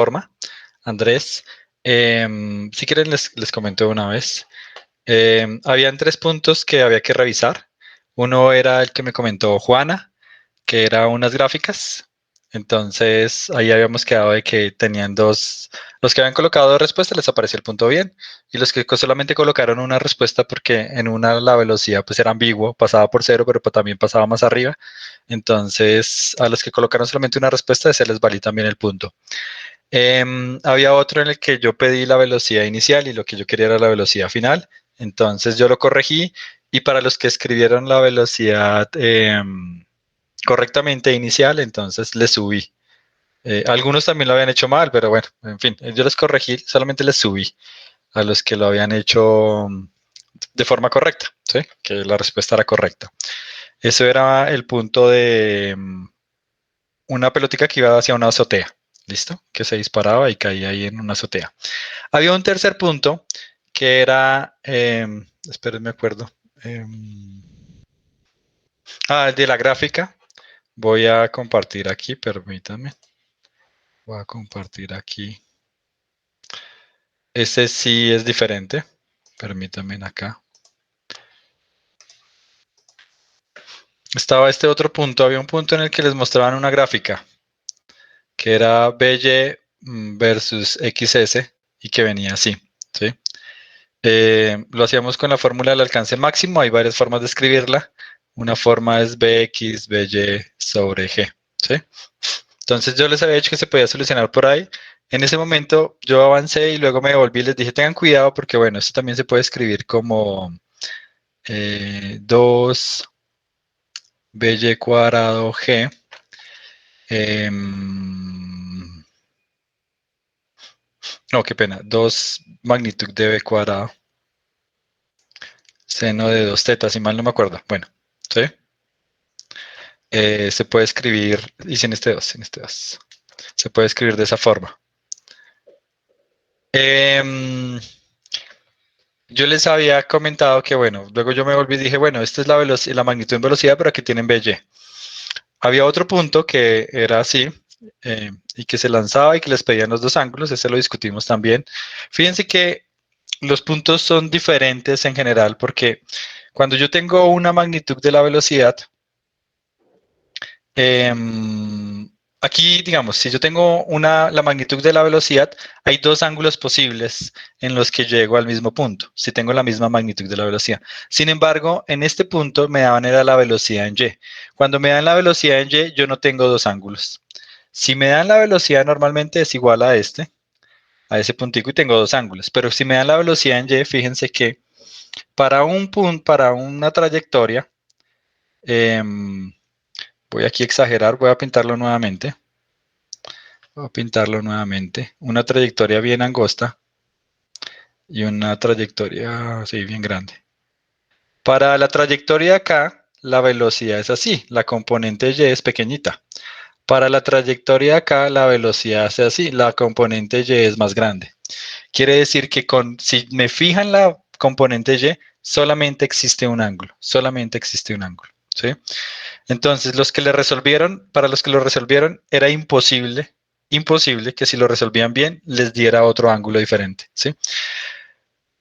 forma, Andrés. Si quieren les comento una vez. Habían 3 puntos que había que revisar. Uno era el que me comentó Juana, que era unas gráficas. Entonces ahí habíamos quedado de que tenían los que habían colocado 2 respuestas les apareció el punto bien, y los que solamente colocaron una respuesta porque en una la velocidad pues era ambiguo, pasaba por 0, pero también pasaba más arriba. Entonces a los que colocaron solamente una respuesta, se les valía también el punto. Había otro en el que yo pedí la velocidad inicial y lo que yo quería era la velocidad final. Entonces yo lo corregí, y para los que escribieron la velocidad correctamente inicial, entonces le subí. Algunos también lo habían hecho mal, pero bueno, en fin, yo les corregí, solamente les subí a los que lo habían hecho de forma correcta, ¿sí? Que la respuesta era correcta. Eso era el punto de una pelotica que iba hacia una azotea, ¿listo? Que se disparaba y caía ahí en una azotea. Había un tercer punto que era, esperen, me acuerdo. El de la gráfica. Voy a compartir aquí, permítanme. Voy a compartir aquí. Este sí es diferente. Permítanme acá. Estaba este otro punto. Había un punto en el que les mostraban una gráfica que era BY versus XS y que venía así, ¿sí? Lo hacíamos con la fórmula del alcance máximo. Hay varias formas de escribirla. Una forma es BX, BY sobre G, ¿sí? Entonces yo les había dicho que se podía solucionar por ahí. En ese momento yo avancé y luego me devolví y les dije tengan cuidado porque bueno, esto también se puede escribir como 2 BY cuadrado G. No, qué pena. 2 magnitud de B cuadrado. Seno de 2 tetas, si mal no me acuerdo. Bueno, ¿sí? Se puede escribir, y sin este 2, sin este 2. Se puede escribir de esa forma. Yo les había comentado que, bueno, luego yo me volví y dije, bueno, esta es la magnitud en velocidad, pero aquí tienen BY. Había otro punto que era así, y que se lanzaba y que les pedían los 2 ángulos, ese lo discutimos también. Fíjense que los puntos son diferentes en general porque cuando yo tengo una magnitud de la velocidad, aquí, digamos, si yo tengo la magnitud de la velocidad, hay 2 ángulos posibles en los que llego al mismo punto, si tengo la misma magnitud de la velocidad. Sin embargo, en este punto me daban era la velocidad en Y. Cuando me dan la velocidad en Y, yo no tengo 2 ángulos. Si me dan la velocidad normalmente es igual a ese puntico y tengo 2 ángulos. Pero si me dan la velocidad en Y, fíjense que para para una trayectoria, em, voy aquí a exagerar, voy a pintarlo nuevamente. Voy a pintarlo nuevamente. Una trayectoria bien angosta y una trayectoria, sí, bien grande. Para la trayectoria acá, la velocidad es así. La componente Y es pequeñita. Para la trayectoria acá, la velocidad es así. La componente Y es más grande. Quiere decir que si me fijan la componente Y, solamente existe un ángulo. Solamente existe un ángulo. ¿Sí? Entonces, para los que lo resolvieron, era imposible que si lo resolvían bien, les diera otro ángulo diferente, ¿sí?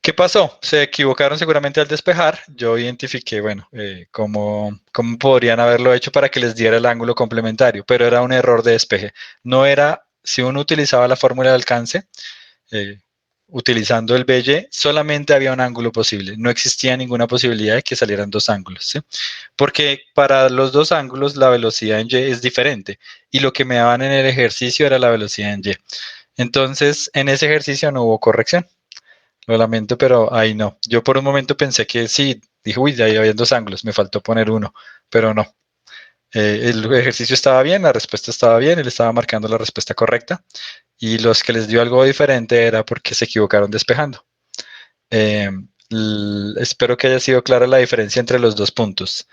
¿Qué pasó? Se equivocaron seguramente al despejar. Yo identifiqué, bueno, cómo podrían haberlo hecho para que les diera el ángulo complementario, pero era un error de despeje. No era, si uno utilizaba la fórmula de alcance, eh, utilizando el BY, solamente había un ángulo posible. No existía ninguna posibilidad de que salieran 2 ángulos, ¿sí? Porque para los 2 ángulos la velocidad en Y es diferente y lo que me daban en el ejercicio era la velocidad en Y. Entonces, en ese ejercicio no hubo corrección. Lo lamento, pero ahí no. Yo por un momento pensé que sí, dije, uy, ya había 2 ángulos, me faltó poner uno, pero no. El ejercicio estaba bien, la respuesta estaba bien, él estaba marcando la respuesta correcta, y los que les dio algo diferente era porque se equivocaron despejando. Eh, Espero que haya sido clara la diferencia entre los 2 puntos.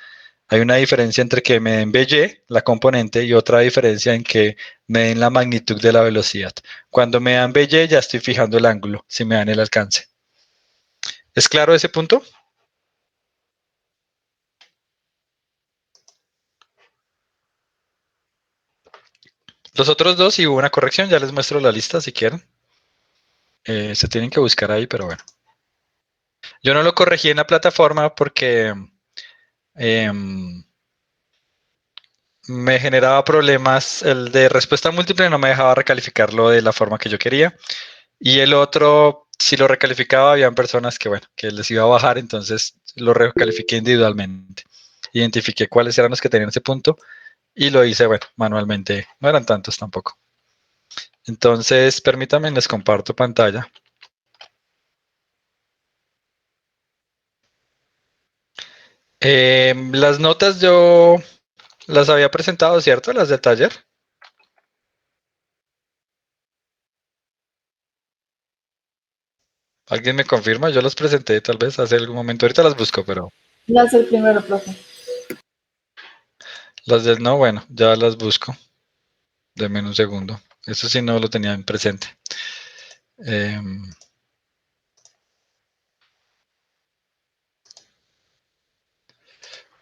Hay una diferencia entre que me den BY, la componente, y otra diferencia en que me den la magnitud de la velocidad. Cuando me dan BY ya estoy fijando el ángulo, si me dan el alcance. ¿Es claro ese punto? Los otros dos, si hubo una corrección, ya les muestro la lista si quieren. Se tienen que buscar ahí, pero bueno. Yo no lo corregí en la plataforma porque em, me generaba problemas. El de respuesta múltiple no me dejaba recalificarlo de la forma que yo quería. Y el otro, si lo recalificaba, habían personas que, bueno, que les iba a bajar, entonces lo recalifiqué individualmente. Identifiqué cuáles eran los que tenían ese punto y lo hice, bueno, manualmente. No eran tantos tampoco. Entonces, permítanme, les comparto pantalla. Las notas yo las había presentado, ¿cierto? Las del taller. ¿Alguien me confirma? Yo las presenté tal vez hace algún momento. Ahorita las busco, pero Las del primero, profe. las del no, bueno, ya las busco. Deme un segundo. Eso sí no lo tenía en presente.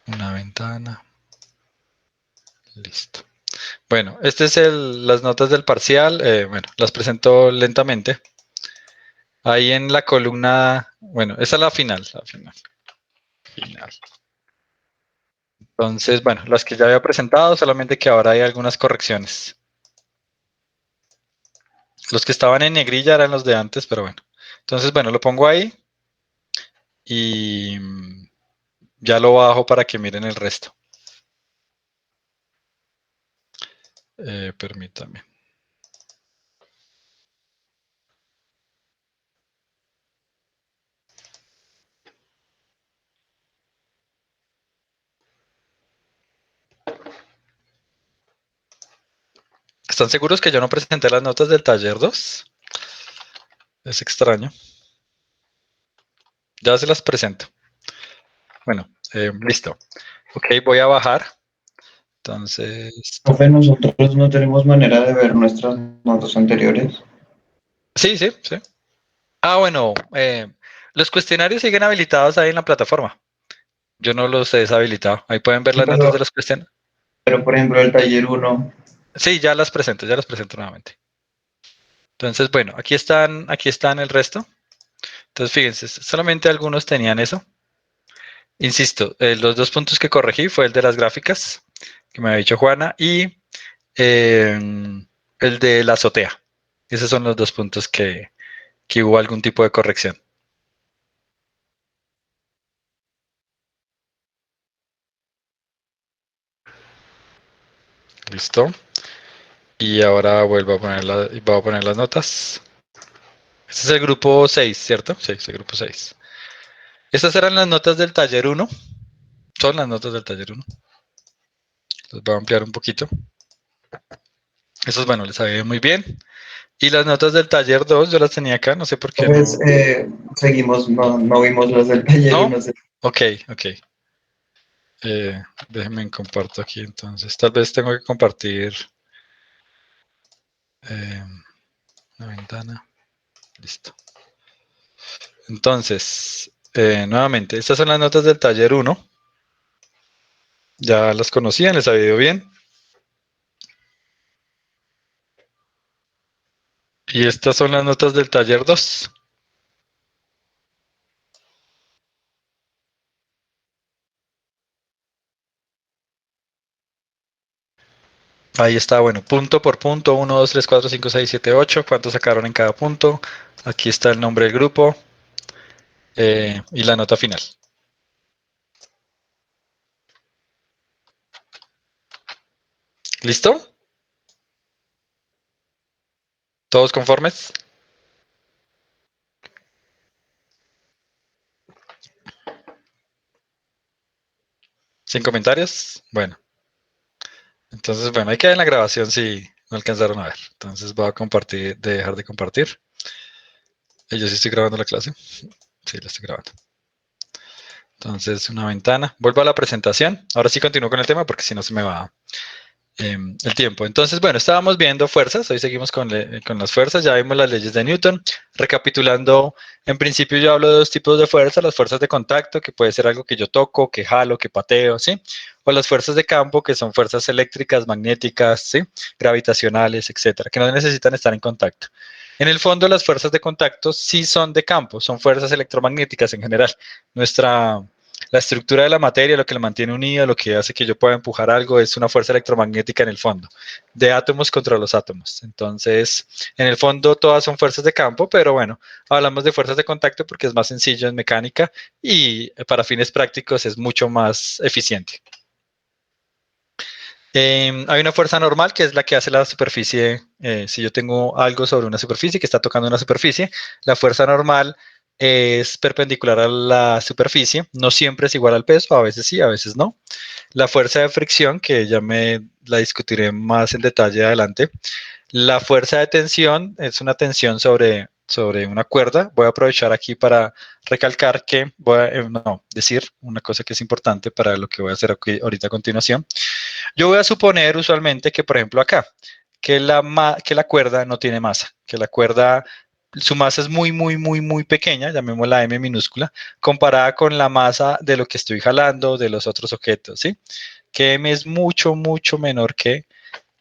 Una ventana. Listo. Bueno, este es las notas del parcial. Bueno, las presento lentamente. Ahí en la columna, bueno, esa es la final, final. Entonces, bueno, las que ya había presentado, solamente que ahora hay algunas correcciones. Los que estaban en negrilla eran los de antes, pero bueno. Entonces, bueno, lo pongo ahí y ya lo bajo para que miren el resto. Permítame. ¿Están seguros que yo no presenté las notas del taller 2? Es extraño. Ya se las presento. Bueno, listo. Ok, voy a bajar. Entonces, Profe, nosotros no tenemos manera de ver nuestras notas anteriores. sí, sí, sí. Ah, bueno, los cuestionarios siguen habilitados ahí en la plataforma. Yo no los he deshabilitado. Ahí pueden ver las notas de Pero, los cuestionarios. pero por ejemplo, el taller uno. Sí, ya las presento nuevamente. Entonces, bueno, aquí están el resto. Entonces, fíjense, solamente algunos tenían eso. Insisto, los dos puntos que corregí fue el de las gráficas, que me había dicho Juana, y eh, el de la azotea. Esos son los dos puntos que hubo algún tipo de corrección. Listo. Y ahora vuelvo a voy a poner las notas. Este es el grupo 6, ¿cierto? Sí, es el grupo 6. Estas eran las notas del taller 1. Son las notas del taller 1. Los voy a ampliar un poquito. Esos, bueno, les sabía muy bien. Y las notas del taller 2 yo las tenía acá, no sé por qué Pues no. seguimos, no vimos las del taller ¿No? uno. Ok, ok. Déjenme comparto aquí entonces. Tal vez tengo que compartir eh, una ventana. Listo. Entonces, nuevamente, estas son las notas del taller 1. Ya las conocían, les había ido bien. Y estas son las notas del taller 2. Ahí está, bueno, punto por punto, 1, 2, 3, 4, 5, 6, 7, 8. ¿Cuántos sacaron en cada punto? Aquí está el nombre del grupo y la nota final. ¿Listo? ¿Todos conformes? ¿Sin comentarios? Bueno, entonces, bueno, ahí queda en la grabación si no alcanzaron a ver. Entonces voy a compartir, dejar de compartir. Yo sí estoy grabando la clase. Sí, la estoy grabando. Entonces, una ventana. Vuelvo a la presentación. Ahora sí continúo con el tema porque si no se me va el tiempo. Entonces, bueno, estábamos viendo fuerzas. Hoy seguimos con las fuerzas. Ya vimos las leyes de Newton. Recapitulando, en principio yo hablo de dos tipos de fuerzas. Las fuerzas de contacto, que puede ser algo que yo toco, que jalo, que pateo, ¿sí? o las fuerzas de campo, que son fuerzas eléctricas, magnéticas, ¿sí? Gravitacionales, etcétera, que no necesitan estar en contacto. En el fondo, las fuerzas de contacto sí son de campo, son fuerzas electromagnéticas en general. La estructura de la materia, lo que la mantiene unida, lo que hace que yo pueda empujar algo, es una fuerza electromagnética en el fondo, de átomos contra los átomos. Entonces, en el fondo, todas son fuerzas de campo, pero bueno, hablamos de fuerzas de contacto porque es más sencillo en mecánica y para fines prácticos es mucho más eficiente. Hay una fuerza normal que es la que hace la superficie. Si yo tengo algo sobre una superficie que está tocando una superficie, la fuerza normal es perpendicular a la superficie. No siempre es igual al peso, a veces sí, a veces no. La fuerza de fricción, que ya me la discutiré más en detalle adelante. La fuerza de tensión es una tensión sobre una cuerda. Voy a aprovechar aquí para recalcar que voy a decir una cosa que es importante para lo que voy a hacer aquí, ahorita a continuación. Yo voy a suponer usualmente que, por ejemplo, acá, que la cuerda no tiene masa, que la cuerda, su masa es muy, muy, muy, muy pequeña, llamémosla m minúscula, comparada con la masa de lo que estoy jalando, de los otros objetos, ¿sí? Que m es mucho, mucho menor que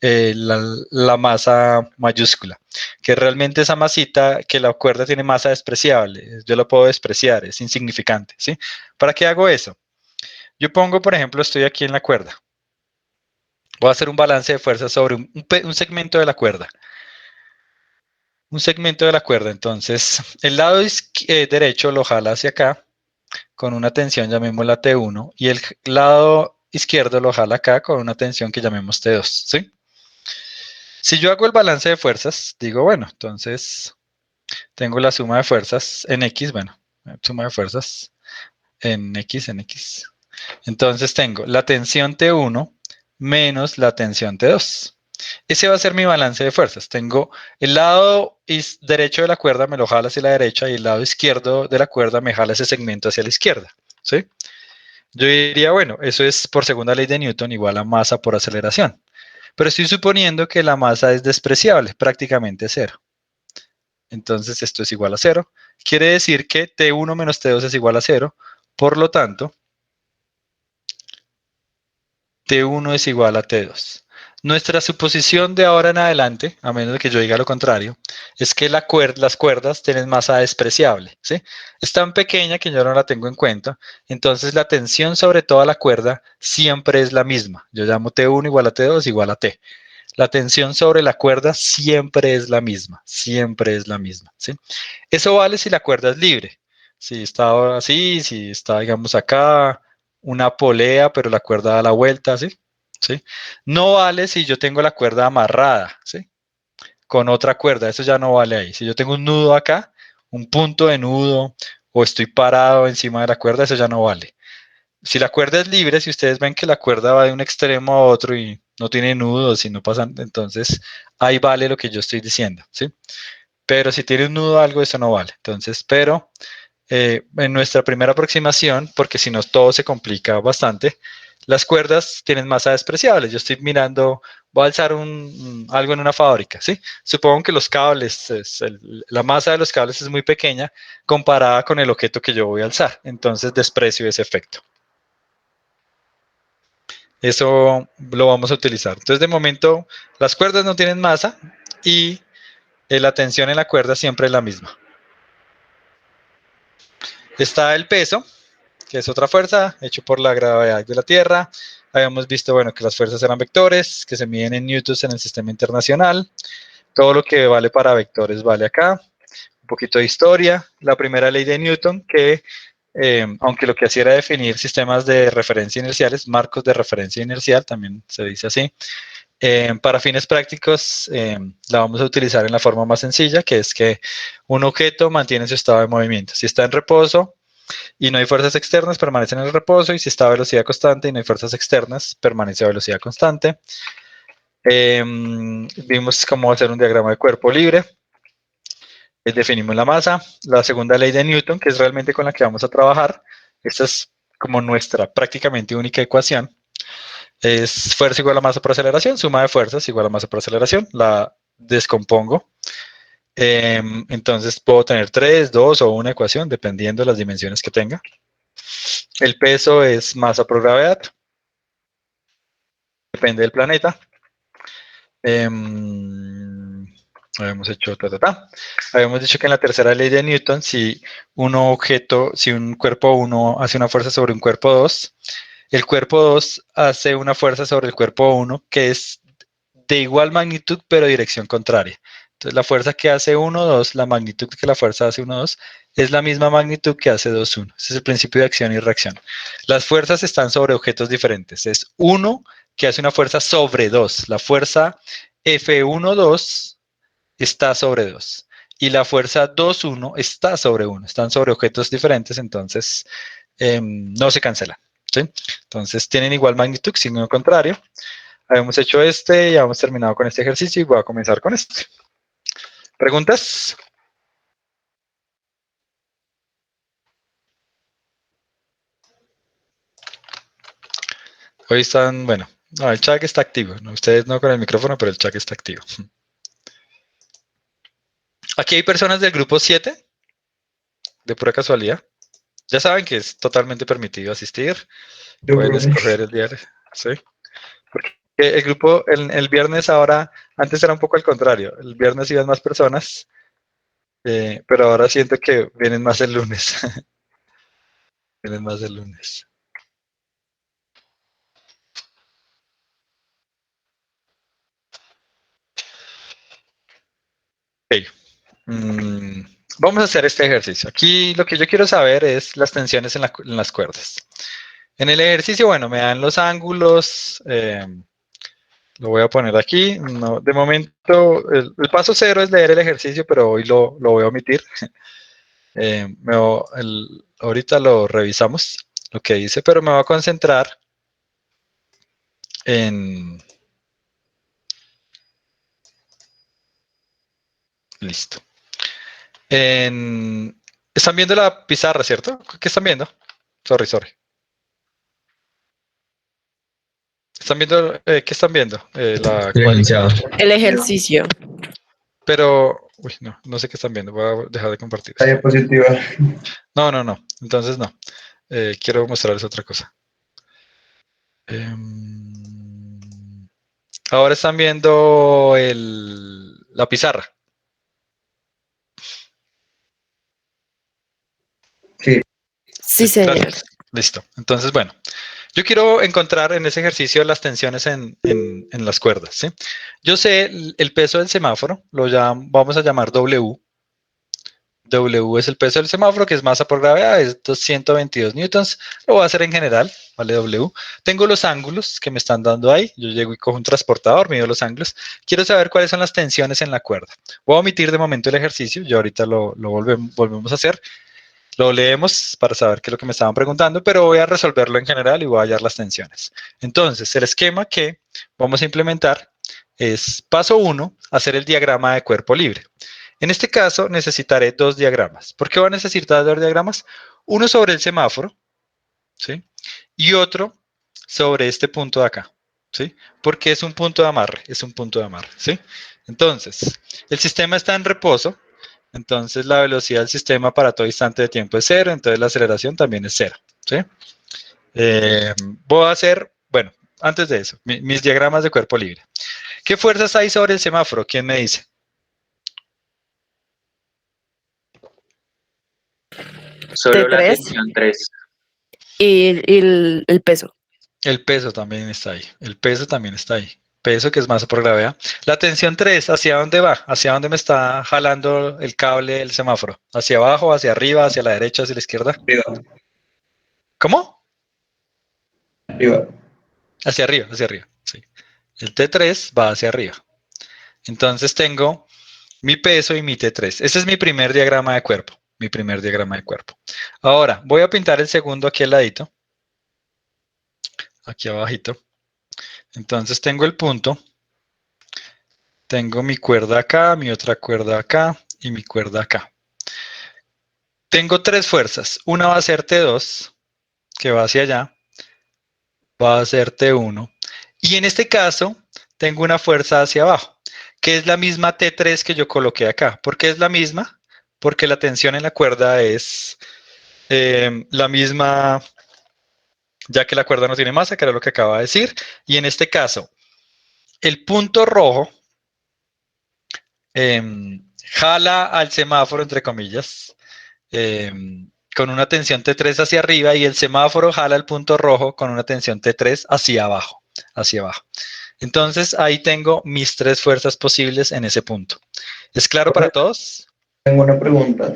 la masa mayúscula, que realmente esa masita, que la cuerda tiene masa despreciable, yo la puedo despreciar, es insignificante, ¿sí? ¿Para qué hago eso? Yo pongo, por ejemplo, estoy aquí en la cuerda, voy a hacer un balance de fuerzas sobre un segmento de la cuerda. Un segmento de la cuerda, entonces, el lado derecho lo jala hacia acá con una tensión, llamémosla T1, y el lado izquierdo lo jala acá con una tensión que llamemos T2, ¿sí? Si yo hago el balance de fuerzas, digo, bueno, entonces tengo la suma de fuerzas en X, bueno, suma de fuerzas en X. Entonces tengo la tensión T1 menos la tensión T2. Ese va a ser mi balance de fuerzas. Tengo el lado derecho de la cuerda, me lo jala hacia la derecha, y el lado izquierdo de la cuerda me jala ese segmento hacia la izquierda, ¿sí? Yo diría, bueno, eso es por segunda ley de Newton igual a masa por aceleración. Pero estoy suponiendo que la masa es despreciable, prácticamente cero. Entonces esto es igual a cero. Quiere decir que T1 menos T2 es igual a cero. Por lo tanto, T1 es igual a T2. Nuestra suposición de ahora en adelante, a menos de que yo diga lo contrario, es que las cuerdas tienen masa despreciable, ¿sí? Es tan pequeña que yo no la tengo en cuenta, entonces la tensión sobre toda la cuerda siempre es la misma. Yo llamo T1 igual a T2 igual a T. La tensión sobre la cuerda siempre es la misma, ¿sí? Eso vale si la cuerda es libre. Si está así, si está, digamos, acá, una polea, pero la cuerda da la vuelta, ¿sí? ¿Sí? No vale si yo tengo la cuerda amarrada, ¿sí? Con otra cuerda, eso ya no vale ahí. Si yo tengo un nudo acá, un punto de nudo, o estoy parado encima de la cuerda, eso ya no vale. Si la cuerda es libre, si ustedes ven que la cuerda va de un extremo a otro y no tiene nudos y no pasan, entonces ahí vale lo que yo estoy diciendo, ¿sí? Pero si tiene un nudo algo, eso no vale. Entonces, pero en nuestra primera aproximación, porque si no todo se complica bastante, las cuerdas tienen masa despreciable. Yo estoy mirando, voy a alzar algo en una fábrica, ¿sí? Supongo que los cables, la masa de los cables es muy pequeña comparada con el objeto que yo voy a alzar. Entonces desprecio ese efecto. Eso lo vamos a utilizar. Entonces, de momento, las cuerdas no tienen masa y la tensión en la cuerda siempre es la misma. Está el peso, que es otra fuerza, hecho por la gravedad de la Tierra. Habíamos visto, bueno, que las fuerzas eran vectores, que se miden en newtons en el sistema internacional. Todo lo que vale para vectores vale acá. Un poquito de historia. La primera ley de Newton, que aunque lo que hacía era definir sistemas de referencia inerciales, marcos de referencia inercial, también se dice así. Para fines prácticos, la vamos a utilizar en la forma más sencilla, que es que un objeto mantiene su estado de movimiento. Si está en reposo y no hay fuerzas externas, permanece en el reposo, y si está a velocidad constante y no hay fuerzas externas, permanece a velocidad constante. Vimos cómo hacer un diagrama de cuerpo libre. Definimos la masa. La segunda ley de Newton, que es realmente con la que vamos a trabajar. Esta es como nuestra prácticamente única ecuación. Es fuerza igual a masa por aceleración, suma de fuerzas igual a masa por aceleración. La descompongo. Entonces puedo tener 3, 2 o una ecuación, dependiendo de las dimensiones que tenga. El peso es masa por gravedad. depende del planeta. Habíamos hecho Habíamos dicho que en la tercera ley de Newton, si un cuerpo 1 hace una fuerza sobre un cuerpo 2, el cuerpo 2 hace una fuerza sobre el cuerpo 1 que es de igual magnitud pero dirección contraria. Entonces la fuerza que hace 1, 2, la magnitud que la fuerza hace 1, 2, es la misma magnitud que hace 2, 1. Ese es el principio de acción y reacción. Las fuerzas están sobre objetos diferentes. Es 1 que hace una fuerza sobre 2. La fuerza F1, 2 está sobre 2. Y la fuerza 2, 1 está sobre 1. Están sobre objetos diferentes, entonces no se cancelan. ¿Sí? Entonces tienen igual magnitud, signo contrario. Habíamos hecho este, ya hemos terminado con este ejercicio y voy a comenzar con este. ¿Preguntas? Hoy están, bueno, no, el chat está activo. ¿No? Ustedes no con el micrófono, pero el chat está activo. Aquí hay personas del grupo 7, de pura casualidad. Ya saben que es totalmente permitido asistir. Yo, Pueden profe. escoger el día, ¿sí? Porque el grupo, el viernes ahora, antes era un poco al contrario. El viernes iban más personas, pero ahora siento que vienen más el lunes. Vienen más el lunes. Ok. Vamos a hacer este ejercicio. Aquí lo que yo quiero saber es las tensiones en las cuerdas. En el ejercicio, bueno, me dan los ángulos. Lo voy a poner aquí. No, de momento, el paso cero es leer el ejercicio, pero hoy lo voy a omitir. Ahorita lo revisamos, lo que dice, pero me voy a concentrar en... Listo. Están viendo la pizarra, ¿cierto? ¿Qué están viendo? Sorry. ¿Están viendo? ¿Qué están viendo? Igualizado. El ejercicio. Pero, uy, no sé qué están viendo. Voy a dejar de compartir La esto. diapositiva. No. Entonces no. Quiero mostrarles otra cosa. Ahora están viendo la pizarra. Sí. Sí, señor. Gracias. Listo. Entonces, bueno, yo quiero encontrar en ese ejercicio las tensiones en las cuerdas. ¿Sí? Yo sé el peso del semáforo, vamos a llamar W. W es el peso del semáforo, que es masa por gravedad, es 122 newtons. Lo voy a hacer en general, ¿vale? W. Tengo los ángulos que me están dando ahí. Yo llego y cojo un transportador, mido los ángulos. Quiero saber cuáles son las tensiones en la cuerda. Voy a omitir de momento el ejercicio, yo ahorita lo volvemos a hacer. Lo leemos para saber qué es lo que me estaban preguntando, pero voy a resolverlo en general y voy a hallar las tensiones. Entonces, el esquema que vamos a implementar es paso 1, hacer el diagrama de cuerpo libre. En este caso necesitaré dos diagramas. ¿Por qué voy a necesitar dos diagramas? Uno sobre el semáforo, ¿sí? Y otro sobre este punto de acá, ¿sí? Porque es un punto de amarre, ¿sí? Entonces, el sistema está en reposo, entonces la velocidad del sistema para todo instante de tiempo es cero, entonces la aceleración también es cero, ¿sí? Voy a hacer, bueno, antes de eso, mis diagramas de cuerpo libre. ¿Qué fuerzas hay sobre el semáforo? ¿Quién me dice? Solo la T3. tensión 3. Y el peso. El peso también está ahí. El peso también está ahí. Peso que es masa por gravedad. La tensión 3, ¿hacia dónde va? ¿Hacia dónde me está jalando el cable del semáforo? ¿Hacia abajo, hacia arriba, hacia la derecha, hacia la izquierda? Arriba. ¿Cómo? Arriba. Hacia arriba, sí. El T3 va hacia arriba. Entonces tengo mi peso y mi T3. Ese es mi primer diagrama de cuerpo. Ahora, voy a pintar el segundo aquí al ladito. Aquí abajito. Entonces tengo el punto. Tengo mi cuerda acá, mi otra cuerda acá y mi cuerda acá. Tengo tres fuerzas. Una va a ser T2, que va hacia allá. Va a ser T1. Y en este caso, tengo una fuerza hacia abajo, que es la misma T3 que yo coloqué acá. ¿Por qué es la misma? Porque la tensión en la cuerda es la misma, ya que la cuerda no tiene masa, que era lo que acaba de decir. Y en este caso, el punto rojo jala al semáforo, entre comillas, con una tensión T3 hacia arriba y el semáforo jala el punto rojo con una tensión T3 hacia abajo, hacia abajo. Entonces ahí tengo mis tres fuerzas posibles en ese punto. ¿Es claro para todos? Tengo una pregunta.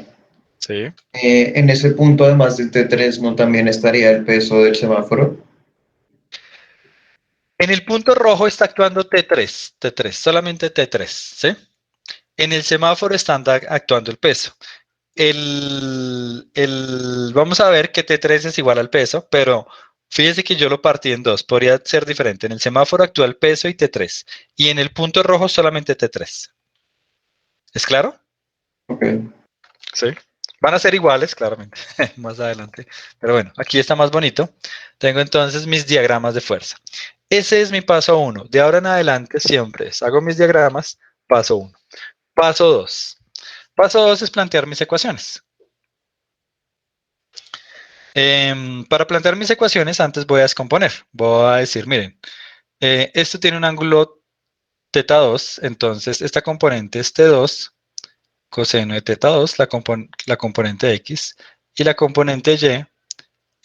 Sí. En ese punto, además del T3, ¿no también estaría el peso del semáforo? En el punto rojo está actuando T3, solamente T3, ¿sí? En el semáforo está actuando el peso. Vamos a ver que T3 es igual al peso, pero fíjese que yo lo partí en dos, podría ser diferente. En el semáforo actúa el peso y T3, y en el punto rojo solamente T3. ¿Es claro? Ok. Sí. Van a ser iguales, claramente, más adelante. Pero bueno, aquí está más bonito. Tengo entonces mis diagramas de fuerza. Ese es mi paso 1. De ahora en adelante siempre hago mis diagramas, paso 1. Paso 2. Paso 2 es plantear mis ecuaciones. Para plantear mis ecuaciones, antes voy a descomponer. Voy a decir, miren, esto tiene un ángulo θ2, entonces esta componente es T2, coseno de θ2, la componente X, y la componente Y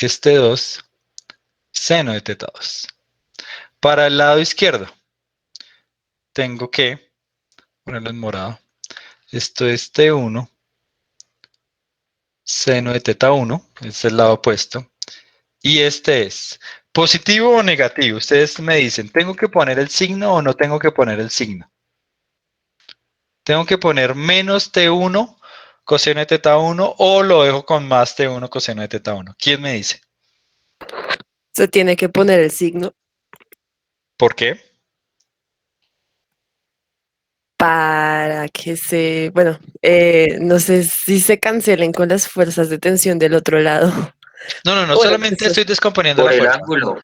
es T2, seno de θ2. Para el lado izquierdo, tengo que ponerlo en morado. Esto es T1, seno de θ1, es el lado opuesto. Y este es positivo o negativo. Ustedes me dicen, ¿tengo que poner el signo o no tengo que poner el signo? ¿Tengo que poner menos T1 coseno de θ1 o lo dejo con más T1 coseno de θ1? ¿Quién me dice? Se tiene que poner el signo ¿Por qué? para que bueno, no sé si se cancelen con las fuerzas de tensión del otro lado. No, Bueno, que solamente estoy descomponiendo la Por el fuerza. ángulo,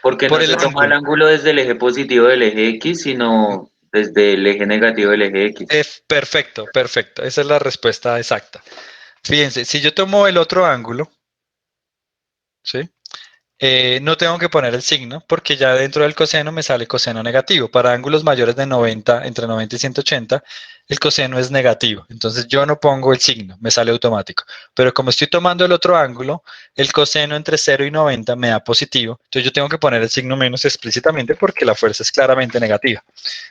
porque Por no el se toma el ángulo. ángulo desde el eje positivo del eje X, sino desde el eje negativo del eje X. Perfecto, perfecto. Esa es la respuesta exacta. Fíjense, si yo tomo el otro ángulo, ¿sí? No tengo que poner el signo porque ya dentro del coseno me sale coseno negativo. Para ángulos mayores de 90, entre 90 y 180, el coseno es negativo. Entonces yo no pongo el signo, me sale automático. Pero como estoy tomando el otro ángulo, el coseno entre 0 y 90 me da positivo. Entonces yo tengo que poner el signo menos explícitamente porque la fuerza es claramente negativa.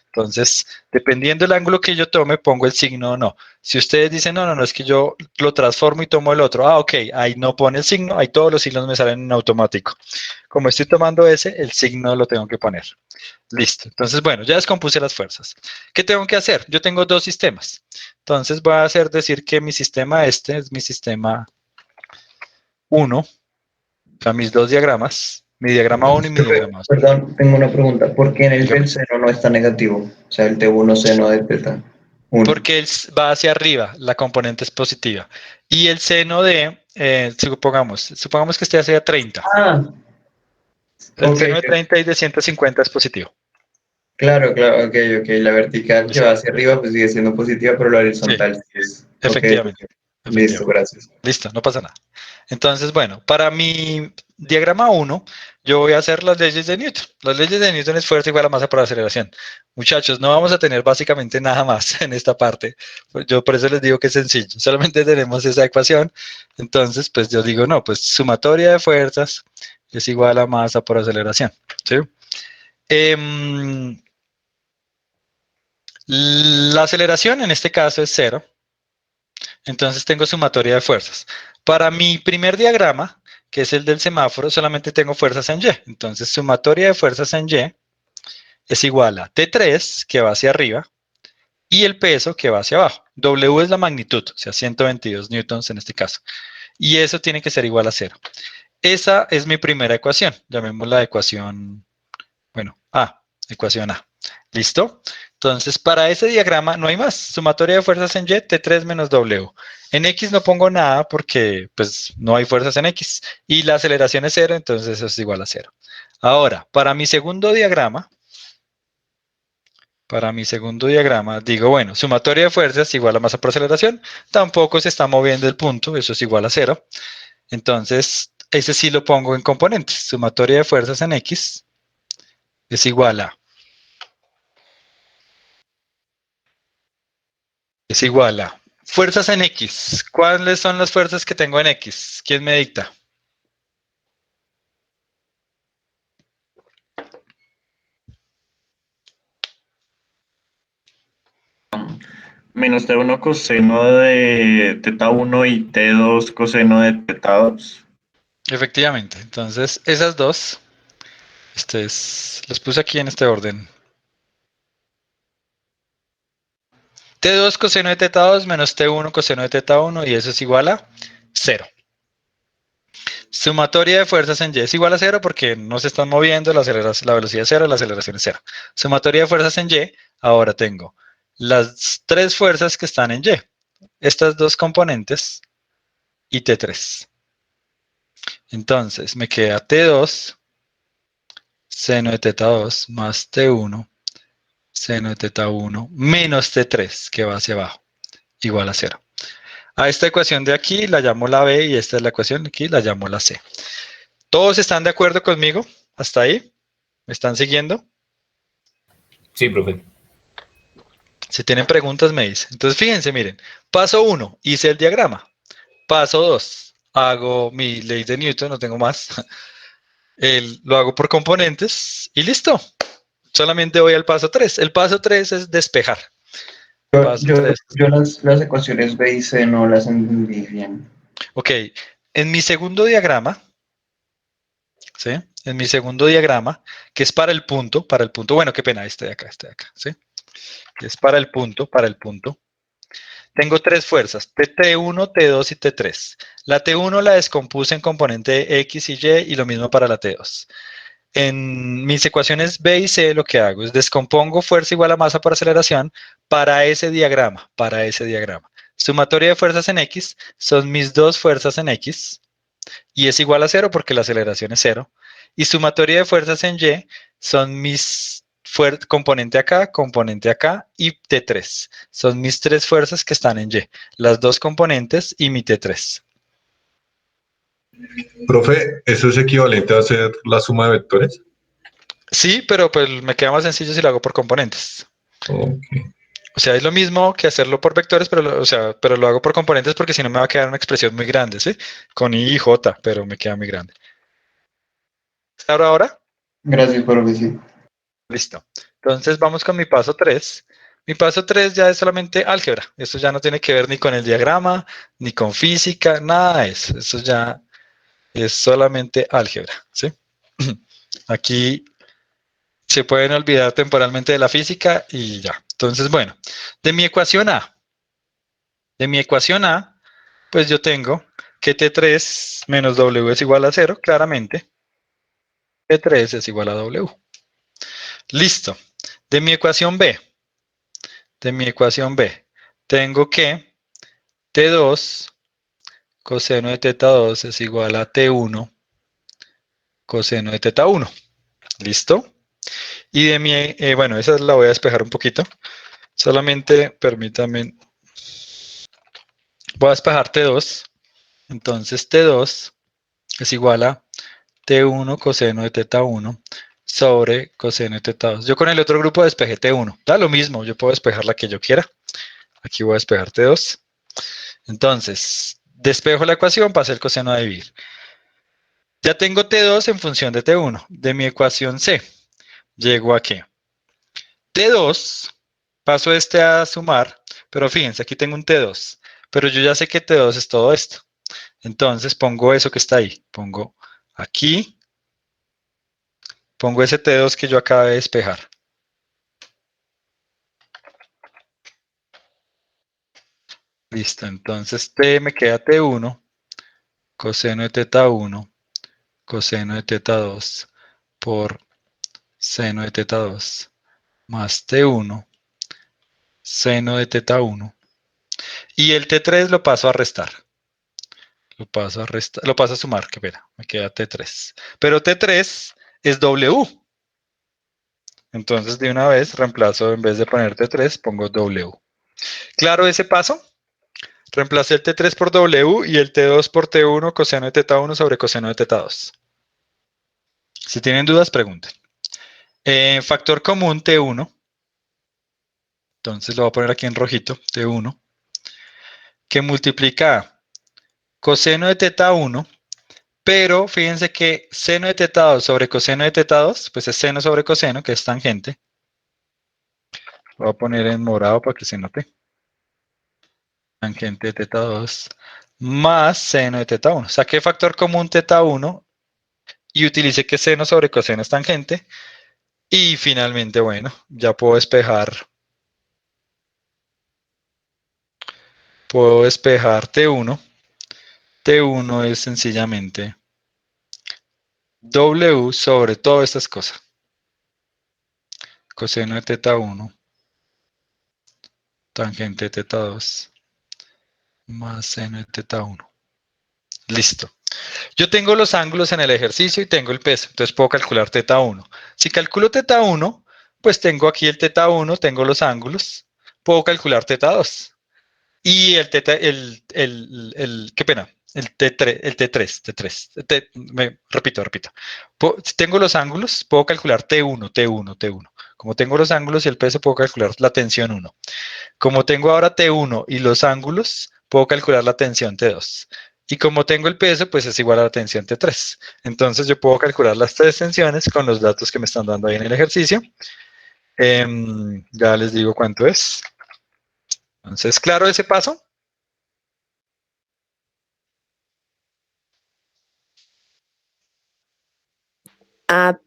Entonces, dependiendo del ángulo que yo tome, pongo el signo o no. Si ustedes dicen, no, es que yo lo transformo y tomo el otro. Ok, ahí no pone el signo, ahí todos los signos me salen en automático. Como estoy tomando ese, el signo lo tengo que poner. Listo. Entonces, bueno, ya descompuse las fuerzas. ¿Qué tengo que hacer? Yo tengo dos sistemas. Entonces voy a decir que mi sistema este es mi sistema 1, o sea, mis dos diagramas, mi diagrama 1 y mi diagrama 2. Perdón, tengo una pregunta. ¿Por qué en el Dígame. del seno no está negativo? O sea, el T1 seno de θ1. Porque él va hacia arriba, la componente es positiva. Y el seno de, supongamos que esté hacia 30. Ah, El ok. seno de 30 y de 150 es positivo. Claro, claro, ok. La vertical que ¿Listo? va hacia arriba pues sigue siendo positiva, pero la Sí, horizontal sí es. Ok, efectivamente. listo, Efectivamente. gracias. Listo, no pasa nada. Entonces, bueno, para mi diagrama 1, yo voy a hacer las leyes de Newton. Las leyes de Newton es fuerza igual a masa por aceleración. Muchachos, no vamos a tener básicamente nada más en esta parte. Yo por eso les digo que es sencillo. Solamente tenemos esa ecuación. Entonces, pues yo digo, no, pues sumatoria de fuerzas es igual a masa por aceleración. ¿Sí? La aceleración en este caso es 0. Entonces tengo sumatoria de fuerzas. Para mi primer diagrama, que es el del semáforo, solamente tengo fuerzas en Y. Entonces sumatoria de fuerzas en Y es igual a T3, que va hacia arriba, y el peso que va hacia abajo. W es la magnitud, o sea, 122 newtons en este caso. Y eso tiene que ser igual a 0. Esa es mi primera ecuación. Llamémosla ecuación, bueno, ecuación A. ¿Listo? Entonces, para ese diagrama no hay más. Sumatoria de fuerzas en Y, T3 menos W. En X no pongo nada porque pues no hay fuerzas en X. Y la aceleración es 0, entonces eso es igual a 0. Ahora, para mi segundo diagrama, digo, bueno, sumatoria de fuerzas igual a masa por aceleración. Tampoco se está moviendo el punto, eso es igual a 0. Entonces, ese sí lo pongo en componentes. Sumatoria de fuerzas en X es igual a es igual a fuerzas en X. ¿Cuáles son las fuerzas que tengo en X? ¿Quién me dicta? Menos T1 coseno de teta 1 y T2 coseno de teta 2. Efectivamente. Entonces, esas dos, las puse aquí en este orden. T2 coseno de teta 2 menos T1 coseno de teta 1 y eso es igual a 0. Sumatoria de fuerzas en Y es igual a 0 porque no se están moviendo, la velocidad es 0, la aceleración es 0. Sumatoria de fuerzas en Y, ahora tengo las tres fuerzas que están en Y. Estas dos componentes y T3. Entonces me queda T2 seno de teta 2 más T1 seno de teta 1 menos T3 que va hacia abajo, igual a 0. A esta ecuación de aquí la llamo la B y esta es la ecuación de aquí, la llamo la C. ¿Todos están de acuerdo conmigo? ¿Hasta ahí? ¿Me están siguiendo? Sí, profe. Si tienen preguntas me dicen. Entonces fíjense, miren. Paso 1, hice el diagrama. Paso 2, hago mi ley de Newton, no tengo más. Lo hago por componentes y listo. Solamente voy al paso 3. El paso 3 es despejar. Paso 3. Yo las ecuaciones B y C no las entendí bien. Ok, en mi segundo diagrama, ¿sí? En mi segundo diagrama, que es para el punto, bueno, qué pena, este de acá, ¿sí? Es para el punto. Tengo tres fuerzas, T1, T2 y T3. La T1 la descompuse en componente X y Y y lo mismo para la T2. En mis ecuaciones B y C lo que hago es descompongo fuerza igual a masa por aceleración para ese diagrama, Sumatoria de fuerzas en X son mis dos fuerzas en X y es igual a 0 porque la aceleración es 0. Y sumatoria de fuerzas en Y son mis componente acá y T3. Son mis tres fuerzas que están en Y, las dos componentes y mi T3. Profe, ¿eso es equivalente a hacer la suma de vectores? Sí, pero pues me queda más sencillo si lo hago por componentes. Ok. O sea, es lo mismo que hacerlo por vectores, pero lo hago por componentes porque si no me va a quedar una expresión muy grande, ¿sí? Con I y J, pero me queda muy grande. ¿Está claro ahora? Gracias, profe, sí. Listo. Entonces vamos con mi paso 3. Mi paso 3 ya es solamente álgebra. Esto ya no tiene que ver ni con el diagrama, ni con física, nada de eso. Eso ya es solamente álgebra, ¿sí? Aquí se pueden olvidar temporalmente de la física y ya. Entonces, bueno, de mi ecuación A, pues yo tengo que T3 menos W es igual a 0, claramente. T3 es igual a W. Listo. De mi ecuación B, tengo que T2 coseno de teta 2 es igual a T1 coseno de teta 1. ¿Listo? Y de mi, bueno, esa la voy a despejar un poquito. Solamente permítanme. Voy a despejar T2. Entonces T2 es igual a T1 coseno de teta 1 sobre coseno de teta 2. Yo con el otro grupo despejé T1. Da lo mismo, yo puedo despejar la que yo quiera. Aquí voy a despejar T2. Entonces, despejo la ecuación, pasé el coseno a dividir. Ya tengo T2 en función de T1. De mi ecuación C, llego a ¿qué? T2, paso este a sumar, pero fíjense, aquí tengo un T2, pero yo ya sé que T2 es todo esto. Entonces pongo eso que está ahí, pongo aquí, pongo ese T2 que yo acabé de despejar. Listo, entonces T me queda T1, coseno de teta 1, coseno de teta 2 por seno de teta 2 más T1, seno de teta 1. Y el T3 lo paso a restar. Lo paso a sumar, qué pena, me queda T3. Pero T3 es W. Entonces de una vez reemplazo, en vez de poner T3, pongo W. ¿Claro ese paso? Reemplacé el T3 por W y el T2 por T1 coseno de teta 1 sobre coseno de teta 2. Si tienen dudas, pregunten. Factor común T1. Entonces lo voy a poner aquí en rojito, T1, que multiplica coseno de teta 1, pero fíjense que seno de teta 2 sobre coseno de teta 2, pues es seno sobre coseno, que es tangente. Lo voy a poner en morado para que se note. Tangente de teta 2 más seno de teta 1. Saqué factor común teta 1 y utilicé que seno sobre coseno es tangente. Y finalmente, bueno, ya puedo despejar T1. T1 es sencillamente W sobre todas estas cosas. Coseno de teta 1, tangente de teta 2, más seno de teta 1. Listo. Yo tengo los ángulos en el ejercicio y tengo el peso, entonces puedo calcular teta 1. Si calculo teta 1, pues tengo aquí el teta 1, tengo los ángulos, puedo calcular teta 2. Y el teta, qué pena, el T3. Repito. Si tengo los ángulos, puedo calcular T1. Como tengo los ángulos y el peso, puedo calcular la tensión 1. Como tengo ahora T1 y los ángulos, puedo calcular la tensión T2. Y como tengo el peso, pues es igual a la tensión T3. Entonces yo puedo calcular las tres tensiones con los datos que me están dando ahí en el ejercicio. Ya les digo cuánto es. Entonces, ¿claro ese paso?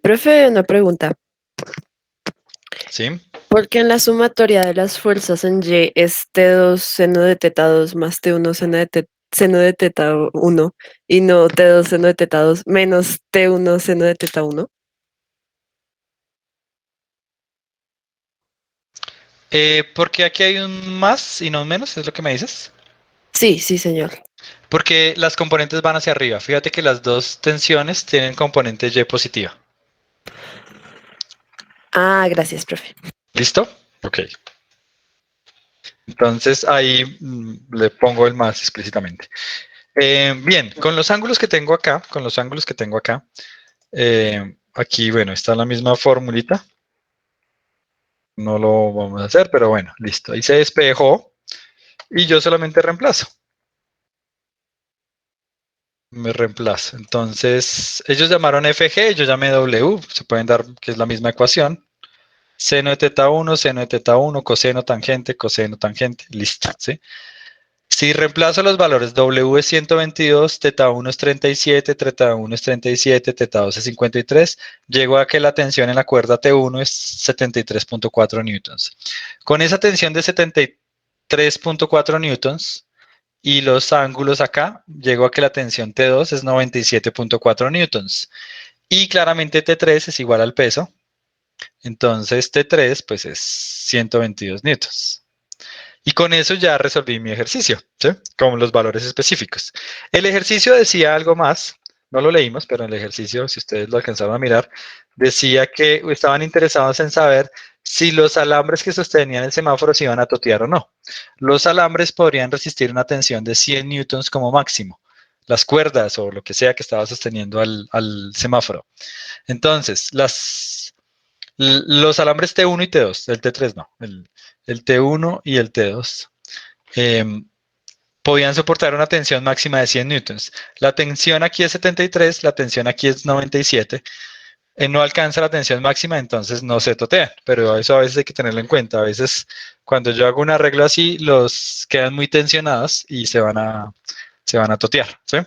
Profe, una pregunta. Sí. ¿Por qué en la sumatoria de las fuerzas en Y es T2 seno de teta 2 más T1 seno de teta 1 y no T2 seno de teta 2 menos T1 seno de teta 1? Porque aquí hay un más y no un menos, ¿es lo que me dices? Sí, señor. Porque las componentes van hacia arriba. Fíjate que las dos tensiones tienen componente Y positiva. Gracias, profe. ¿Listo? Ok. Entonces ahí le pongo el más explícitamente. Bien, con los ángulos que tengo acá, aquí, bueno, está la misma formulita. No lo vamos a hacer, pero bueno, listo. Ahí se despejó y yo solamente reemplazo. Me reemplazo. Entonces, ellos llamaron FG, yo llamé W, se pueden dar que es la misma ecuación. Seno de teta 1, seno de teta 1, coseno tangente, listo, ¿sí? Si reemplazo los valores, W es 122, teta 1 es 37, teta 1 es 37, teta 2 es 53, llego a que la tensión en la cuerda T1 es 73.4 newtons. Con esa tensión de 73.4 newtons y los ángulos acá, llego a que la tensión T2 es 97.4 newtons. Y claramente T3 es igual al peso, entonces T3 pues es 122 newtons. Y con eso ya resolví mi ejercicio, ¿sí? Con los valores específicos. El ejercicio decía algo más, no lo leímos, pero en el ejercicio, si ustedes lo alcanzaron a mirar, decía que estaban interesados en saber si los alambres que sostenían el semáforo se iban a totear o no. Los alambres podrían resistir una tensión de 100 newtons como máximo. Las cuerdas o lo que sea que estaba sosteniendo al semáforo. Entonces, los alambres T1 y T2, el T3 no, el T1 y el T2, podían soportar una tensión máxima de 100 newtons. La tensión aquí es 73, la tensión aquí es 97. No alcanza la tensión máxima, entonces no se totea, pero eso a veces hay que tenerlo en cuenta. A veces cuando yo hago un arreglo así, los quedan muy tensionados y se van a totear, ¿sí?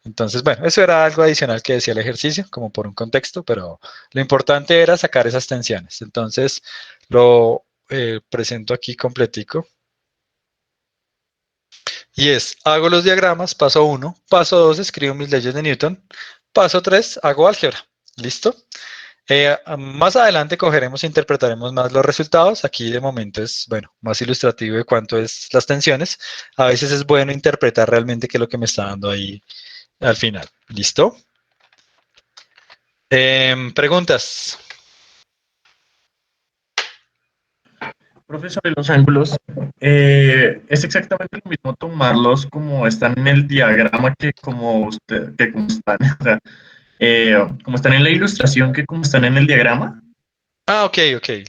Entonces, bueno, eso era algo adicional que decía el ejercicio, como por un contexto, pero lo importante era sacar esas tensiones. Entonces, lo presento aquí completico. Y hago los diagramas, paso 1, paso 2, escribo mis leyes de Newton, paso 3, hago álgebra. ¿Listo? Más adelante cogeremos e interpretaremos más los resultados. Aquí de momento es, bueno, más ilustrativo de cuánto es las tensiones. A veces es bueno interpretar realmente qué es lo que me está dando ahí al final. ¿Listo? Preguntas. Profe, sobre los ángulos, es exactamente lo mismo tomarlos como están en el diagrama que como están, o sea, como están en la ilustración que como están en el diagrama. Ah, ok,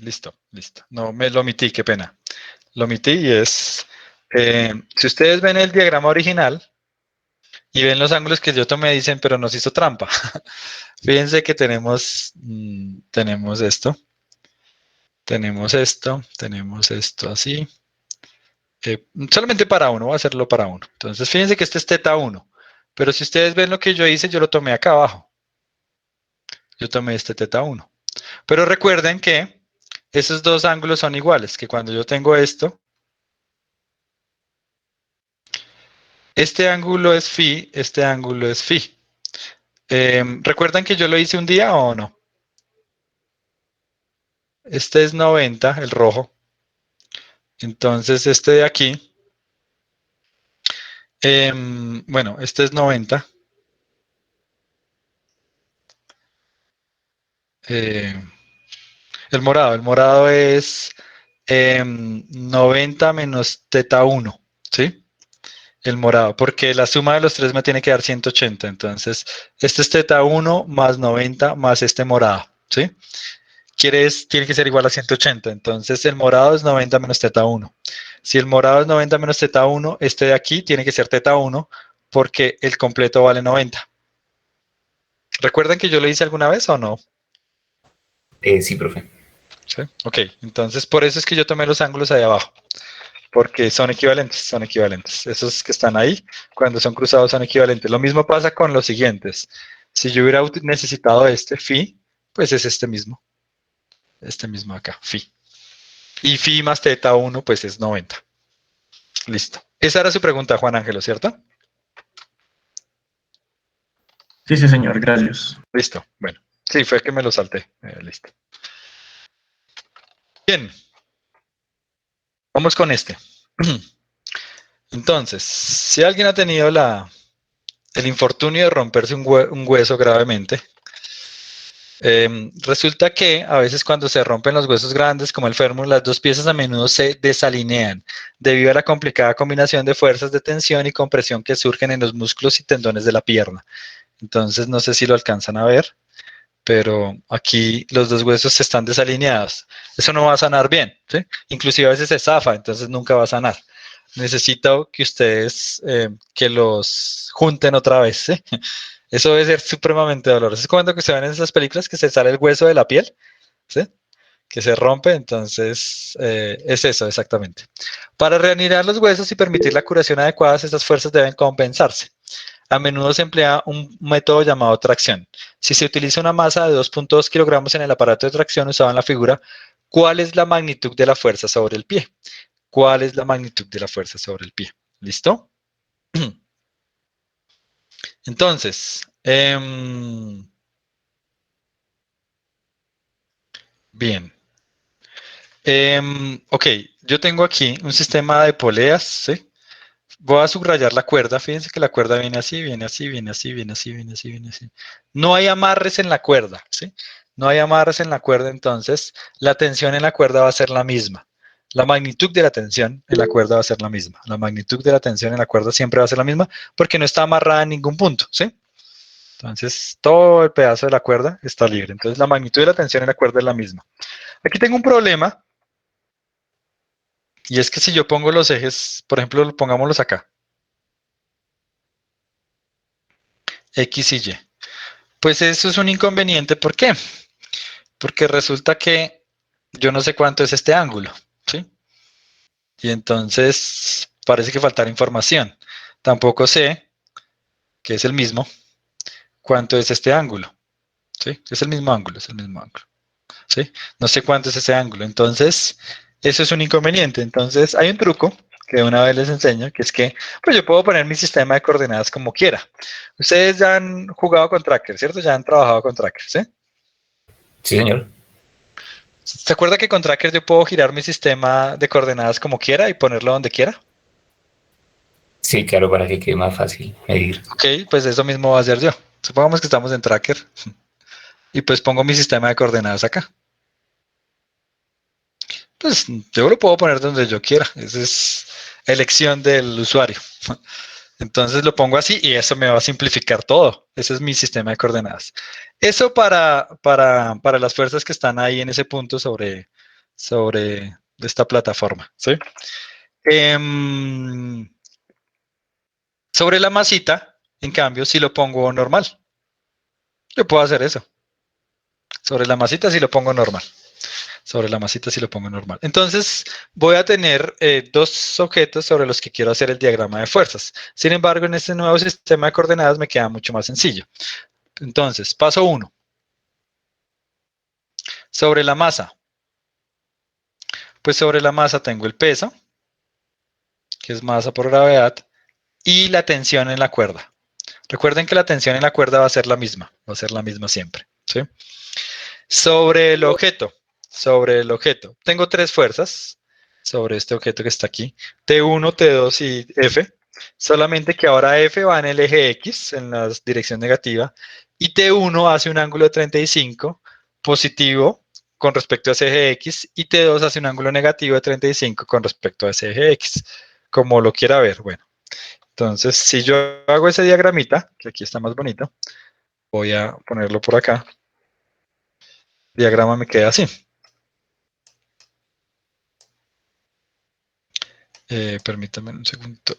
listo, listo. No, me lo omití, qué pena. Lo omití y es, si ustedes ven el diagrama original y ven los ángulos que yo tomé, dicen, pero nos hizo trampa. Fíjense que tenemos esto así. Solamente para uno, voy a hacerlo para uno. Entonces, fíjense que este es teta 1, pero si ustedes ven lo que yo hice, yo lo tomé acá abajo. Yo tomé este teta 1. Pero recuerden que esos dos ángulos son iguales, que cuando yo tengo esto, este ángulo es phi, este ángulo es phi. ¿Recuerdan que yo lo hice un día o no? Este es 90, el rojo. Entonces, este de aquí, bueno, este es 90. Eh, el morado es 90 menos teta 1, ¿sí? El morado, porque la suma de los tres me tiene que dar 180. Entonces, este es teta 1 más 90 más este morado, ¿sí? Tiene que ser igual a 180. Entonces, el morado es 90 menos teta 1. Si el morado es 90 menos teta 1, este de aquí tiene que ser teta 1 porque el completo vale 90. ¿Recuerdan que yo lo hice alguna vez o no? Sí, profe. ¿Sí? Ok, entonces por eso es que yo tomé los ángulos ahí abajo. Porque son equivalentes, son equivalentes. Esos que están ahí, cuando son cruzados, son equivalentes. Lo mismo pasa con los siguientes. Si yo hubiera necesitado este phi, pues es este mismo acá, phi. Y phi más teta 1, pues es 90. Listo. Esa era su pregunta, Juan Ángelo, ¿cierto? Sí, sí, señor, gracias. Listo. Bueno, sí, fue que me lo salté. Listo. Bien. Vamos con este. Entonces, si alguien ha tenido el infortunio de romperse un hueso gravemente, resulta que a veces cuando se rompen los huesos grandes, como el fémur, las dos piezas a menudo se desalinean debido a la complicada combinación de fuerzas de tensión y compresión que surgen en los músculos y tendones de la pierna. Entonces, no sé si lo alcanzan a ver, pero aquí los dos huesos están desalineados. Eso no va a sanar bien, ¿sí? Inclusive a veces se zafa, entonces nunca va a sanar. Necesito que ustedes que los junten otra vez, ¿sí? Eso debe ser supremamente doloroso. Es cuando que se ven en esas películas que se sale el hueso de la piel, ¿sí? Que se rompe, entonces es eso exactamente. Para reanudar los huesos y permitir la curación adecuada, estas fuerzas deben compensarse. A menudo se emplea un método llamado tracción. Si se utiliza una masa de 2.2 kilogramos en el aparato de tracción usado en la figura, ¿cuál es la magnitud de la fuerza sobre el pie? ¿Cuál es la magnitud de la fuerza sobre el pie? ¿Listo? Entonces, bien. Ok, yo tengo aquí un sistema de poleas, ¿sí? Voy a subrayar la cuerda. Fíjense que la cuerda viene así, viene así, viene así, viene así, viene así, viene así. No hay amarres en la cuerda, ¿sí? No hay amarres en la cuerda, entonces la tensión en la cuerda va a ser la misma. La magnitud de la tensión en la cuerda va a ser la misma. La magnitud de la tensión en la cuerda siempre va a ser la misma porque no está amarrada en ningún punto, ¿sí? Entonces, todo el pedazo de la cuerda está libre. Entonces, la magnitud de la tensión en la cuerda es la misma. Aquí tengo un problema, y es que si yo pongo los ejes, por ejemplo, pongámoslos acá, X y Y, pues eso es un inconveniente. ¿Por qué? Porque resulta que yo no sé cuánto es este ángulo, ¿sí? Y entonces parece que faltará información. Tampoco sé, que es el mismo, cuánto es este ángulo, ¿sí? Es el mismo ángulo, es el mismo ángulo, ¿sí? No sé cuánto es ese ángulo. Entonces, eso es un inconveniente. Entonces, hay un truco que una vez les enseño, que es que pues yo puedo poner mi sistema de coordenadas como quiera. Ustedes ya han jugado con Tracker, ¿cierto? Ya han trabajado con Tracker, ¿sí? Sí, señor. ¿Se acuerda que con Tracker yo puedo girar mi sistema de coordenadas como quiera y ponerlo donde quiera? Sí, claro, para que quede más fácil medir. Ok, pues eso mismo va a hacer yo. Supongamos que estamos en Tracker y pues pongo mi sistema de coordenadas acá. Pues yo lo puedo poner donde yo quiera. Esa es elección del usuario. Entonces lo pongo así y eso me va a simplificar todo. Ese es mi sistema de coordenadas. Eso para las fuerzas que están ahí en ese punto sobre esta plataforma, ¿sí? Sobre la masita, en cambio, si lo pongo normal, yo puedo hacer eso. Sobre la masita si lo pongo normal. Sobre la masita si lo pongo normal. Entonces voy a tener dos objetos sobre los que quiero hacer el diagrama de fuerzas. Sin embargo, en este nuevo sistema de coordenadas me queda mucho más sencillo. Entonces, paso 1. Sobre la masa. Pues sobre la masa tengo el peso, que es masa por gravedad, y la tensión en la cuerda. Recuerden que la tensión en la cuerda va a ser la misma siempre, ¿sí? Sobre el objeto, tengo tres fuerzas sobre este objeto que está aquí, T1, T2 y F, solamente que ahora F va en el eje X, en la dirección negativa, y T1 hace un ángulo de 35 positivo con respecto a ese eje X, y T2 hace un ángulo negativo de 35 con respecto a ese eje X, como lo quiera ver, bueno. Entonces, si yo hago ese diagramita, que aquí está más bonito, voy a ponerlo por acá. El diagrama me queda así. Permítame un segundo.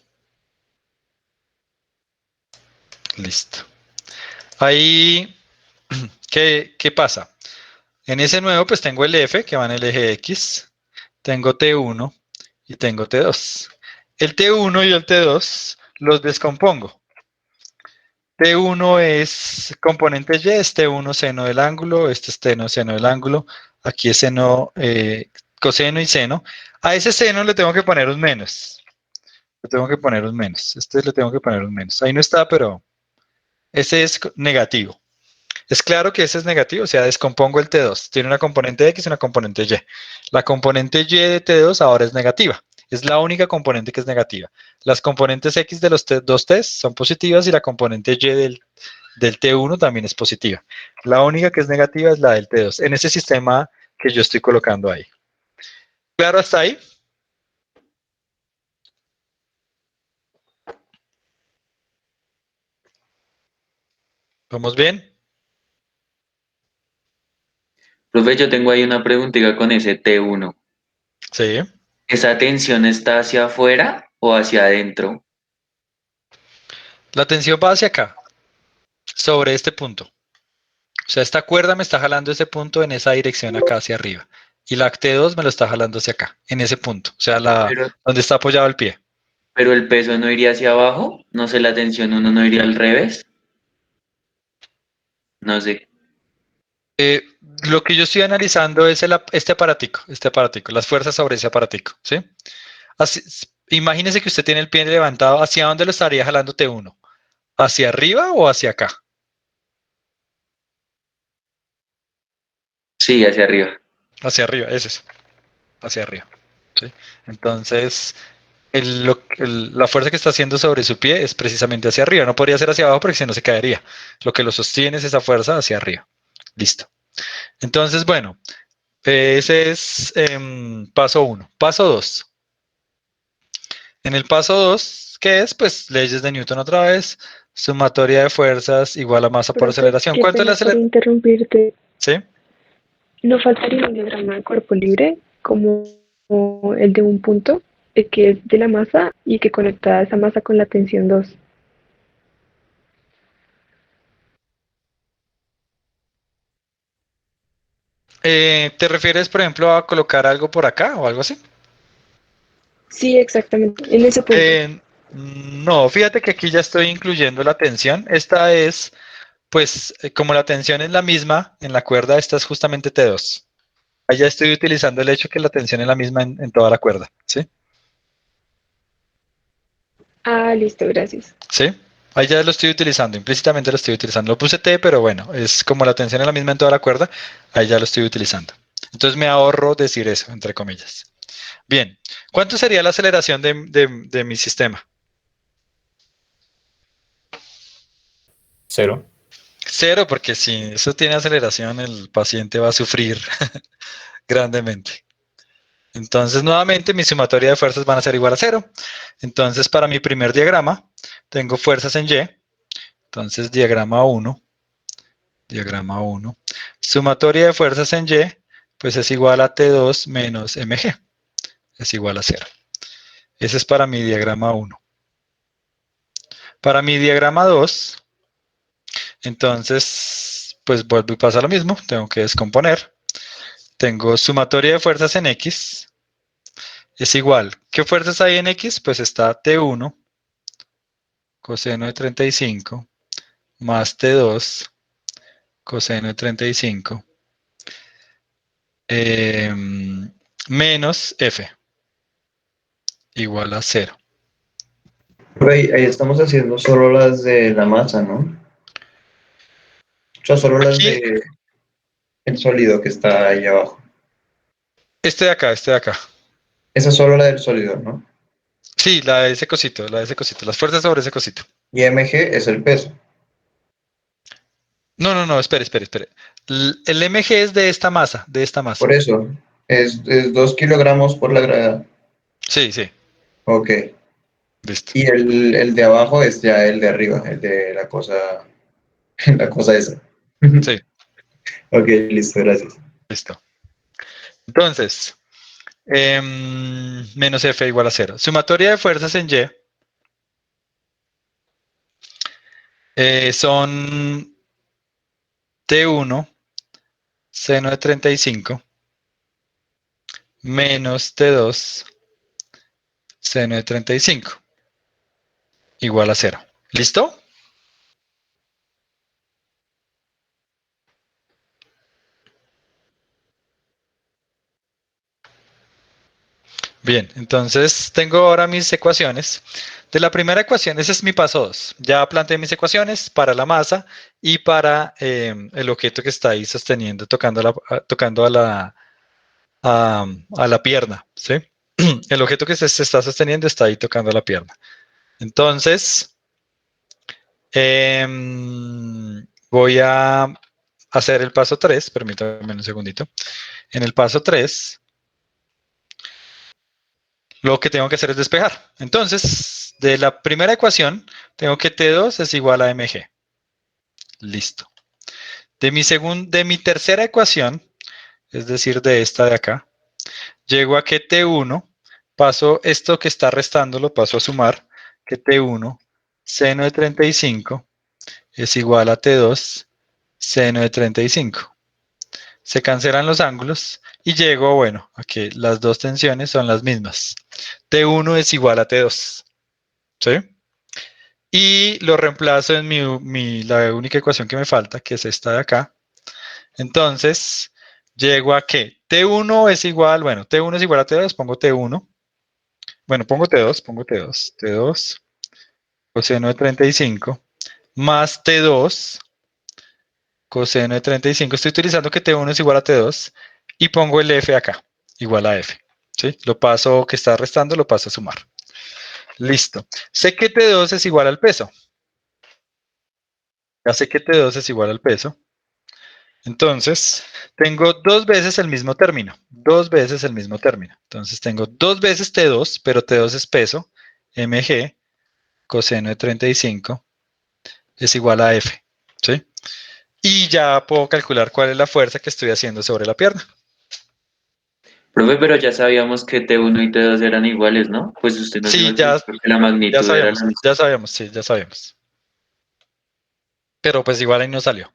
Listo. Ahí, ¿qué pasa? En ese nuevo, pues tengo el F, que va en el eje X, tengo T1 y tengo T2. El T1 y el T2 los descompongo. T1 es componente Y, es T1 seno del ángulo, este es T1 seno del ángulo, aquí es seno, coseno y seno. A ese seno le tengo que poner un menos. Le tengo que poner un menos. Este le tengo que poner un menos. Ahí no está, pero ese es negativo. Es claro que ese es negativo, o sea, descompongo el T2. Tiene una componente X y una componente Y. La componente Y de T2 ahora es negativa. Es la única componente que es negativa. Las componentes X de los dos T son positivas y la componente Y del T1 también es positiva. La única que es negativa es la del T2, en ese sistema que yo estoy colocando ahí. ¿Claro hasta ahí? ¿Vamos bien? Profe, yo tengo ahí una preguntita con ese T1. Sí. ¿Esa tensión está hacia afuera o hacia adentro? La tensión va hacia acá, sobre este punto. O sea, esta cuerda me está jalando ese punto en esa dirección acá hacia arriba. Y la T2 me lo está jalando hacia acá, en ese punto. O sea, Pero, donde está apoyado el pie. pero el peso no iría hacia abajo, no sé, la tensión uno no iría al revés. No sé. Lo que yo estoy analizando es este aparatico, las fuerzas sobre ese aparatico, ¿sí? Así, imagínese que usted tiene el pie levantado, ¿hacia dónde lo estaría jalando T1? ¿Hacia arriba o hacia acá? Sí, hacia arriba. Hacia arriba, es eso, hacia arriba, ¿sí? Entonces, la fuerza que está haciendo sobre su pie es precisamente hacia arriba, no podría ser hacia abajo porque si no se caería. Lo que lo sostiene es esa fuerza hacia arriba. Listo. Entonces, bueno, ese es paso 1. Paso 2. En el paso 2, ¿qué es? Pues leyes de Newton otra vez, sumatoria de fuerzas igual a masa por Profe, aceleración. qué ¿Cuánto es la pena por aceleración? interrumpirte. ¿Sí? ¿No faltaría un diagrama de cuerpo libre como el de un punto, que es de la masa y que conecta esa masa con la tensión 2? ¿Te refieres, por ejemplo, a colocar algo por acá o algo así? Sí, exactamente, en ese punto. No, fíjate que aquí ya estoy incluyendo la tensión. Esta es, pues, como la tensión es la misma en la cuerda, esta es justamente T2. Allá estoy utilizando el hecho que la tensión es la misma en toda la cuerda, ¿sí? Ah, listo, gracias. ¿Sí? Ahí ya lo estoy utilizando, implícitamente lo estoy utilizando. Lo puse T, pero bueno, es como la tensión es la misma en toda la cuerda, ahí ya lo estoy utilizando. Entonces me ahorro decir eso, entre comillas. Bien, ¿cuánto sería la aceleración de mi sistema? 0. 0, porque si eso tiene aceleración, el paciente va a sufrir grandemente. Entonces, nuevamente, mi sumatoria de fuerzas van a ser igual a 0. Entonces, para mi primer diagrama, tengo fuerzas en Y, entonces diagrama 1, sumatoria de fuerzas en Y, pues es igual a T2 menos mg, es igual a 0. Ese es para mi diagrama 1. Para mi diagrama 2, entonces, pues vuelvo y pasa lo mismo, tengo que descomponer. Tengo sumatoria de fuerzas en X, es igual. ¿Qué fuerzas hay en X? Pues está T1 coseno de 35 más T2 coseno de 35 menos F igual a 0. Ahí estamos haciendo solo las de la masa, ¿no? O sea, solo las Aquí, de el sólido que está ahí abajo. este de acá. Esa es solo la del sólido, ¿no? Sí, la de ese cosito, las fuerzas sobre ese cosito. Y mg es el peso. No, espere. El mg es de esta masa, Por eso, es 2 kilogramos por la gravedad. Sí, Ok. listo. Y el de abajo es ya el de arriba, el de la cosa esa. Sí, Ok, listo, gracias. listo. Entonces, menos F igual a 0. Sumatoria de fuerzas en Y son T1 seno de 35 menos T2 seno de 35 igual a 0. ¿Listo? Bien, entonces tengo ahora mis ecuaciones. De la primera ecuación, ese es mi paso 2. Ya planteé mis ecuaciones para la masa y para el objeto que está ahí sosteniendo, tocando a la pierna, ¿sí? El objeto que se está sosteniendo está ahí tocando la pierna. Entonces, voy a hacer el paso 3, permítanme un segundito. En el paso 3, lo que tengo que hacer es despejar. Entonces, de la primera ecuación, tengo que T2 es igual a mg. Listo. De mi tercera ecuación, es decir, de esta de acá, llego a que T1, paso esto que está restando, lo paso a sumar, que T1 seno de 35 es igual a T2 seno de 35. Se cancelan los ángulos y llego, bueno, a que las dos tensiones son las mismas. T1 es igual a T2. ¿Sí? Y lo reemplazo en la única ecuación que me falta, que es esta de acá. Entonces, llego a que T1 es igual, bueno, T1 es igual a T2, pongo T1. Bueno, pongo T2. T2 coseno de 35 más T2 coseno de 35. Estoy utilizando que T1 es igual a T2 y pongo el F acá, igual a F. ¿Sí? Lo paso, que está restando, lo paso a sumar. Listo. Sé que T2 es igual al peso. Ya sé que T2 es igual al peso. Entonces, tengo dos veces el mismo término. Entonces, tengo dos veces T2, pero T2 es peso. mg coseno de 35 es igual a F. ¿Sí? Y ya puedo calcular cuál es la fuerza que estoy haciendo sobre la pierna. Profe, pero ya sabíamos que T1 y T2 eran iguales, ¿no? Pues usted nos iba a Sí, explicar que la magnitud era la misma. ya sabíamos, sí, ya sabíamos. Pero pues igual ahí no salió.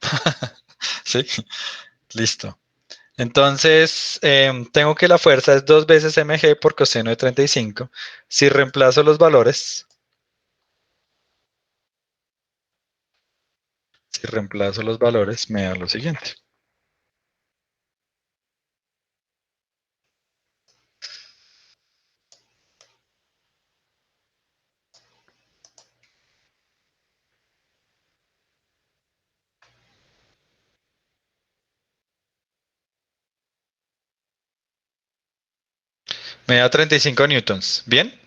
¿Sí? Listo. Entonces, tengo que la fuerza es 2 veces mg por coseno de 35. Si reemplazo los valores, me da lo siguiente. Me da 35 newtons. ¿Bien?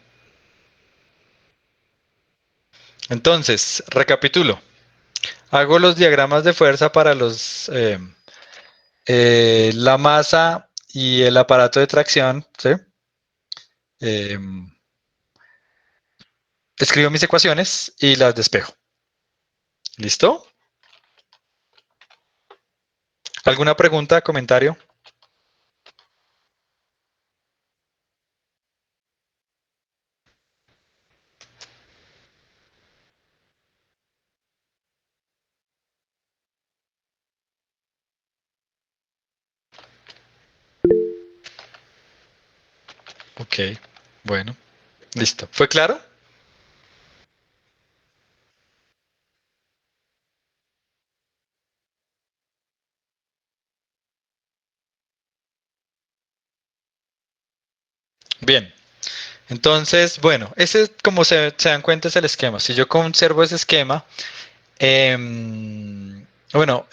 Entonces, recapitulo. Hago los diagramas de fuerza para la masa y el aparato de tracción, ¿sí? escribo mis ecuaciones y las despejo. ¿Listo? ¿Alguna pregunta, comentario? Ok, bueno, listo. ¿Fue claro? Bien. Entonces, bueno, ese como se dan cuenta es el esquema. Si yo conservo ese esquema, bueno,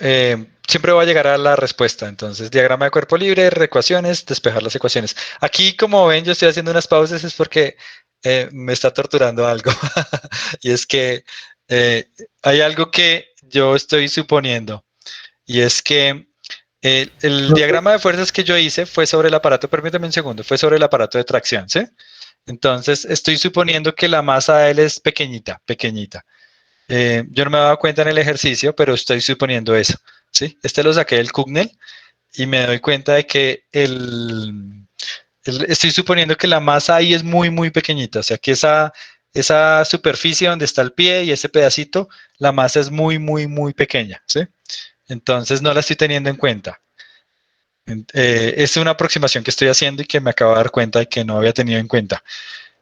siempre voy a llegar a la respuesta. Entonces, diagrama de cuerpo libre, ecuaciones, despejar las ecuaciones. Aquí, como ven, yo estoy haciendo unas pausas, es porque me está torturando algo. Y es que hay algo que yo estoy suponiendo, y es que el diagrama de fuerzas que yo hice fue sobre el aparato, permítame un segundo, fue sobre el aparato de tracción, ¿sí? Entonces, estoy suponiendo que la masa de él es pequeñita, pequeñita. Yo no me he dado cuenta en el ejercicio, pero estoy suponiendo eso, ¿sí? Este lo saqué del Cugnell y me doy cuenta de que estoy suponiendo que la masa ahí es muy, muy pequeñita. O sea, que esa superficie donde está el pie y ese pedacito, la masa es muy, muy, muy pequeña, ¿sí? Entonces, no la estoy teniendo en cuenta. Es una aproximación que estoy haciendo y que me acabo de dar cuenta de que no había tenido en cuenta.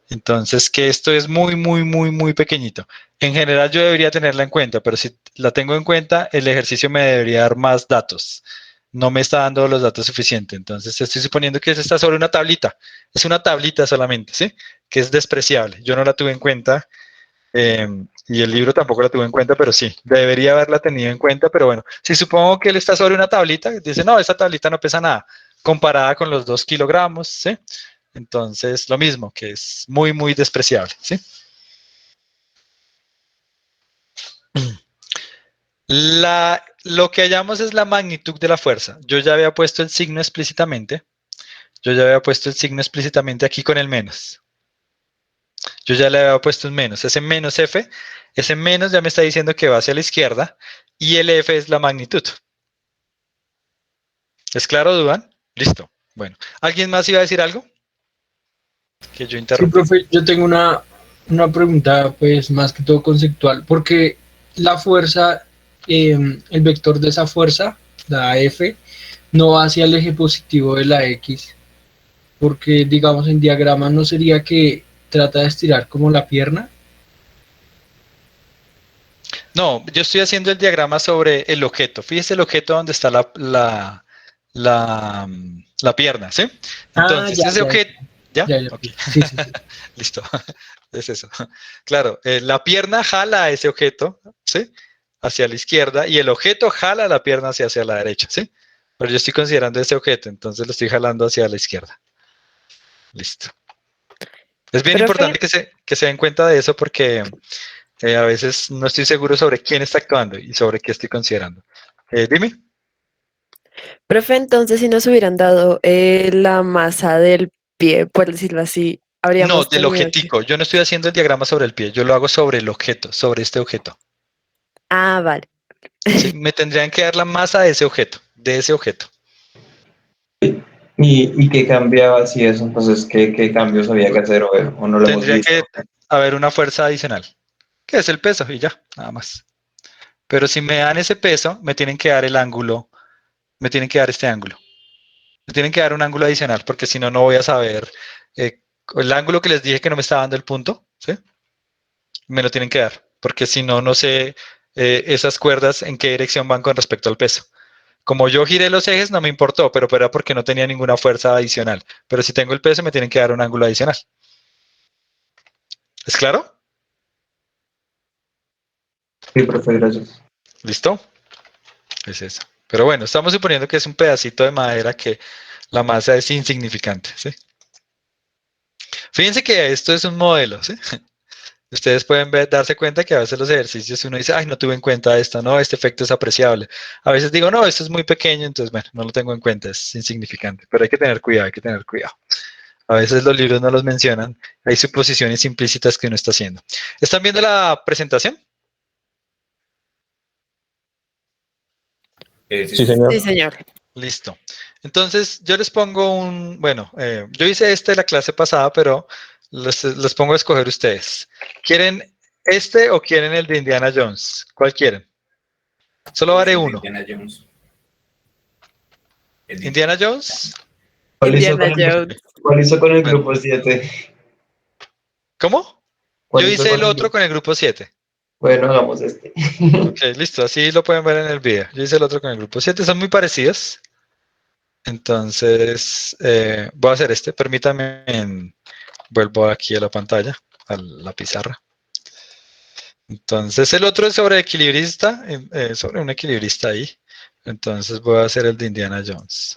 Entonces, que esto es muy, muy, muy, muy pequeñito. En general yo debería tenerla en cuenta, pero si la tengo en cuenta, el ejercicio me debería dar más datos. No me está dando los datos suficientes. Entonces, estoy suponiendo que está sobre una tablita. Es una tablita solamente, ¿sí? Que es despreciable. Yo no la tuve en cuenta y el libro tampoco la tuve en cuenta, pero sí, debería haberla tenido en cuenta. Pero bueno, si supongo que él está sobre una tablita, dice, no, esta tablita no pesa nada comparada con los 2 kilogramos, ¿sí? Entonces, lo mismo, que es muy, muy despreciable, ¿sí? Lo que hallamos es la magnitud de la fuerza. Yo ya había puesto el signo explícitamente. Yo ya había puesto el signo explícitamente aquí con el menos. Yo ya le había puesto un menos. Ese menos F, ese menos ya me está diciendo que va hacia la izquierda y el F es la magnitud. ¿Es claro, Duan? Listo. Bueno, ¿alguien más iba a decir algo? Que yo Sí, interrumpí. profe, yo tengo una pregunta, pues más que todo conceptual, porque la fuerza, el vector de esa fuerza, la F, no va hacia el eje positivo de la X, porque digamos en diagrama no sería que trata de estirar como la pierna. No, yo estoy haciendo el diagrama sobre el objeto. Fíjese el objeto donde está la pierna, ¿sí? Entonces, Ya, ese ya, objeto, ¿ya? ya, ya. Ok. Sí, sí, sí. Listo. Es eso. Claro, la pierna jala a ese objeto, ¿sí? Hacia la izquierda y el objeto jala la pierna hacia la derecha, ¿sí? Pero yo estoy considerando ese objeto, entonces lo estoy jalando hacia la izquierda. Listo. Es bien Profe, importante que se den cuenta de eso porque a veces no estoy seguro sobre quién está actuando y sobre qué estoy considerando. Dime. profe, entonces si nos hubieran dado la masa del pie, por decirlo así, No, habríamos del tenido que... objetico. Yo no estoy haciendo el diagrama sobre el pie, yo lo hago sobre el objeto, sobre este objeto. Ah, vale. ¿Sí? Me tendrían que dar la masa de ese objeto, de ese objeto. ¿Y qué cambiaba si eso? Entonces, ¿qué cambios había que hacer o no lo hemos Tendría que visto? haber una fuerza adicional, que es el peso y ya, nada más. Pero si me dan ese peso, me tienen que dar el ángulo, me tienen que dar este ángulo. Me tienen que dar un ángulo adicional, porque si no, no voy a saber el ángulo que les dije que no me estaba dando el punto, ¿sí? Me lo tienen que dar, porque si no, no sé esas cuerdas en qué dirección van con respecto al peso. Como yo giré los ejes, no me importó, pero era porque no tenía ninguna fuerza adicional. Pero si tengo el peso, me tienen que dar un ángulo adicional. ¿Es claro? Sí, profe, gracias. ¿Listo? Es eso. Pero bueno, estamos suponiendo que es un pedacito de madera que la masa es insignificante, ¿sí? Fíjense que esto es un modelo, ¿sí? Ustedes pueden darse cuenta que a veces los ejercicios uno dice, ay, no tuve en cuenta esto, no, este efecto es apreciable. A veces digo, no, esto es muy pequeño, entonces, bueno, no lo tengo en cuenta, es insignificante, pero hay que tener cuidado, hay que tener cuidado. A veces los libros no los mencionan. Hay suposiciones implícitas que uno está haciendo. ¿Están viendo la presentación? Sí, señor. Sí, señor. Listo. Entonces, yo les pongo yo hice este la clase pasada, pero les pongo a escoger ustedes. ¿Quieren este o quieren el de Indiana Jones? ¿Cuál quieren? Solo haré uno. Indiana Jones. ¿Indiana Jones? Indiana Jones. ¿Cuál hizo con el Bueno. grupo 7? ¿Cómo? ¿Cuál Yo hizo hice con el otro con el grupo 7. Bueno, hagamos este. Ok, listo. Así lo pueden ver en el video. Yo hice el otro con el grupo 7. Son muy parecidos. Entonces, voy a hacer este. Permítanme, vuelvo aquí a la pantalla, a la pizarra. Entonces, el otro es sobre equilibrista, sobre un equilibrista ahí. Entonces, voy a hacer el de Indiana Jones.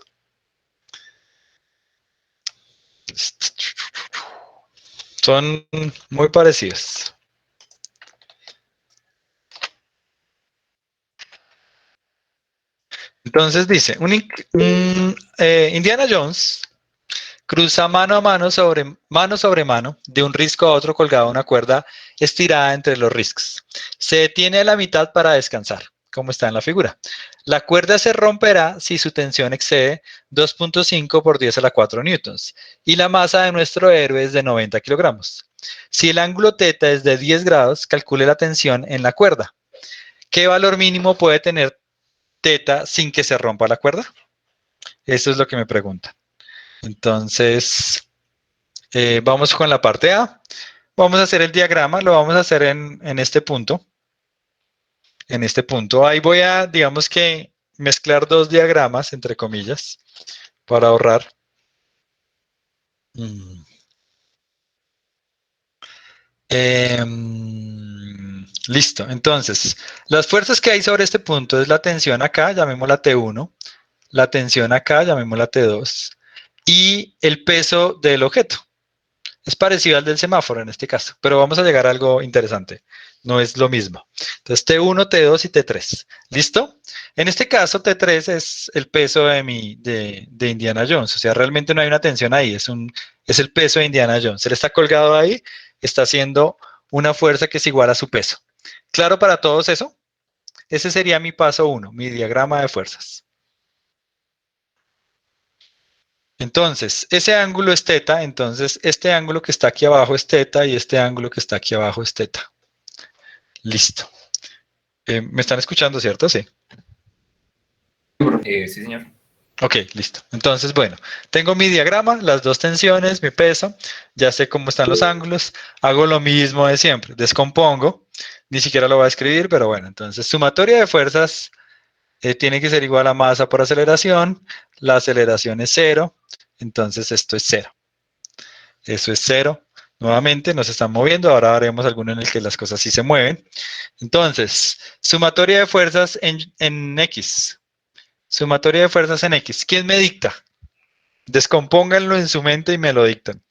Son muy parecidos. Entonces dice, Indiana Jones cruza mano a mano sobre mano de un risco a otro colgado a una cuerda estirada entre los riscos. Se detiene a la mitad para descansar, como está en la figura. La cuerda se romperá si su tensión excede 2.5 por 10 a la 4 newtons y la masa de nuestro héroe es de 90 kilogramos. Si el ángulo θ es de 10 grados, calcule la tensión en la cuerda. ¿Qué valor mínimo puede tener θ sin que se rompa la cuerda? Eso es lo que me preguntan. Entonces, vamos con la parte A. Vamos a hacer el diagrama, lo vamos a hacer en este punto. En este punto. Ahí voy a, digamos que, mezclar dos diagramas, entre comillas, para ahorrar. Listo. Entonces, las fuerzas que hay sobre este punto es la tensión acá, llamémosla T1. La tensión acá, llamémosla T2. Y el peso del objeto. Es parecido al del semáforo en este caso, pero vamos a llegar a algo interesante. No es lo mismo. Entonces, T1, T2 y T3. ¿Listo? En este caso, T3 es el peso de Indiana Jones. O sea, realmente no hay una tensión ahí. Es el peso de Indiana Jones. Él está colgado ahí, está haciendo una fuerza que es igual a su peso. ¿Claro para todos eso? Ese sería mi paso 1, mi diagrama de fuerzas. Entonces, ese ángulo es θ, entonces este ángulo que está aquí abajo es θ y este ángulo que está aquí abajo es θ. Listo. ¿Me están escuchando, cierto? Sí. Sí, señor. Ok, listo. Entonces, bueno, tengo mi diagrama, las dos tensiones, mi peso, ya sé cómo están los ángulos, hago lo mismo de siempre, descompongo, ni siquiera lo voy a escribir, pero bueno, entonces sumatoria de fuerzas tiene que ser igual a masa por aceleración, la aceleración es 0, entonces esto es 0. Eso es 0. Nuevamente nos están moviendo, ahora haremos alguno en el que las cosas sí se mueven. Entonces, sumatoria de fuerzas en X. Sumatoria de fuerzas en X. ¿Quién me dicta? Descompónganlo en su mente y me lo dictan.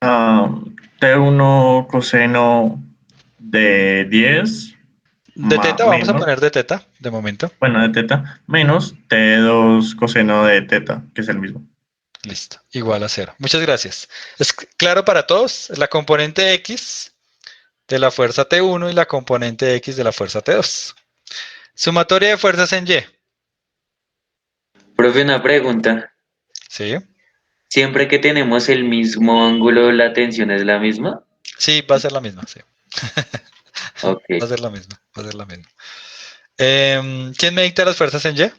T1 coseno de 10 De teta, vamos a menos, poner de teta, de momento. bueno, de teta, menos T2 coseno de teta, que es el mismo. Listo, igual a 0. Muchas gracias. ¿Es claro para todos? La componente X de la fuerza T1 y la componente X de la fuerza T2. Sumatoria de fuerzas en Y. Profe, una pregunta. ¿Sí? ¿Siempre que tenemos el mismo ángulo, la tensión es la misma? Sí, va a ser la misma, sí. Ok. Va a ser la misma, va a ser la misma. ¿Quién me dicta las fuerzas en Y?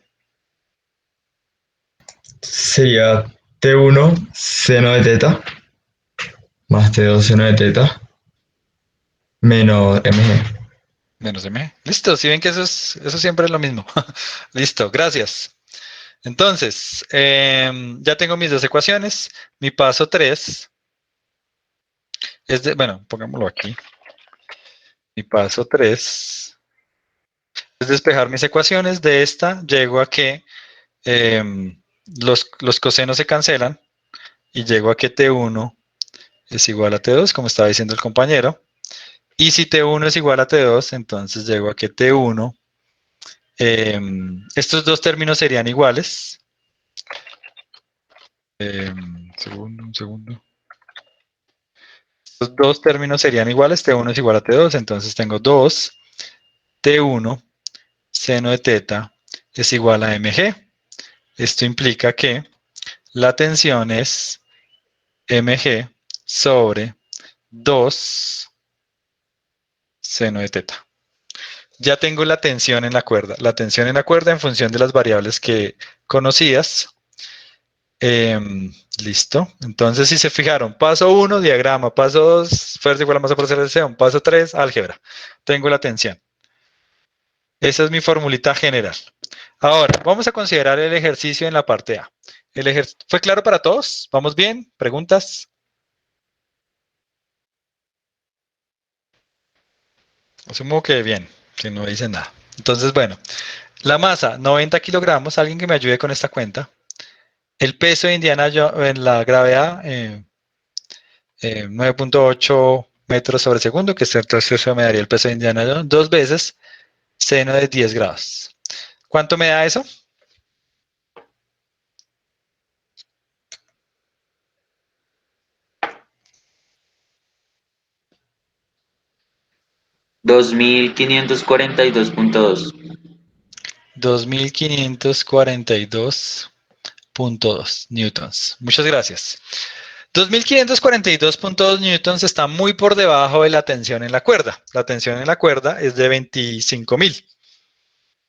Sería T1 seno de teta más T2 seno de teta menos mg. Menos M. Listo, si ven que eso siempre es lo mismo. Listo, gracias. Entonces, ya tengo mis dos ecuaciones. Mi paso 3 es bueno, pongámoslo aquí. Mi paso 3 es despejar mis ecuaciones. De esta llego a que los cosenos se cancelan y llego a que T1 es igual a T2, como estaba diciendo el compañero. Y si T1 es igual a T2, entonces llego a que T1, estos dos términos serían iguales. Un segundo. Estos dos términos serían iguales, T1 es igual a T2, entonces tengo 2 T1 seno de teta es igual a mg. Esto implica que la tensión es mg sobre 2 seno de teta. Ya tengo la tensión en la cuerda. La tensión en la cuerda en función de las variables que conocías. Listo. Entonces, si se fijaron, paso 1, diagrama. Paso 2, fuerza igual a masa por aceleración. Paso 3, álgebra. Tengo la tensión. Esa es mi formulita general. Ahora, vamos a considerar el ejercicio en la parte A. ¿Fue claro para todos? ¿Vamos bien? ¿Preguntas? Asumo que bien, que no dicen nada. Entonces, bueno, la masa, 90 kilogramos. Alguien que me ayude con esta cuenta. El peso de Indiana en la gravedad, 9.8 metros sobre segundo, que entonces me daría el peso de Indiana Jones 2 veces seno de 10 grados. ¿Cuánto me da eso? $2.542.2. 2.542.2 newtons. Muchas gracias. 2.542.2 newtons está muy por debajo de la tensión en la cuerda. La tensión en la cuerda es de 25.000.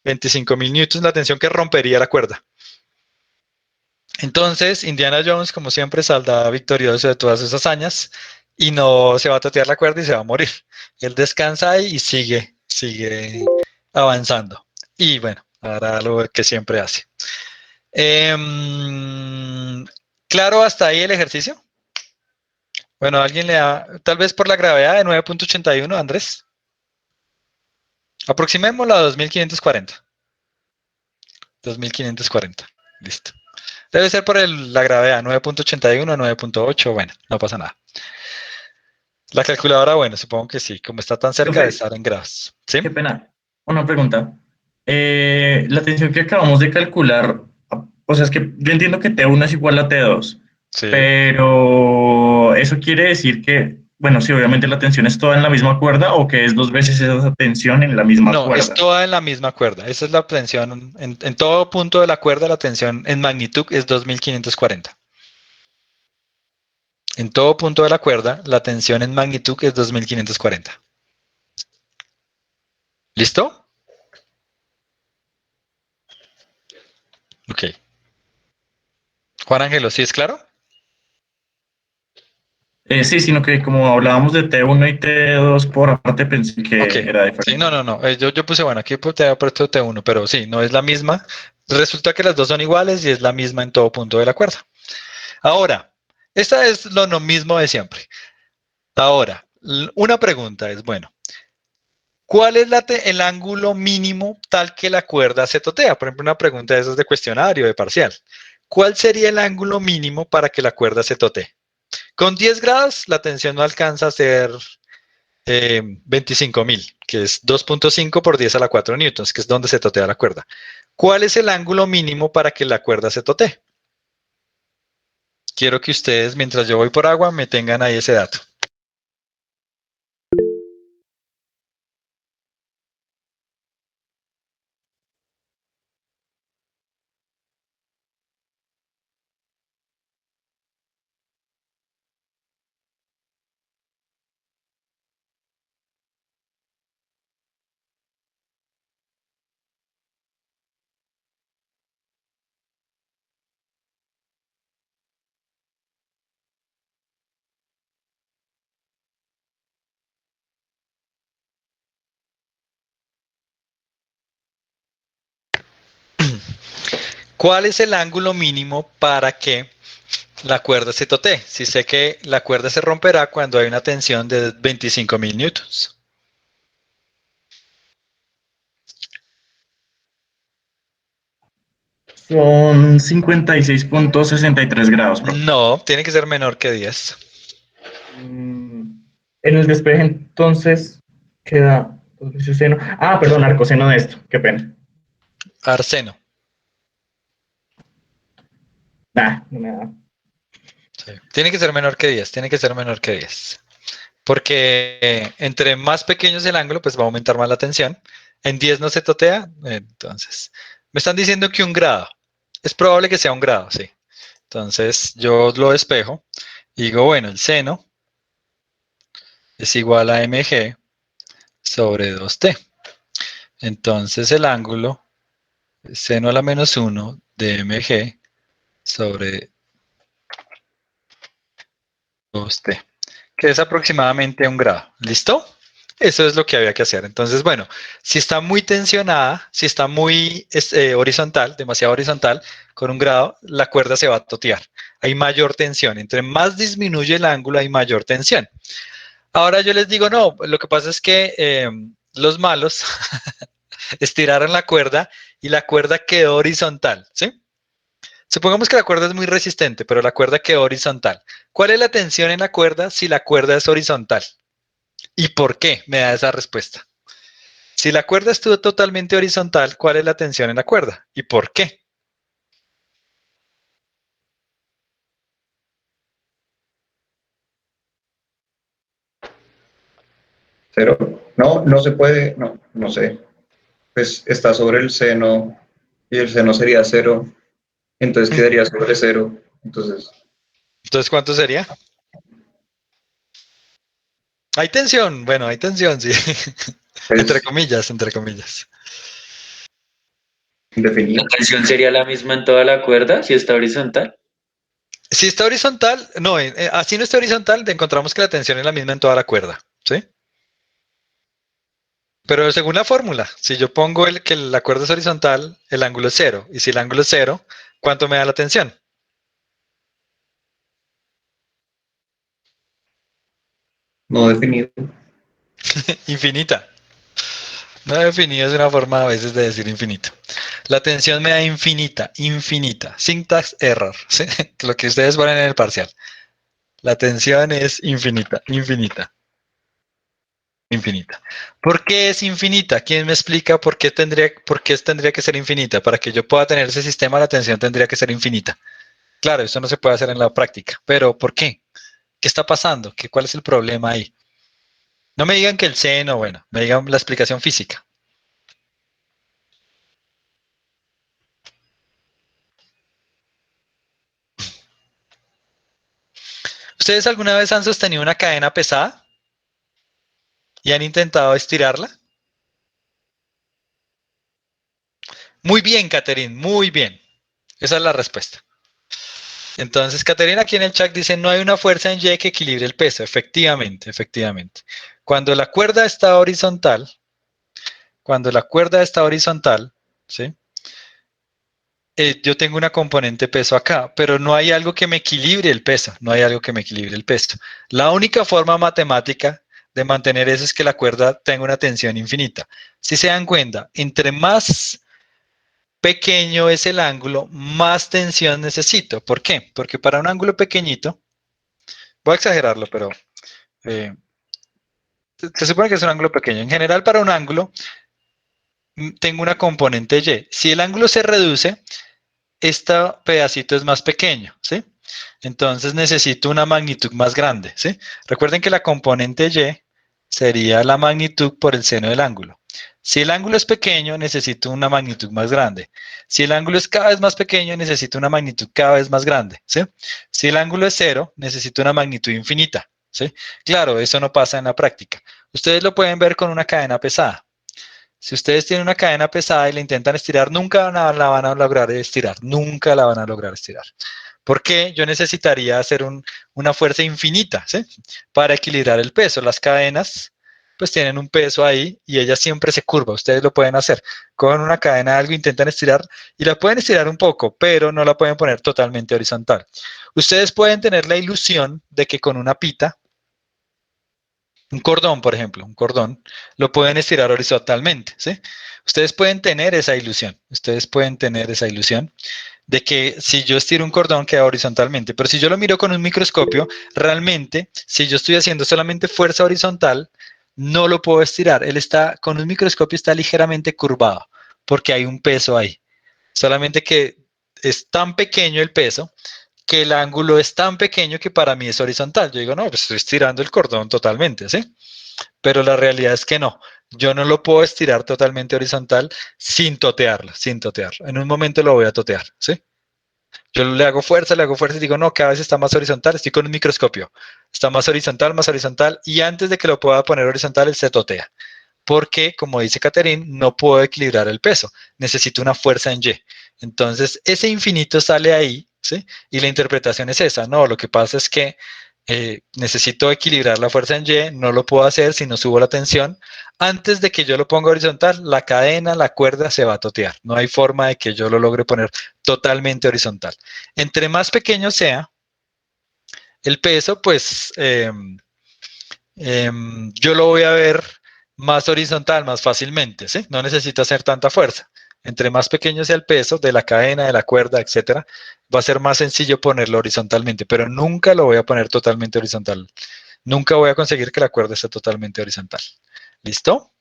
25.000 newtons, la tensión que rompería la cuerda. Entonces, Indiana Jones, como siempre, saldrá victorioso de todas esas hazañas y no se va a totear la cuerda y se va a morir. Él descansa ahí y sigue avanzando. Y bueno, hará lo que siempre hace. ¿Claro hasta ahí el ejercicio? Bueno, alguien le da, tal vez por la gravedad de 9.81, Andrés. Aproximémosla a 2.540. 2.540, listo. Debe ser por la gravedad, 9.81, 9.8, bueno, no pasa nada. La calculadora, bueno, supongo que sí, como está tan cerca de estar en grados. ¿Sí? Qué pena. Una pregunta. La tensión que acabamos de calcular, o sea, es que yo entiendo que T1 es igual a T2, Sí. pero eso quiere decir que, bueno, sí, obviamente la tensión es toda en la misma cuerda o que es 2 veces esa tensión en la misma No, cuerda. es toda en la misma cuerda. Esa es la tensión. En todo punto de la cuerda, la tensión en magnitud es 2.540. En todo punto de la cuerda, la tensión en magnitud es 2.540. ¿Listo? Ok. Juan Ángelo, ¿sí es claro? Sí, sino que como hablábamos de T1 y T2 por aparte pensé que Ok. era diferente. Sí, no. Yo puse, bueno, aquí te había puesto T1, pero sí, no es la misma. Resulta que las dos son iguales y es la misma en todo punto de la cuerda. Ahora, esta es lo mismo de siempre. Ahora, una pregunta es, bueno, ¿cuál es el ángulo mínimo tal que la cuerda se totea? Por ejemplo, una pregunta de esas de cuestionario, de parcial. ¿Cuál sería el ángulo mínimo para que la cuerda se totee? Con 10 grados, la tensión no alcanza a ser 25.000, que es 2.5 por 10 a la 4 newtons, que es donde se totea la cuerda. ¿Cuál es el ángulo mínimo para que la cuerda se totee? Quiero que ustedes, mientras yo voy por agua, me tengan ahí ese dato. ¿Cuál es el ángulo mínimo para que la cuerda se totee? Si sé que la cuerda se romperá cuando hay una tensión de 25.000 newtons. Son 56.63 grados, profe. No, tiene que ser menor que 10. En el despeje, entonces, queda dos veces seno. Ah, perdón, arcoseno de esto. Qué pena. Arseno. Nah, no me da. Sí. Tiene que ser menor que 10, tiene que ser menor que 10. Porque entre más pequeño es el ángulo, pues va a aumentar más la tensión. En 10 no se totea, entonces me están diciendo que un grado. Es probable que sea un grado, sí. Entonces yo lo despejo y digo, bueno, el seno es igual a mg sobre 2t. Entonces el ángulo es seno a la menos 1 de mg sobre 2t, que es aproximadamente un grado. ¿Listo? Eso es lo que había que hacer. Entonces, bueno, si está muy tensionada, si está muy horizontal, demasiado horizontal, con un grado, la cuerda se va a totear. Hay mayor tensión. Entre más disminuye el ángulo, hay mayor tensión. Ahora yo les digo, no, lo que pasa es que los malos estiraron la cuerda y la cuerda quedó horizontal, ¿sí? Supongamos que la cuerda es muy resistente, pero la cuerda quedó horizontal. ¿Cuál es la tensión en la cuerda si la cuerda es horizontal? ¿Y por qué? Me da esa respuesta. Si la cuerda estuvo totalmente horizontal, ¿cuál es la tensión en la cuerda? ¿Y por qué? Cero. No, no se puede, no, no sé. Pues está sobre el seno y el seno sería cero, entonces quedaría sobre cero. Entonces, ¿Cuánto sería? Hay tensión, bueno, hay tensión, sí. Entre es comillas, entre comillas. indefinido. ¿La tensión sería la misma en toda la cuerda si está horizontal? Si está horizontal, no, así no está horizontal, encontramos que la tensión es la misma en toda la cuerda, ¿sí? Pero según la fórmula, si yo pongo que la cuerda es horizontal, el ángulo es cero. Y si el ángulo es cero, ¿cuánto me da la tensión? No definido. Infinita. No definido es una forma a veces de decir infinito. La tensión me da infinita, infinita. Syntax error, ¿sí? Lo que ustedes ponen en el parcial. La tensión es infinita, infinita, infinita. ¿Por qué es infinita? ¿Quién me explica por qué tendría que ser infinita? Para que yo pueda tener ese sistema, la tensión tendría que ser infinita. Claro, eso no se puede hacer en la práctica, pero ¿por qué? ¿Qué está pasando? ¿Cuál es el problema ahí? No me digan que el seno, bueno, me digan la explicación física. ¿Ustedes alguna vez han sostenido una cadena pesada y han intentado estirarla? Muy bien, Catherine, muy bien. Esa es la respuesta. Entonces, Caterina aquí en el chat dice, no hay una fuerza en Y que equilibre el peso. Efectivamente, efectivamente. Cuando la cuerda está horizontal, ¿sí? Yo tengo una componente peso acá, pero no hay algo que me equilibre el peso, no hay algo que me equilibre el peso. La única forma matemática de mantener eso es que la cuerda tenga una tensión infinita. Si se dan cuenta, entre más pequeño es el ángulo, más tensión necesito. ¿Por qué? Porque para un ángulo pequeñito, voy a exagerarlo, pero se supone que es un ángulo pequeño. En general, para un ángulo, tengo una componente Y. Si el ángulo se reduce, este pedacito es más pequeño, ¿sí? Entonces necesito una magnitud más grande, ¿sí? Recuerden que la componente Y sería la magnitud por el seno del ángulo. Si el ángulo es pequeño, necesito una magnitud más grande. Si el ángulo es cada vez más pequeño, necesito una magnitud cada vez más grande, ¿sí? Si el ángulo es cero, necesito una magnitud infinita, ¿sí? Claro, eso no pasa en la práctica. Ustedes lo pueden ver con una cadena pesada. Si ustedes tienen una cadena pesada y la intentan estirar, nunca la van a lograr estirar, nunca la van a lograr estirar. Porque yo necesitaría hacer una fuerza infinita, ¿sí? Para equilibrar el peso. Las cadenas pues tienen un peso ahí y ella siempre se curva. Ustedes lo pueden hacer. Con una cadena de algo intentan estirar y la pueden estirar un poco, pero no la pueden poner totalmente horizontal. Ustedes pueden tener la ilusión de que con una pita, un cordón, por ejemplo, un cordón, lo pueden estirar horizontalmente, ¿sí? Ustedes pueden tener esa ilusión, de que si yo estiro un cordón queda horizontalmente, pero si yo lo miro con un microscopio, realmente, si yo estoy haciendo solamente fuerza horizontal, no lo puedo estirar. Con un microscopio está ligeramente curvado, porque hay un peso ahí. Solamente que es tan pequeño el peso que el ángulo es tan pequeño que para mí es horizontal. Yo digo, no, pues estoy estirando el cordón totalmente, ¿sí? Pero la realidad es que no. Yo no lo puedo estirar totalmente horizontal sin totearlo, sin totearlo. En un momento lo voy a totear, ¿sí? Yo le hago fuerza y digo, no, cada vez está más horizontal, estoy con un microscopio. Está más horizontal, y antes de que lo pueda poner horizontal, él se totea. Porque, como dice Catherine, no puedo equilibrar el peso, necesito una fuerza en Y. Entonces, ese infinito sale ahí, ¿sí? Y la interpretación es esa, no, lo que pasa es que necesito equilibrar la fuerza en Y, no lo puedo hacer si no subo la tensión. Antes de que yo lo ponga horizontal, la cadena, la cuerda se va a totear. No hay forma de que yo lo logre poner totalmente horizontal. Entre más pequeño sea el peso, pues yo lo voy a ver más horizontal, más fácilmente, ¿sí? No necesito hacer tanta fuerza. Entre más pequeño sea el peso de la cadena, de la cuerda, etcétera, va a ser más sencillo ponerlo horizontalmente, pero nunca lo voy a poner totalmente horizontal. Nunca voy a conseguir que la cuerda esté totalmente horizontal. ¿Listo?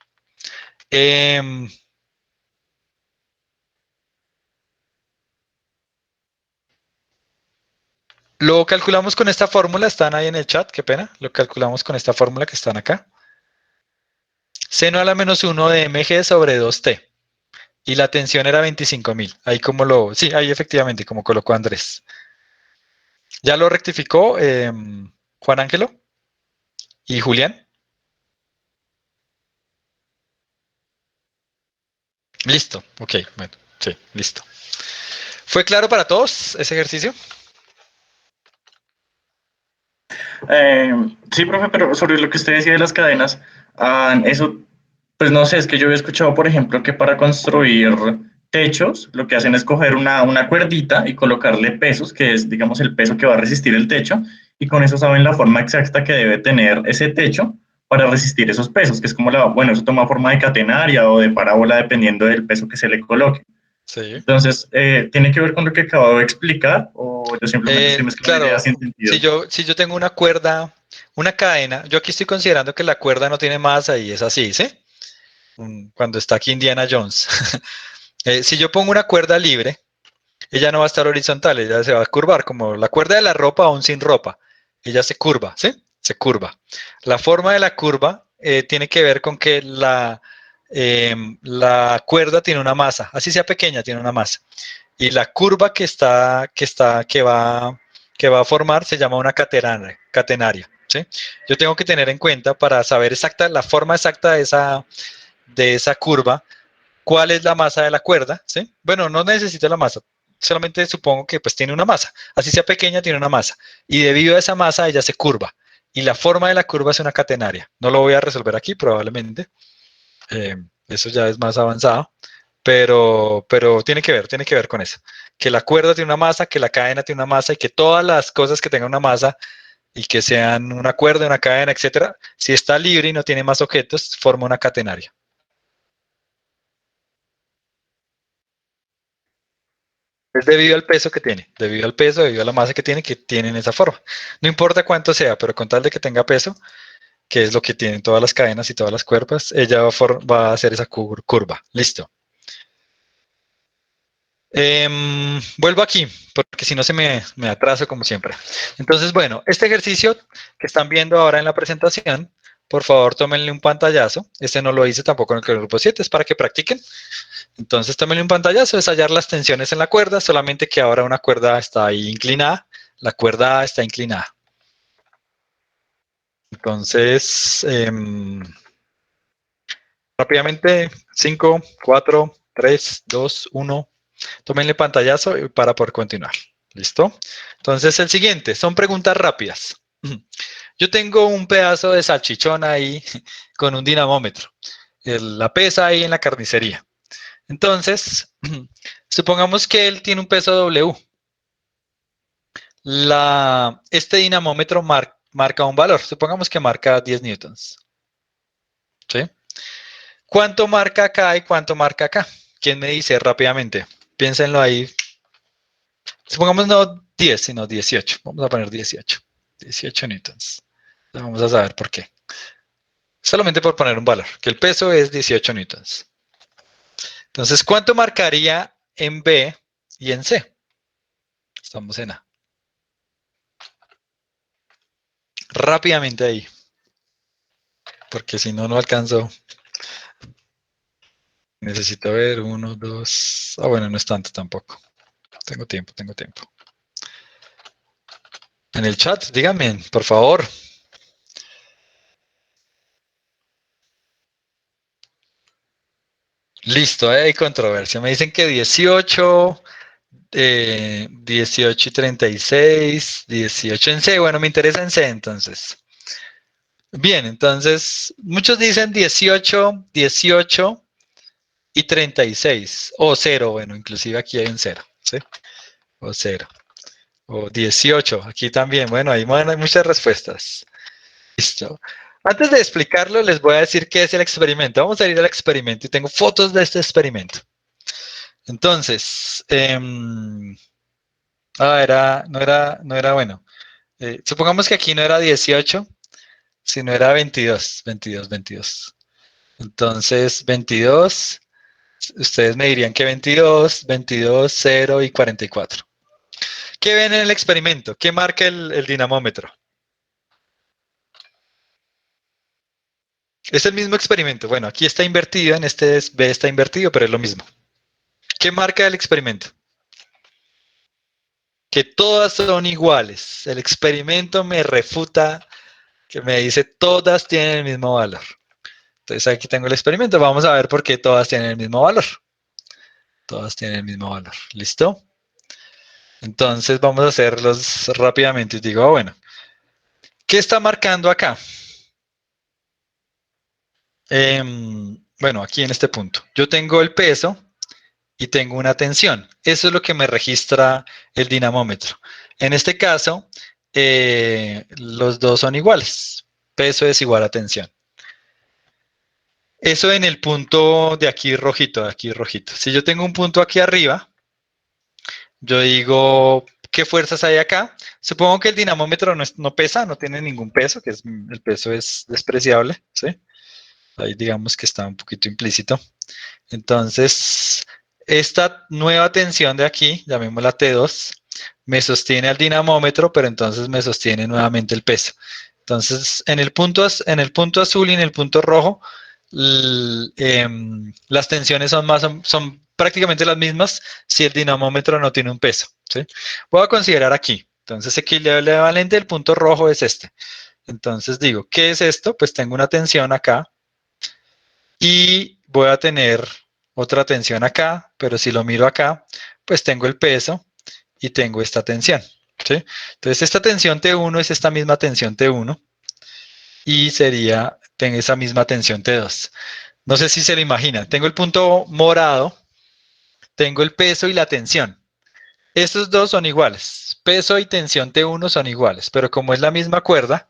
Lo calculamos con esta fórmula, están ahí en el chat, qué pena. Lo calculamos con esta fórmula que están acá. Seno a la menos 1 de mg sobre 2t. Y la tensión era 25.000. Ahí como lo... Sí, ahí efectivamente, como colocó Andrés. ¿Ya lo rectificó Juan Ángelo y Julián? Listo, ok, bueno, sí, listo. ¿Fue claro para todos ese ejercicio? Sí, profe, pero sobre lo que usted decía de las cadenas, eso, pues no sé, es que yo he escuchado, por ejemplo, que para construir techos, lo que hacen es coger una cuerdita y colocarle pesos, que es, digamos, el peso que va a resistir el techo, y con eso saben la forma exacta que debe tener ese techo para resistir esos pesos, que es como bueno, eso toma forma de catenaria o de parábola dependiendo del peso que se le coloque. Sí. Entonces, ¿tiene que ver con lo que acabo de explicar o yo simplemente estoy mezclando Claro, ideas sin sentido? si yo tengo una cuerda, una cadena, yo aquí estoy considerando que la cuerda no tiene masa y es así, ¿sí? Cuando está aquí Indiana Jones. Si yo pongo una cuerda libre, ella no va a estar horizontal, ella se va a curvar, como la cuerda de la ropa aún sin ropa. Ella se curva, ¿sí? Se curva. La forma de la curva tiene que ver con que la cuerda tiene una masa, así sea pequeña, tiene una masa. Y la curva que va a formar se llama una catenaria, ¿sí? Yo tengo que tener en cuenta para saber la forma exacta de esa curva, cuál es la masa de la cuerda, ¿sí? Bueno, no necesito la masa, solamente supongo que pues tiene una masa, así sea pequeña tiene una masa, y debido a esa masa ella se curva, y la forma de la curva es una catenaria. No lo voy a resolver aquí probablemente, eso ya es más avanzado, pero tiene que ver con eso, que la cuerda tiene una masa, que la cadena tiene una masa, y que todas las cosas que tengan una masa, y que sean una cuerda, una cadena, etcétera, si está libre y no tiene más objetos, forma una catenaria. Es debido al peso que tiene, debido al peso, debido a la masa que tienen esa forma. No importa cuánto sea, pero con tal de que tenga peso, que es lo que tienen todas las cadenas y todas las cuerdas, ella va a hacer esa curva. Listo. Vuelvo aquí, porque si no me atraso como siempre. Entonces, bueno, este ejercicio que están viendo ahora en la presentación, por favor, tómenle un pantallazo. Este no lo hice tampoco en el grupo 7, es para que practiquen. Entonces, tómenle un pantallazo, es hallar las tensiones en la cuerda, solamente que ahora una cuerda está ahí inclinada, la cuerda A está inclinada. Entonces, rápidamente, 5, 4, 3, 2, 1. Tómenle pantallazo para poder continuar. ¿Listo? Entonces, el siguiente, son preguntas rápidas. Yo tengo un pedazo de salchichón ahí con un dinamómetro. La pesa ahí en la carnicería. Entonces, supongamos que él tiene un peso W. Este dinamómetro marca un valor. Supongamos que marca 10 newtons. ¿Sí? ¿Cuánto marca acá y cuánto marca acá? ¿Quién me dice rápidamente? Piénsenlo ahí. Supongamos no 10, sino 18. Vamos a poner 18. 18 newtons. Vamos a saber por qué. Solamente por poner un valor, que el peso es 18 newtons. Entonces, ¿cuánto marcaría en B y en C? Estamos en A. rápidamente ahí, porque si no, no alcanzo. Necesito ver, 1, 2. Ah, bueno, no es tanto tampoco. Tengo tiempo, tengo tiempo. En el chat, díganme, por favor. Listo, hay controversia. Me dicen que 18, 18 y 36, 18 en C. Bueno, me interesa en C entonces. Bien, entonces, muchos dicen 18, 18 y 36. O 0, bueno, inclusive aquí hay un 0, ¿sí? O 0. O 18, aquí también. Bueno, hay muchas respuestas. Listo. Antes de explicarlo, les voy a decir qué es el experimento. Vamos a ir al experimento y tengo fotos de este experimento. Entonces, no era bueno. Supongamos que aquí no era 18, sino era 22, 22, 22. Entonces, 22, ustedes me dirían que 22, 22, 0 y 44. ¿Qué ven en el experimento? ¿Qué marca el dinamómetro? Es el mismo experimento. Bueno, aquí está invertido, en este B está invertido, pero es lo mismo. ¿Qué marca el experimento? Que todas son iguales. El experimento me refuta, que me dice todas tienen el mismo valor. Entonces aquí tengo el experimento. Vamos a ver por qué todas tienen el mismo valor. Todas tienen el mismo valor. ¿Listo? Entonces vamos a hacerlos rápidamente. Y digo, bueno, ¿qué está marcando acá? Bueno, aquí en este punto. Yo tengo el peso y tengo una tensión. Eso es lo que me registra el dinamómetro. En este caso, los dos son iguales. Peso es igual a tensión. Eso en el punto de aquí rojito, de aquí rojito. Si yo tengo un punto aquí arriba, yo digo, ¿qué fuerzas hay acá? Supongo que el dinamómetro no pesa, no tiene ningún peso, el peso es despreciable, ¿sí? Ahí digamos que está un poquito implícito. Entonces, esta nueva tensión de aquí, llamémosla T2, me sostiene al dinamómetro, pero entonces me sostiene nuevamente el peso. Entonces, en el punto azul y en el punto rojo, las tensiones son prácticamente las mismas si el dinamómetro no tiene un peso, ¿sí? Voy a considerar aquí. Entonces, aquí el equivalente del punto rojo es este. Entonces digo, ¿qué es esto? Pues tengo una tensión acá y voy a tener otra tensión acá, pero si lo miro acá, pues tengo el peso y tengo esta tensión, ¿sí? Entonces esta tensión T1 es esta misma tensión T1 y tengo esa misma tensión T2. No sé si se lo imaginan. Tengo el punto morado, tengo el peso y la tensión. Estos dos son iguales. Peso y tensión T1 son iguales, pero como es la misma cuerda,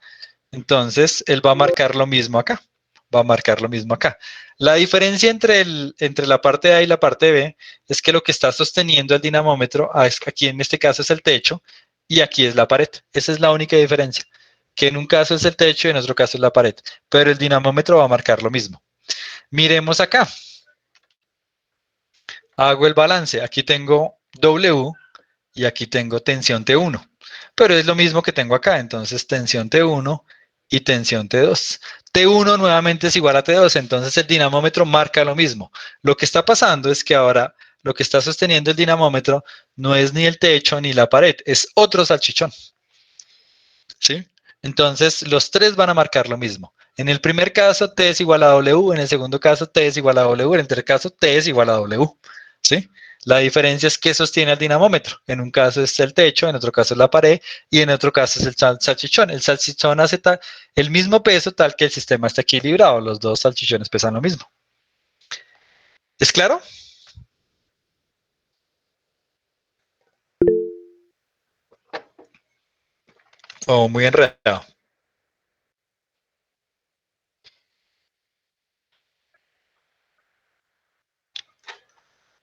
entonces él va a marcar lo mismo acá. Va a marcar lo mismo acá. La diferencia entre la parte A y la parte B es que lo que está sosteniendo el dinamómetro, aquí en este caso es el techo y aquí es la pared. Esa es la única diferencia. Que en un caso es el techo y en otro caso es la pared. Pero el dinamómetro va a marcar lo mismo. Miremos acá. Hago el balance. Aquí tengo W y aquí tengo tensión T1. Pero es lo mismo que tengo acá. Entonces tensión T1 y tensión T2. T1 nuevamente es igual a T2, entonces el dinamómetro marca lo mismo. Lo que está pasando es que ahora lo que está sosteniendo el dinamómetro no es ni el techo ni la pared, es otro salchichón. ¿Sí? Entonces los tres van a marcar lo mismo. En el primer caso T es igual a W, en el segundo caso T es igual a W, en el tercer caso T es igual a W. ¿Sí? La diferencia es que sostiene el dinamómetro. En un caso es el techo, en otro caso es la pared y en otro caso es el salchichón. El salchichón hace el mismo peso tal que el sistema está equilibrado. Los dos salchichones pesan lo mismo. ¿Es claro? O muy enredado.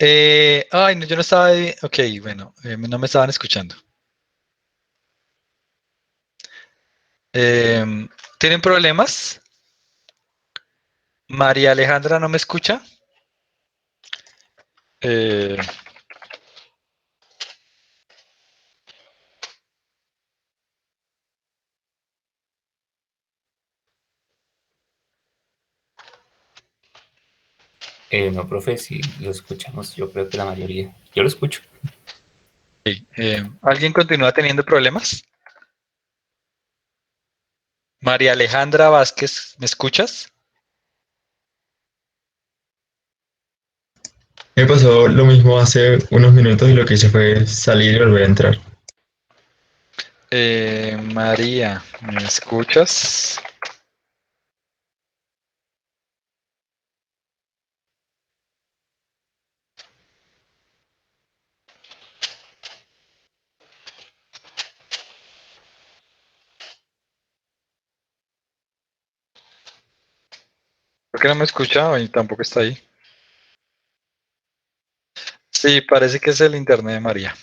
Ay, no, yo no estaba ahí. Ok, bueno, no me estaban escuchando. ¿Tienen problemas? María Alejandra no me escucha. Eh, No, profe, sí lo escuchamos, yo creo que la mayoría. Yo lo escucho. Sí, ¿alguien continúa teniendo problemas? María Alejandra Vázquez, ¿me escuchas? Me pasó lo mismo hace unos minutos y lo que hice fue salir y volver a entrar. María, ¿me escuchas? ¿Por qué no me escucha? Y tampoco está ahí. Sí, parece que es el internet de María.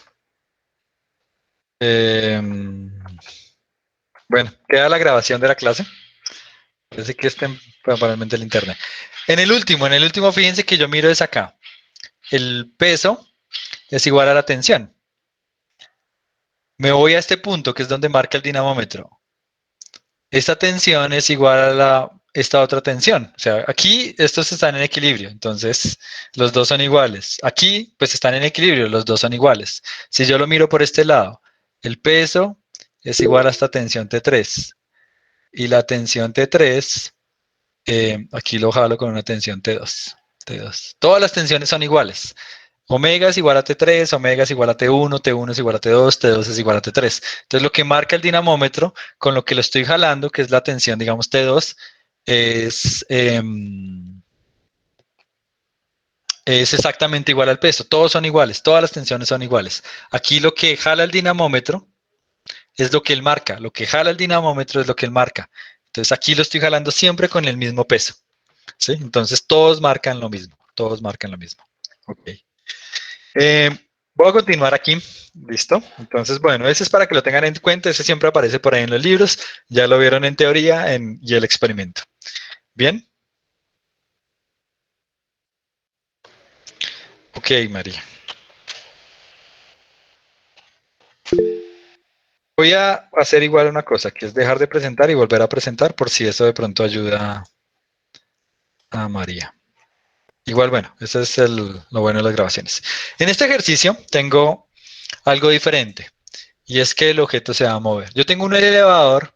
Bueno, queda la grabación de la clase. Parece que es temporalmente el internet. En el último, fíjense que yo miro es acá. El peso es igual a la tensión. Me voy a este punto que es donde marca el dinamómetro. Esta tensión es igual a esta otra tensión. O sea, aquí estos están en equilibrio, entonces los dos son iguales. Aquí pues están en equilibrio, los dos son iguales. Si yo lo miro por este lado, el peso es igual a esta tensión T3 y la tensión T3, aquí lo jalo con una tensión T2. Todas las tensiones son iguales. Omega es igual a T3, omega es igual a T1, T1 es igual a T2, T2 es igual a T3. Entonces lo que marca el dinamómetro con lo que lo estoy jalando, que es la tensión, digamos T2, es exactamente igual al peso. Todos son iguales, todas las tensiones son iguales. Aquí lo que jala el dinamómetro es lo que él marca. Lo que jala el dinamómetro es lo que él marca. Entonces aquí lo estoy jalando siempre con el mismo peso. ¿Sí? Entonces todos marcan lo mismo. Todos marcan lo mismo. Ok. Voy a continuar aquí, ¿listo? Entonces, bueno, ese es para que lo tengan en cuenta, ese siempre aparece por ahí en los libros, ya lo vieron en teoría y el experimento. ¿Bien? Ok, María. Voy a hacer igual una cosa, que es dejar de presentar y volver a presentar, por si eso de pronto ayuda a María. Igual, bueno, eso es lo bueno de las grabaciones. En este ejercicio tengo algo diferente, y es que el objeto se va a mover. Yo tengo un elevador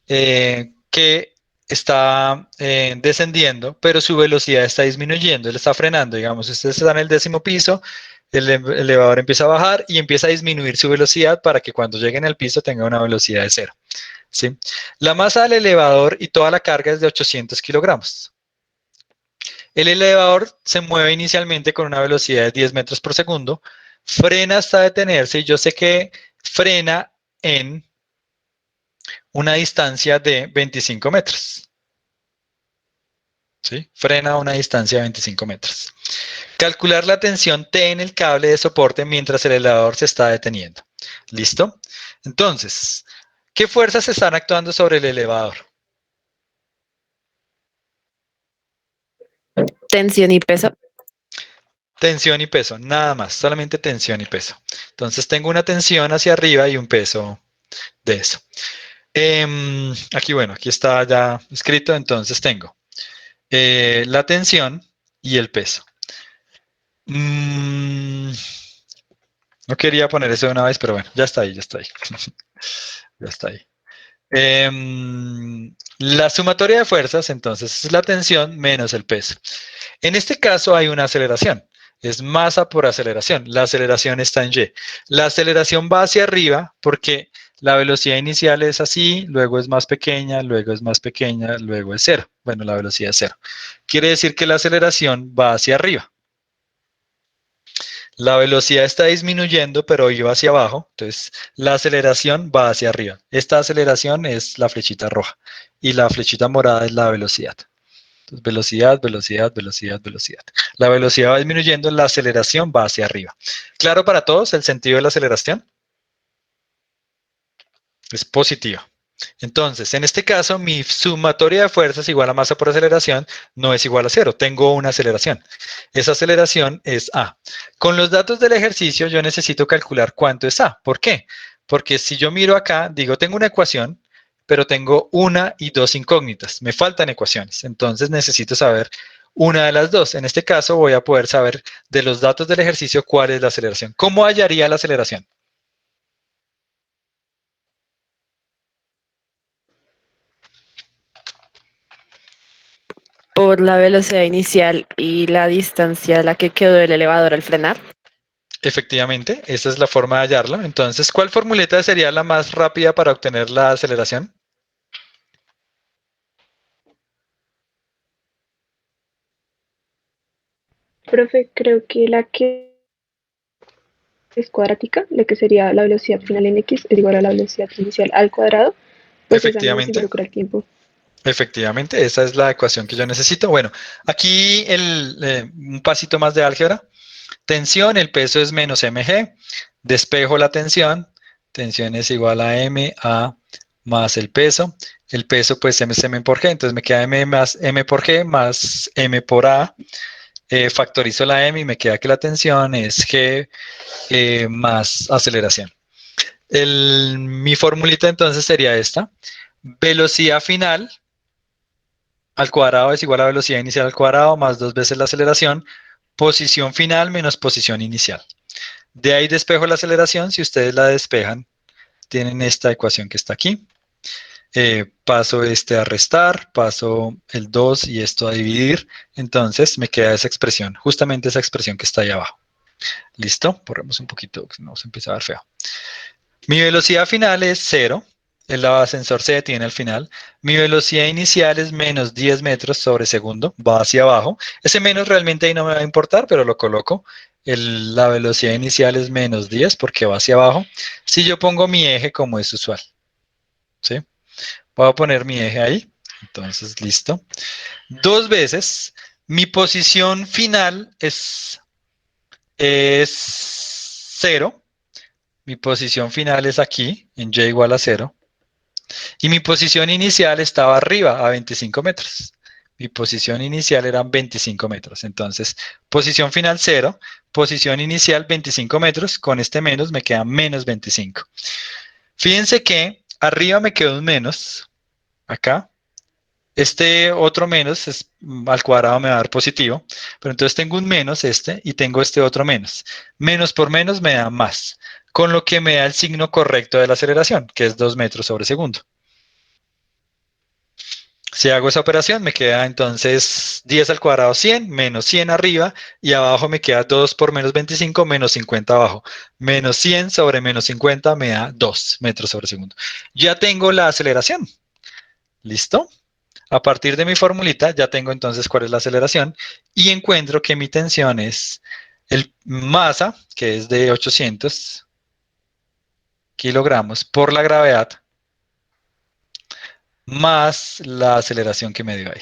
que está descendiendo, pero su velocidad está disminuyendo, él está frenando, digamos, usted está en el 10º piso, el elevador empieza a bajar y empieza a disminuir su velocidad para que cuando lleguen al piso tenga una velocidad de 0. ¿Sí? La masa del elevador y toda la carga es de 800 kilogramos. El elevador se mueve inicialmente con una velocidad de 10 metros por segundo, frena hasta detenerse y yo sé que frena en una distancia de 25 metros. ¿Sí? Frena a una distancia de 25 metros. Calcular la tensión T en el cable de soporte mientras el elevador se está deteniendo. ¿Listo? Entonces, ¿qué fuerzas están actuando sobre el elevador? Tensión y peso. Tensión y peso, nada más, solamente tensión y peso. Entonces tengo una tensión hacia arriba y un peso de eso. Aquí, bueno, aquí está ya escrito, entonces tengo la tensión y el peso. No quería poner eso de una vez, pero bueno, ya está ahí, ya está ahí. Ya está ahí. La sumatoria de fuerzas, entonces, es la tensión menos el peso. En este caso hay una aceleración. Es masa por aceleración. La aceleración está en Y. La aceleración va hacia arriba porque la velocidad inicial es así, luego es más pequeña, luego es más pequeña, luego es 0. Bueno, la velocidad es 0. Quiere decir que la aceleración va hacia arriba. La velocidad está disminuyendo, pero iba hacia abajo, entonces la aceleración va hacia arriba. Esta aceleración es la flechita roja y la flechita morada es la velocidad. Entonces, velocidad, velocidad, velocidad, velocidad. La velocidad va disminuyendo, la aceleración va hacia arriba. ¿Claro para todos el sentido de la aceleración? Es positiva. Entonces, en este caso, mi sumatoria de fuerzas igual a masa por aceleración no es igual a 0. Tengo una aceleración. Esa aceleración es A. Con los datos del ejercicio, yo necesito calcular cuánto es A. ¿Por qué? Porque si yo miro acá, digo, tengo una ecuación, pero tengo una y dos incógnitas. Me faltan ecuaciones. Entonces, necesito saber una de las dos. En este caso voy a poder saber de los datos del ejercicio cuál es la aceleración. ¿Cómo hallaría la aceleración? Por la velocidad inicial y la distancia a la que quedó el elevador al frenar. Efectivamente, esa es la forma de hallarlo. Entonces, ¿cuál formuleta sería la más rápida para obtener la aceleración? Profe, creo que la que es cuadrática, la que sería la velocidad final en x es igual a la velocidad inicial al cuadrado, pues esa no se Efectivamente. involucra el tiempo. Efectivamente, esa es la ecuación que yo necesito. Bueno, aquí un pasito más de álgebra. Tensión, el peso es menos mg. Despejo la tensión. Tensión es igual a ma más el peso. El peso pues m es m por g. Entonces me queda m más m por g más m por a. Factorizo la m y me queda que la tensión es g más aceleración. Mi formulita entonces sería esta. Velocidad final al cuadrado es igual a velocidad inicial al cuadrado más 2 veces la aceleración, posición final menos posición inicial. De ahí despejo la aceleración. Si ustedes la despejan, tienen esta ecuación que está aquí. Paso este a restar, paso el 2 y esto a dividir. Entonces me queda esa expresión, justamente esa expresión que está ahí abajo. ¿Listo? Borremos un poquito, que no se empieza a ver feo. Mi velocidad final es 0. El ascensor se detiene al final. Mi velocidad inicial es menos 10 metros sobre segundo, va hacia abajo. Ese menos realmente ahí no me va a importar, pero lo coloco. La velocidad inicial es menos 10 porque va hacia abajo. Si yo pongo mi eje como es usual, ¿sí? Voy a poner mi eje ahí. Entonces, listo. 2 veces. Mi posición final es 0. Mi posición final es aquí, en y igual a 0. Y mi posición inicial estaba arriba, a 25 metros. Mi posición inicial eran 25 metros. Entonces, posición final 0, posición inicial 25 metros. Con este menos me queda menos 25. Fíjense que arriba me quedó un menos, acá. Este otro menos al cuadrado me va a dar positivo. Pero entonces tengo un menos y tengo este otro menos. Menos por menos me da más. Con lo que me da el signo correcto de la aceleración, que es 2 metros sobre segundo. Si hago esa operación, me queda entonces 10 al cuadrado 100, menos 100 arriba, y abajo me queda 2 por menos 25, menos 50 abajo. Menos 100 sobre menos 50 me da 2 metros sobre segundo. Ya tengo la aceleración. ¿Listo? A partir de mi formulita ya tengo entonces cuál es la aceleración y encuentro que mi tensión es el masa, que es de 800 kilogramos por la gravedad, más la aceleración que me dio ahí.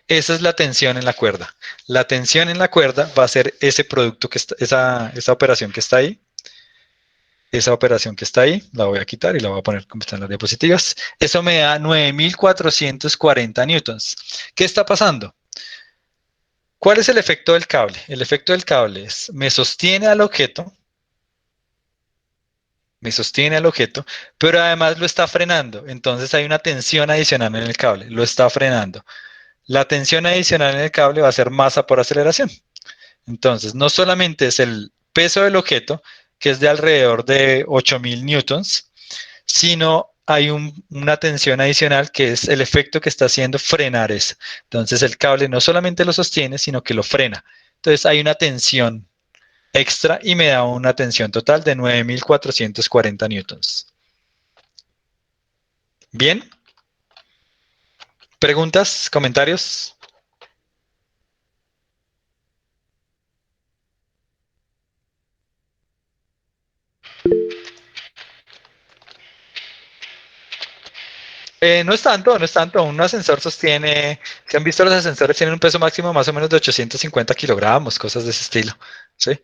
Esa es la tensión en la cuerda. La tensión en la cuerda va a ser ese producto que está, esa operación que está ahí. Esa operación que está ahí, la voy a quitar y la voy a poner como están las diapositivas. Eso me da 9.440 newtons. ¿Qué está pasando? ¿Cuál es el efecto del cable? El efecto del cable es, me sostiene al objeto, pero además lo está frenando. Entonces hay una tensión adicional en el cable, lo está frenando. La tensión adicional en el cable va a ser masa por aceleración. Entonces, no solamente es el peso del objeto, que es de alrededor de 8.000 newtons, sino hay una tensión adicional que es el efecto que está haciendo frenar eso. Entonces, el cable no solamente lo sostiene, sino que lo frena. Entonces, hay una tensión extra y me da una tensión total de 9.440 newtons. ¿Bien? ¿Preguntas? ¿Comentarios? No es tanto, no es tanto. Un ascensor sostiene, si han visto los ascensores, tienen un peso máximo más o menos de 850 kilogramos, cosas de ese estilo. ¿Sí?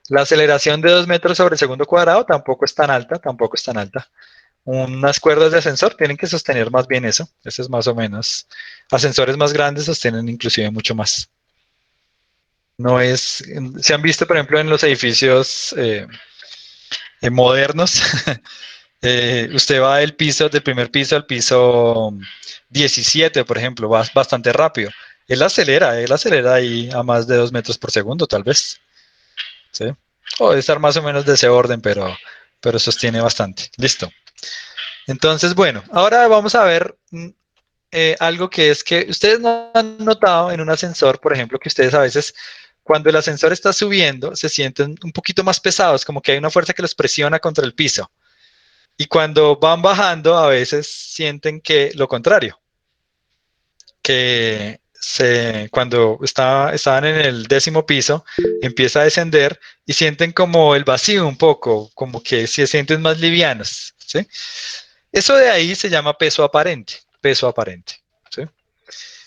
La aceleración de 2 metros sobre segundo cuadrado tampoco es tan alta, tampoco es tan alta. Unas cuerdas de ascensor tienen que sostener más bien eso. Eso es más o menos. Ascensores más grandes sostienen inclusive mucho más. No es, se han visto, por ejemplo, en los edificios modernos. Usted va del primer piso al piso 17, por ejemplo, va bastante rápido. él acelera ahí a más de 2 metros por segundo, tal vez. ¿Sí? O debe estar más o menos de ese orden, pero sostiene bastante. Listo. Entonces, bueno, ahora vamos a ver algo que es que ustedes no han notado en un ascensor, por ejemplo, que ustedes a veces, cuando el ascensor está subiendo, se sienten un poquito más pesados, como que hay una fuerza que los presiona contra el piso. Y cuando van bajando, a veces sienten que lo contrario, que cuando estaban en el 10º piso, empieza a descender y sienten como el vacío un poco, como que se sienten más livianos, ¿sí? Eso de ahí se llama peso aparente, ¿sí?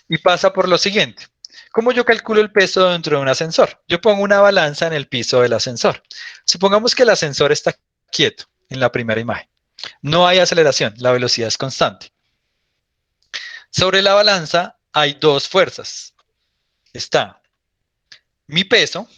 Y pasa por lo siguiente. ¿Cómo yo calculo el peso dentro de un ascensor? Yo pongo una balanza en el piso del ascensor. Supongamos que el ascensor está quieto en la primera imagen. No hay aceleración, la velocidad es constante. Sobre la balanza hay dos fuerzas. Está mi peso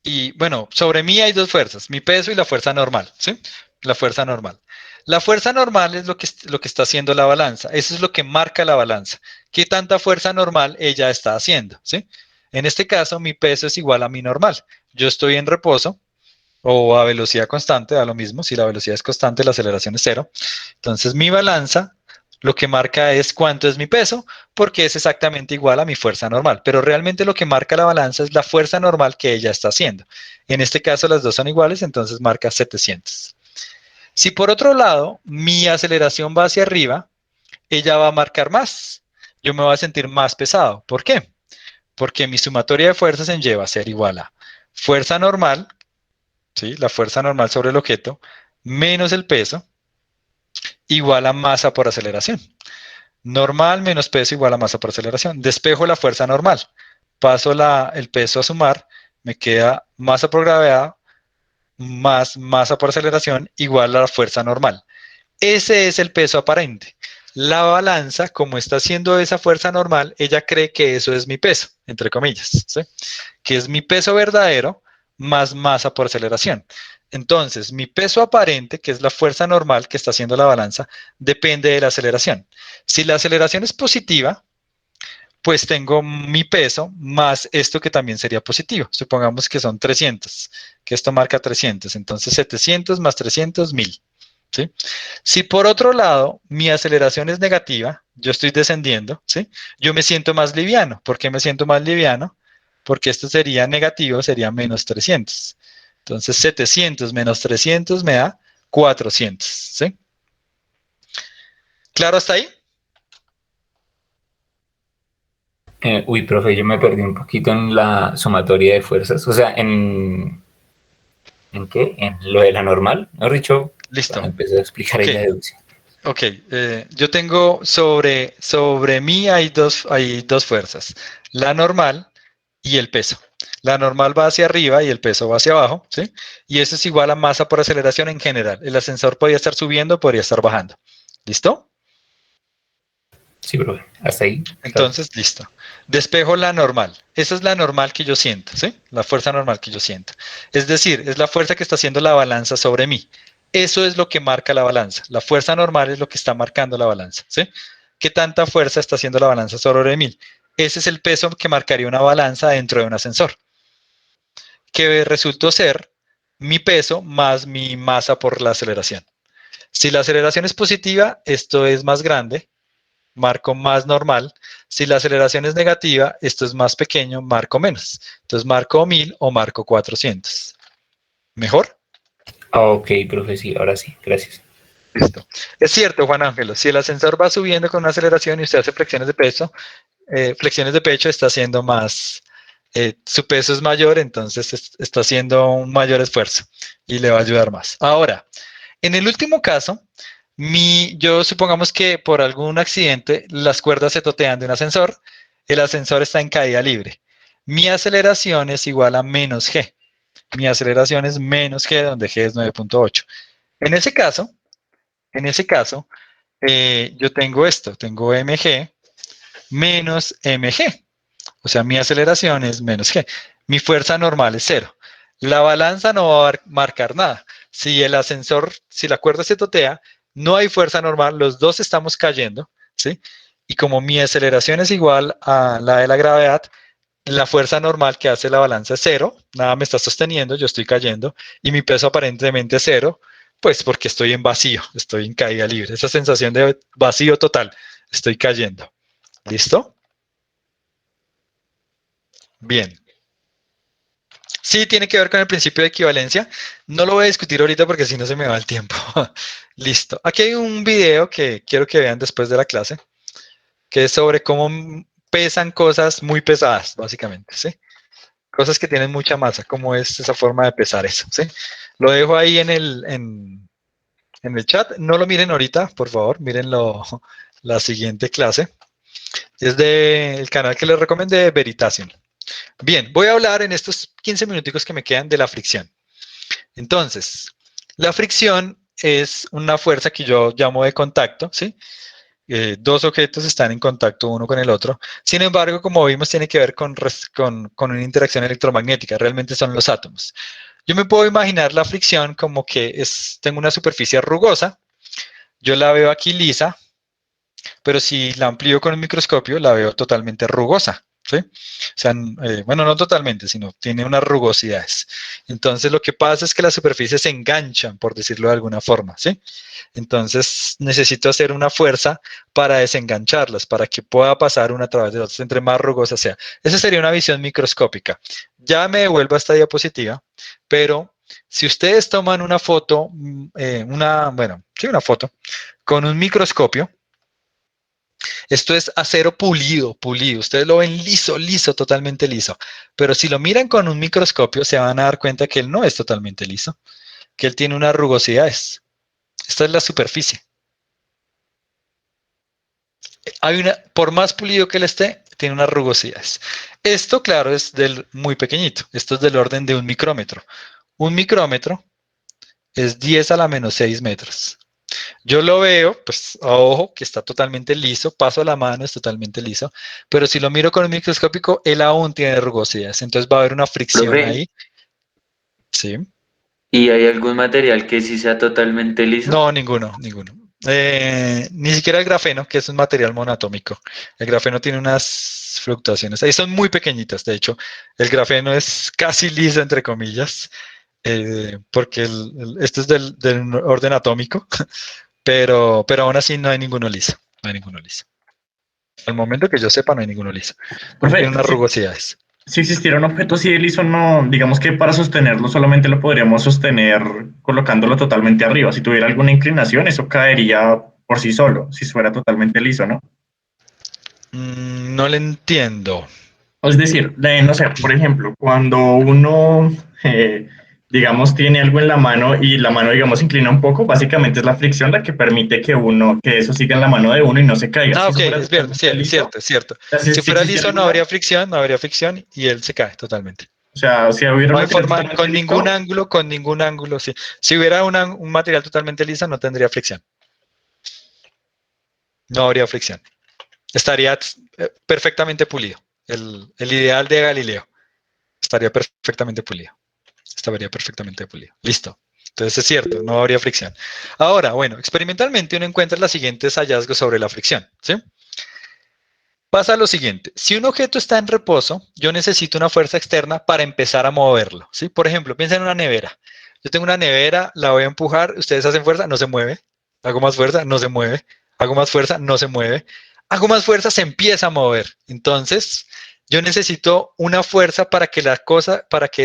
y, bueno, sobre mí hay dos fuerzas, mi peso y la fuerza normal, ¿sí? La fuerza normal. La fuerza normal es lo que está haciendo la balanza. Eso es lo que marca la balanza. ¿Qué tanta fuerza normal ella está haciendo? ¿Sí? En este caso, mi peso es igual a mi normal. Yo estoy en reposo o a velocidad constante, da lo mismo. Si la velocidad es constante, la aceleración es 0. Entonces, mi balanza lo que marca es cuánto es mi peso, porque es exactamente igual a mi fuerza normal. Pero realmente lo que marca la balanza es la fuerza normal que ella está haciendo. En este caso, las dos son iguales, entonces marca 700. Si por otro lado mi aceleración va hacia arriba, ella va a marcar más. Yo me voy a sentir más pesado. ¿Por qué? Porque mi sumatoria de fuerzas en Y va a ser igual a fuerza normal, ¿sí? La fuerza normal sobre el objeto, menos el peso, igual a masa por aceleración. Normal menos peso igual a masa por aceleración. Despejo la fuerza normal. Paso el peso a sumar, me queda masa por gravedad más masa por aceleración igual a la fuerza normal. Ese es el peso aparente. La balanza, como está haciendo esa fuerza normal, ella cree que eso es mi peso, entre comillas, ¿sí? Que es mi peso verdadero más masa por aceleración. Entonces, mi peso aparente, que es la fuerza normal que está haciendo la balanza, depende de la aceleración. Si la aceleración es positiva, pues tengo mi peso más esto que también sería positivo. Supongamos que son 300, que esto marca 300. Entonces 700 más 300, 1000. ¿Sí? Si por otro lado mi aceleración es negativa, yo estoy descendiendo, ¿sí? Yo me siento más liviano. ¿Por qué me siento más liviano? Porque esto sería negativo, sería menos 300. Entonces 700 menos 300 me da 400. ¿Sí? ¿Claro hasta ahí? Profe, yo me perdí un poquito en la sumatoria de fuerzas. O sea, ¿en qué? ¿En lo de la normal? Mejor dicho, Listo. cuando empecé a explicar ahí la deducción. Ok, yo tengo sobre mí hay dos fuerzas, la normal y el peso. La normal va hacia arriba y el peso va hacia abajo, ¿sí? Y eso es igual a masa por aceleración en general. El ascensor podría estar subiendo, podría estar bajando. ¿Listo? Sí, profe, hasta ahí. Entonces, listo. Despejo la normal. Esa es la normal que yo siento, ¿sí? La fuerza normal que yo siento. Es decir, es la fuerza que está haciendo la balanza sobre mí. Eso es lo que marca la balanza. La fuerza normal es lo que está marcando la balanza, ¿sí? ¿Qué tanta fuerza está haciendo la balanza sobre mí? Ese es el peso que marcaría una balanza dentro de un ascensor, que resultó ser mi peso más mi masa por la aceleración. Si la aceleración es positiva, esto es más grande, marco más normal. Si la aceleración es negativa, esto es más pequeño, marco menos. Entonces marco 1000 o marco 400. ¿Mejor? Ok, profe, sí, ahora sí, gracias. Listo. Es cierto, Juan Ángelo, si el ascensor va subiendo con una aceleración y usted hace flexiones de pecho, está haciendo más, su peso es mayor, entonces está haciendo un mayor esfuerzo y le va a ayudar más. Ahora, en el último caso, yo supongamos que por algún accidente las cuerdas se totean de un ascensor, el ascensor está en caída libre. Mi aceleración es igual a menos g. Mi aceleración es menos g, donde g es 9.8. En ese caso, yo tengo esto, tengo mg menos mg. O sea, mi aceleración es menos g. Mi fuerza normal es 0. La balanza no va a marcar nada. Si la cuerda se totea, no hay fuerza normal, los dos estamos cayendo, ¿sí? y como mi aceleración es igual a la de la gravedad, la fuerza normal que hace la balanza es 0, nada me está sosteniendo, yo estoy cayendo, y mi peso aparentemente es 0, pues porque estoy en vacío, estoy en caída libre. Esa sensación de vacío total, estoy cayendo. ¿Listo? Bien. Sí, tiene que ver con el principio de equivalencia. No lo voy a discutir ahorita porque si no se me va el tiempo. Listo. Aquí hay un video que quiero que vean después de la clase, que es sobre cómo pesan cosas muy pesadas, básicamente, ¿sí? Cosas que tienen mucha masa, cómo es esa forma de pesar eso, ¿sí? Lo dejo ahí en el chat. No lo miren ahorita, por favor, mírenlo la siguiente clase. Es del canal que les recomendé, Veritasium. Bien, voy a hablar en estos 15 minuticos que me quedan de la fricción. Entonces, la fricción es una fuerza que yo llamo de contacto, ¿sí? Dos objetos están en contacto uno con el otro. Sin embargo, como vimos, tiene que ver con una interacción electromagnética. Realmente son los átomos. Yo me puedo imaginar la fricción como que tengo una superficie rugosa. Yo la veo aquí lisa, pero si la amplío con un microscopio, la veo totalmente rugosa, ¿sí? O sea, bueno, no totalmente, sino tiene unas rugosidades. Entonces, lo que pasa es que las superficies se enganchan, por decirlo de alguna forma, ¿sí? Entonces, necesito hacer una fuerza para desengancharlas, para que pueda pasar una a través de la otra, entre más rugosa sea. Esa sería una visión microscópica. Ya me devuelvo a esta diapositiva, pero si ustedes toman una foto, una foto con un microscopio, esto es acero pulido. Ustedes lo ven liso, totalmente liso. Pero si lo miran con un microscopio, se van a dar cuenta que él no es totalmente liso, que él tiene unas rugosidades. Esta es la superficie. Por más pulido que él esté, tiene unas rugosidades. Esto, claro, es muy pequeñito. Esto es del orden de un micrómetro. Un micrómetro es 10 a la menos 6 metros. Yo lo veo, pues, a ojo, que está totalmente liso, paso la mano, es totalmente liso, pero si lo miro con un microscópico, él aún tiene rugosidades, entonces va a haber una fricción Profe, ahí. Sí. ¿y hay algún material que sí sea totalmente liso? No, ninguno. Ni siquiera el grafeno, que es un material monoatómico. El grafeno tiene unas fluctuaciones, ahí son muy pequeñitas, de hecho, el grafeno es casi liso, entre comillas, porque esto es del orden atómico. Pero aún así no hay ninguno liso. No hay ninguno liso. Al momento que yo sepa, no hay ninguno liso. Profe, Tiene unas rugosidades. si existiera un objeto así de liso, no, digamos que para sostenerlo solamente lo podríamos sostener colocándolo totalmente arriba. Si tuviera alguna inclinación, eso caería por sí solo, si fuera totalmente liso, ¿no? No le entiendo. Es decir, no sé, por ejemplo, cuando uno, digamos, tiene algo en la mano y la mano, digamos, se inclina un poco, básicamente es la fricción la que permite que eso siga en la mano de uno y no se caiga. Ah, Si ok, eso fuera es cierto, totalmente liso, cierto. o sea, Si fuera existiera liso no habría fricción y él se cae totalmente. o sea, si hubiera No un hay material forma, totalmente con ningún ángulo, sí. Si hubiera un material totalmente liso, no tendría fricción. No habría fricción. Estaría perfectamente pulido. El ideal de Galileo. Estaría perfectamente pulido. Listo. Entonces es cierto, no habría fricción. Ahora, bueno, experimentalmente uno encuentra los siguientes hallazgos sobre la fricción, ¿sí? Pasa lo siguiente, si un objeto está en reposo, yo necesito una fuerza externa para empezar a moverlo, ¿sí? Por ejemplo, piensa en una nevera. Yo tengo una nevera, la voy a empujar, ustedes hacen fuerza, no se mueve. Hago más fuerza, no se mueve. Hago más fuerza, no se mueve. Hago más fuerza, se empieza a mover. Entonces, yo necesito una fuerza para que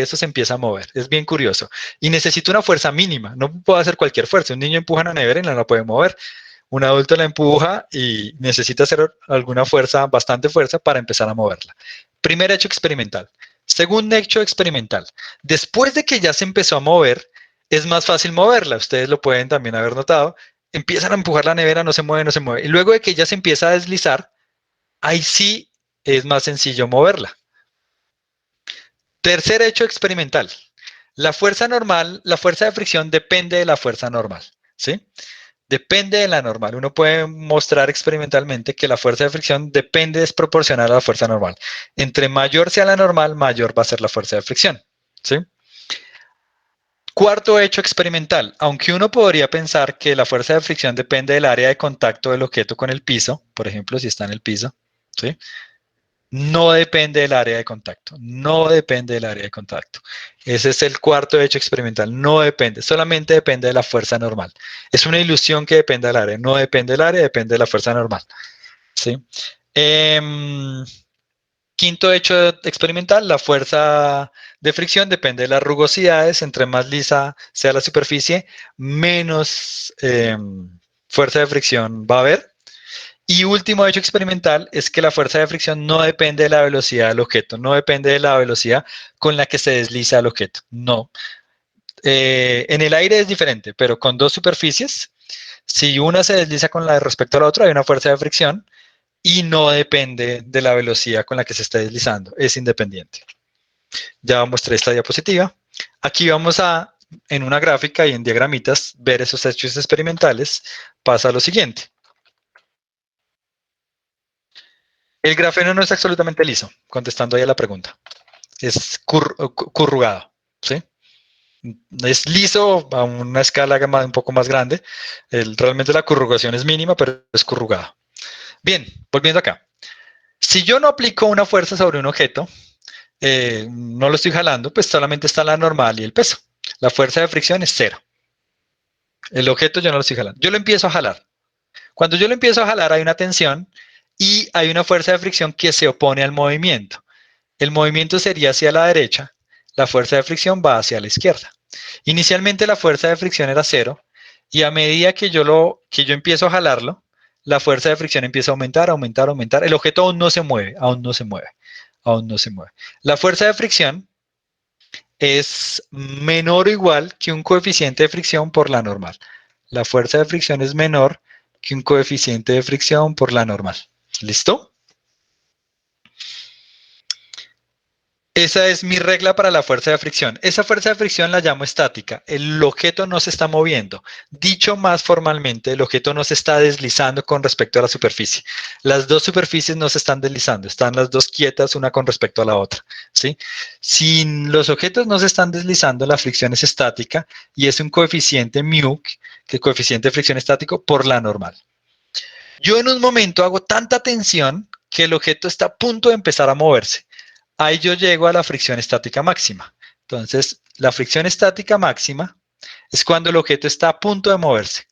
eso se empiece a mover. Es bien curioso. Y necesito una fuerza mínima. No puedo hacer cualquier fuerza. Un niño empuja una nevera y no la puede mover. Un adulto la empuja y necesita hacer alguna fuerza, bastante fuerza, para empezar a moverla. Primer hecho experimental. Segundo hecho experimental. Después de que ya se empezó a mover, es más fácil moverla. Ustedes lo pueden también haber notado. Empiezan a empujar la nevera, no se mueve. Y luego de que ya se empieza a deslizar, ahí sí es más sencillo moverla. Tercer hecho experimental. La fuerza normal, la fuerza de fricción depende de la fuerza normal, ¿sí? Depende de la normal. Uno puede mostrar experimentalmente que la fuerza de fricción depende desproporcional a la fuerza normal. Entre mayor sea la normal, mayor va a ser la fuerza de fricción, ¿sí? Cuarto hecho experimental. Aunque uno podría pensar que la fuerza de fricción depende del área de contacto del objeto con el piso, por ejemplo, si está en el piso, ¿sí? No depende del área de contacto. No depende del área de contacto. Ese es el cuarto hecho experimental. No depende. Solamente depende de la fuerza normal. Es una ilusión que depende del área. No depende del área, depende de la fuerza normal. ¿Sí? Quinto hecho experimental, la fuerza de fricción depende de las rugosidades. Entre más lisa sea la superficie, menos fuerza de fricción va a haber. Y último hecho experimental es que la fuerza de fricción no depende de la velocidad del objeto, no depende de la velocidad con la que se desliza el objeto. No. En el aire es diferente, pero con dos superficies, si una se desliza con la respecto a la otra, hay una fuerza de fricción y no depende de la velocidad con la que se está deslizando, es independiente. Ya mostré esta diapositiva. Aquí vamos a, en una gráfica y en diagramitas, ver esos hechos experimentales. Pasa lo siguiente. El grafeno no es absolutamente liso, contestando ahí a la pregunta. Es corrugado, ¿sí? Es liso a una escala un poco más grande. Realmente la corrugación es mínima, pero es corrugado. Bien, volviendo acá. Si yo no aplico una fuerza sobre un objeto, no lo estoy jalando, pues solamente está la normal y el peso. La fuerza de fricción es 0. El objeto yo no lo estoy jalando. Yo lo empiezo a jalar. Cuando yo lo empiezo a jalar hay una tensión y hay una fuerza de fricción que se opone al movimiento. El movimiento sería hacia la derecha, la fuerza de fricción va hacia la izquierda. Inicialmente la fuerza de fricción era 0 y a medida que yo empiezo a jalarlo, la fuerza de fricción empieza a aumentar, aumentar, aumentar. El objeto aún no se mueve, aún no se mueve, aún no se mueve. La fuerza de fricción es menor o igual que un coeficiente de fricción por la normal. La fuerza de fricción es menor que un coeficiente de fricción por la normal. ¿Listo? Esa es mi regla para la fuerza de fricción. Esa fuerza de fricción la llamo estática. El objeto no se está moviendo. Dicho más formalmente, el objeto no se está deslizando con respecto a la superficie. Las dos superficies no se están deslizando, están las dos quietas una con respecto a la otra, ¿sí? Si los objetos no se están deslizando, la fricción es estática y es un coeficiente mu, que es coeficiente de fricción estático, por la normal. Yo en un momento hago tanta tensión que el objeto está a punto de empezar a moverse. Ahí yo llego a la fricción estática máxima. Entonces, la fricción estática máxima es cuando el objeto está a punto de moverse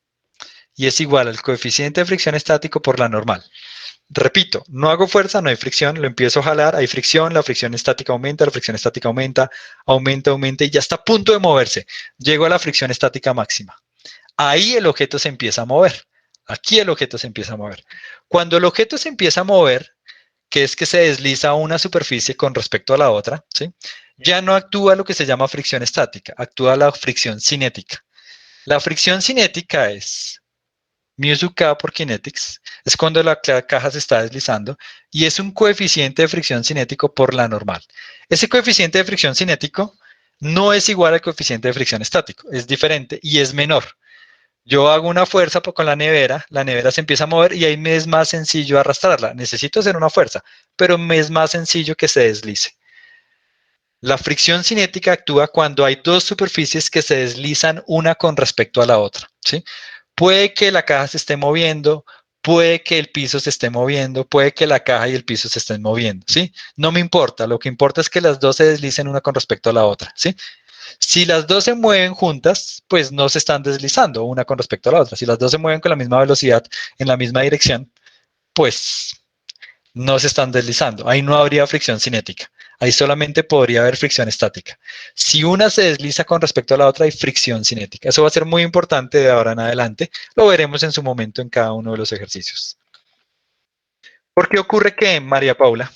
y es igual al coeficiente de fricción estático por la normal. Repito, no hago fuerza, no hay fricción, lo empiezo a jalar, hay fricción, la fricción estática aumenta, la fricción estática aumenta, aumenta, aumenta y ya está a punto de moverse. Llego a la fricción estática máxima. Ahí el objeto se empieza a mover. Aquí el objeto se empieza a mover. Cuando el objeto se empieza a mover, que es que se desliza una superficie con respecto a la otra, ¿sí? Ya no actúa lo que se llama fricción estática, actúa la fricción cinética. La fricción cinética es mu sub k por kinetics, es cuando la caja se está deslizando y es un coeficiente de fricción cinético por la normal. Ese coeficiente de fricción cinético no es igual al coeficiente de fricción estático, es diferente y es menor. Yo hago una fuerza con la nevera se empieza a mover y ahí me es más sencillo arrastrarla. Necesito hacer una fuerza, pero me es más sencillo que se deslice. La fricción cinética actúa cuando hay dos superficies que se deslizan una con respecto a la otra, ¿sí? Puede que la caja se esté moviendo, puede que el piso se esté moviendo, puede que la caja y el piso se estén moviendo, ¿sí? No me importa, lo que importa es que las dos se deslicen una con respecto a la otra, ¿sí? Si las dos se mueven juntas, pues no se están deslizando una con respecto a la otra. Si las dos se mueven con la misma velocidad, en la misma dirección, pues no se están deslizando. Ahí no habría fricción cinética. Ahí solamente podría haber fricción estática. Si una se desliza con respecto a la otra, hay fricción cinética. Eso va a ser muy importante de ahora en adelante. Lo veremos en su momento en cada uno de los ejercicios. ¿Por qué ocurre que, María Paula?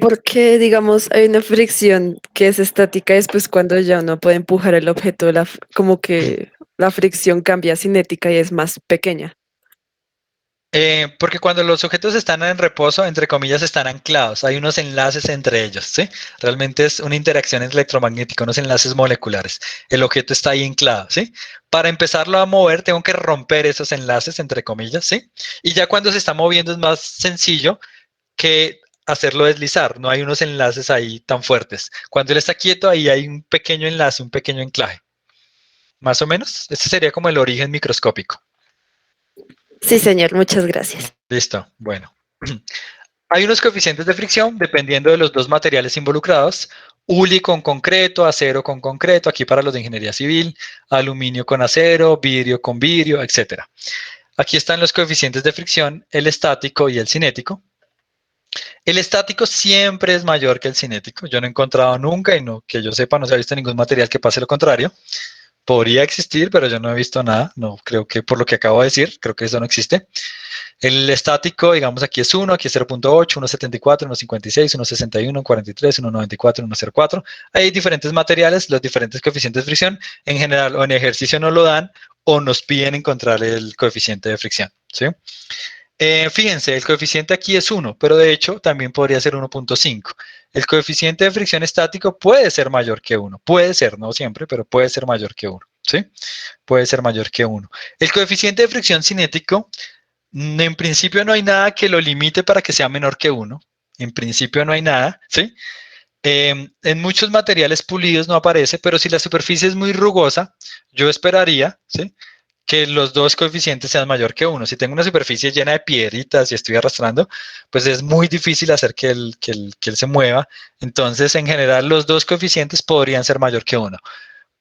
Porque, digamos, hay una fricción que es estática y después cuando ya uno puede empujar el objeto, como que la fricción cambia a cinética y es más pequeña. Porque cuando los objetos están en reposo, entre comillas, están anclados. Hay unos enlaces entre ellos, ¿sí? Realmente es una interacción electromagnética, unos enlaces moleculares. El objeto está ahí anclado, ¿sí? Para empezarlo a mover, tengo que romper esos enlaces, entre comillas, ¿sí? Y ya cuando se está moviendo es más sencillo que hacerlo deslizar, no hay unos enlaces ahí tan fuertes. Cuando él está quieto, ahí hay un pequeño enlace, un pequeño anclaje. Más o menos, este sería como el origen microscópico. Sí, señor, muchas gracias. Listo, bueno. Hay unos coeficientes de fricción dependiendo de los dos materiales involucrados. Uli con concreto, acero con concreto, aquí para los de ingeniería civil, aluminio con acero, vidrio con vidrio, etc. Aquí están los coeficientes de fricción, el estático y el cinético. El estático siempre es mayor que el cinético. Yo no he encontrado nunca, y no, que yo sepa, no se ha visto ningún material que pase lo contrario. Podría existir, pero yo no he visto nada. No creo que por lo que acabo de decir, creo que eso no existe. El estático, digamos, aquí es 1, aquí es 0.8, 1.74, 1.56, 1.61, 43, 1.94, 1.04. Hay diferentes materiales, los diferentes coeficientes de fricción. En general, o en ejercicio nos lo dan, o nos piden encontrar el coeficiente de fricción, ¿sí? Fíjense, el coeficiente aquí es 1, pero de hecho también podría ser 1.5. El coeficiente de fricción estático puede ser mayor que 1. Puede ser, no siempre, pero puede ser mayor que 1, ¿sí? Puede ser mayor que 1. El coeficiente de fricción cinético, en principio no hay nada que lo limite para que sea menor que 1. En principio no hay nada, ¿sí? En muchos materiales pulidos no aparece, pero si la superficie es muy rugosa, yo esperaría, ¿sí?, que los dos coeficientes sean mayor que 1. Si tengo una superficie llena de piedritas y estoy arrastrando, pues es muy difícil hacer que él se mueva. Entonces, en general, los dos coeficientes podrían ser mayor que 1.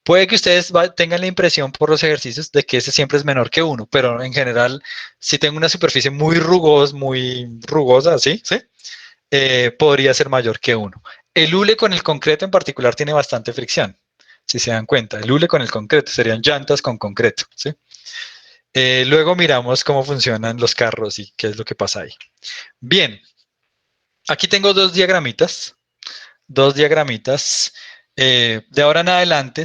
Puede que ustedes tengan la impresión por los ejercicios de que ese siempre es menor que 1, pero en general, si tengo una superficie muy rugosa, ¿sí? Podría ser mayor que 1. El hule con el concreto en particular tiene bastante fricción, si se dan cuenta. El hule con el concreto serían llantas con concreto, ¿sí? Luego miramos cómo funcionan los carros y qué es lo que pasa ahí. Bien, aquí tengo dos diagramitas. De ahora en adelante,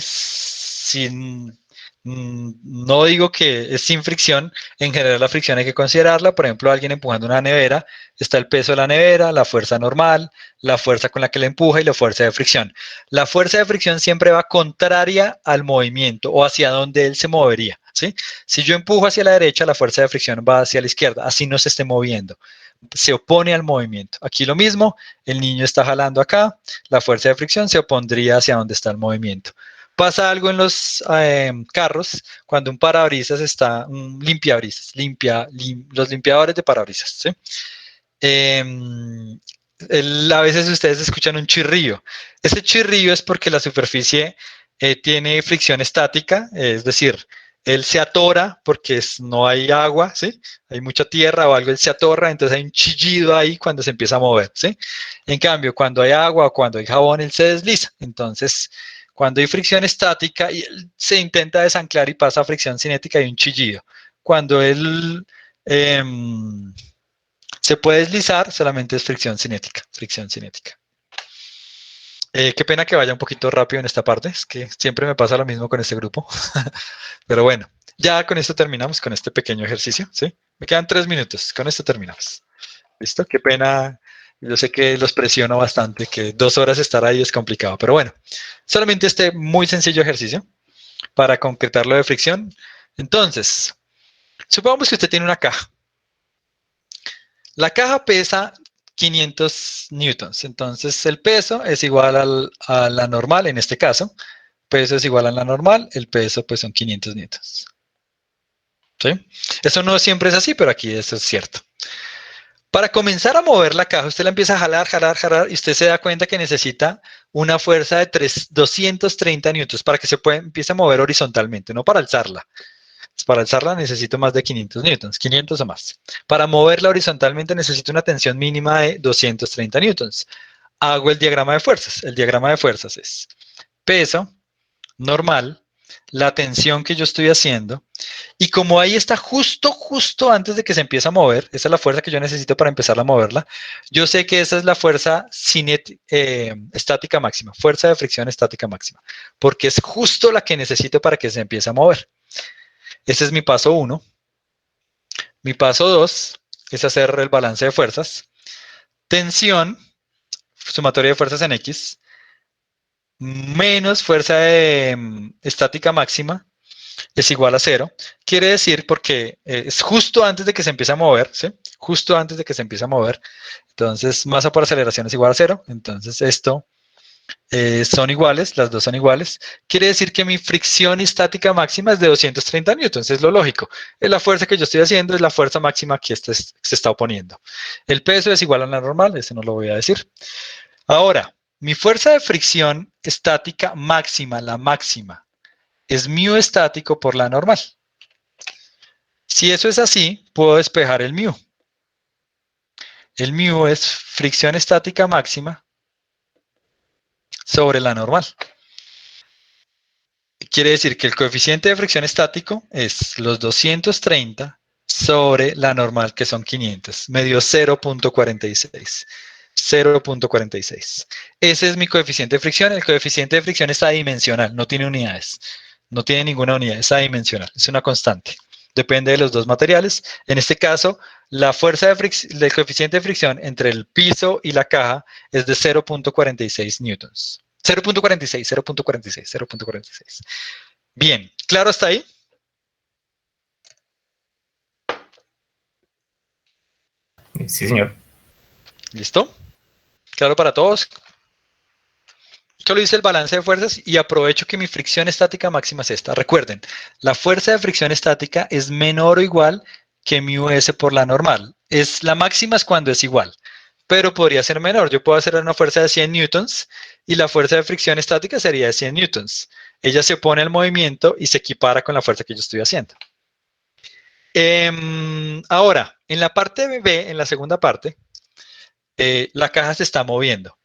no digo que es sin fricción, en general la fricción hay que considerarla. Por ejemplo, alguien empujando una nevera, está el peso de la nevera, la fuerza normal, la fuerza con la que la empuja y la fuerza de fricción. La fuerza de fricción siempre va contraria al movimiento o hacia donde él se movería, ¿sí? Si yo empujo hacia la derecha, la fuerza de fricción va hacia la izquierda, así no se esté moviendo. Se opone al movimiento. Aquí lo mismo, el niño está jalando acá, la fuerza de fricción se opondría hacia donde está el movimiento. Pasa algo en los carros cuando un parabrisas está, un limpiabrisas, los limpiadores de parabrisas, ¿sí? A veces ustedes escuchan un chirrío. Ese chirrío es porque la superficie tiene fricción estática, es decir, él se atora porque no hay agua, ¿sí? Hay mucha tierra o algo, él se atorra, entonces hay un chillido ahí cuando se empieza a mover, ¿sí? En cambio, cuando hay agua o cuando hay jabón, él se desliza. Entonces, cuando hay fricción estática y él se intenta desanclar y pasa a fricción cinética, hay un chillido. Cuando él se puede deslizar, solamente es fricción cinética, fricción cinética. Qué pena que vaya un poquito rápido en esta parte, es que siempre me pasa lo mismo con este grupo. Pero bueno, ya con esto terminamos, con este pequeño ejercicio, ¿sí? Me quedan 3 minutos, con esto terminamos. ¿Listo? Qué pena, yo sé que los presiono bastante, que 2 horas estar ahí es complicado, pero bueno, solamente este muy sencillo ejercicio para concretar lo de fricción. Entonces, supongamos que usted tiene una caja. La caja pesa 500 newtons, entonces el peso es igual a la normal, en este caso, peso es igual a la normal, el peso pues son 500 newtons. ¿Sí? Eso no siempre es así, pero aquí eso es cierto. Para comenzar a mover la caja, usted la empieza a jalar, y usted se da cuenta que necesita una fuerza de 230 newtons para que empiece a mover horizontalmente, no para alzarla. Para alzarla necesito más de 500 newtons, 500 o más. Para moverla horizontalmente necesito una tensión mínima de 230 newtons. Hago el diagrama de fuerzas. El diagrama de fuerzas es peso normal, la tensión que yo estoy haciendo, y como ahí está justo antes de que se empiece a mover, esa es la fuerza que yo necesito para empezar a moverla, yo sé que esa es la fuerza estática máxima, fuerza de fricción estática máxima, porque es justo la que necesito para que se empiece a mover. Ese es mi paso 1. Mi paso 2 es hacer el balance de fuerzas. Tensión, sumatoria de fuerzas en X, menos fuerza estática máxima, es igual a 0. Quiere decir porque es justo antes de que se empiece a mover, ¿sí? Justo antes de que se empiece a mover. Entonces, masa por aceleración es igual a 0. Entonces, esto son iguales, las dos son iguales. Quiere decir que mi fricción estática máxima es de 230 newtons, es lo lógico. Es la fuerza que yo estoy haciendo, es la fuerza máxima que se está oponiendo. El peso es igual a la normal, ese no lo voy a decir. Ahora, mi fuerza de fricción estática máxima, la máxima, es mu estático por la normal. Si eso es así, puedo despejar el mu. El mu es fricción estática máxima sobre la normal. Quiere decir que el coeficiente de fricción estático es los 230 sobre la normal, que son 500. Me dio 0.46. 0.46. Ese es mi coeficiente de fricción. El coeficiente de fricción es adimensional, no tiene unidades. No tiene ninguna unidad, es adimensional, es una constante. Depende de los dos materiales. En este caso, la fuerza del coeficiente de fricción entre el piso y la caja es de 0.46 newtons. 0.46, 0.46, 0.46. Bien, ¿claro hasta ahí? Sí, señor. ¿Listo? ¿Claro para todos? Solo hice el balance de fuerzas y aprovecho que mi fricción estática máxima es esta. Recuerden, la fuerza de fricción estática es menor o igual que mu s por la normal. La máxima es cuando es igual, pero podría ser menor. Yo puedo hacer una fuerza de 100 newtons y la fuerza de fricción estática sería de 100 newtons. Ella se opone al movimiento y se equipara con la fuerza que yo estoy haciendo. Ahora, en la parte B, en la segunda parte, la caja se está moviendo.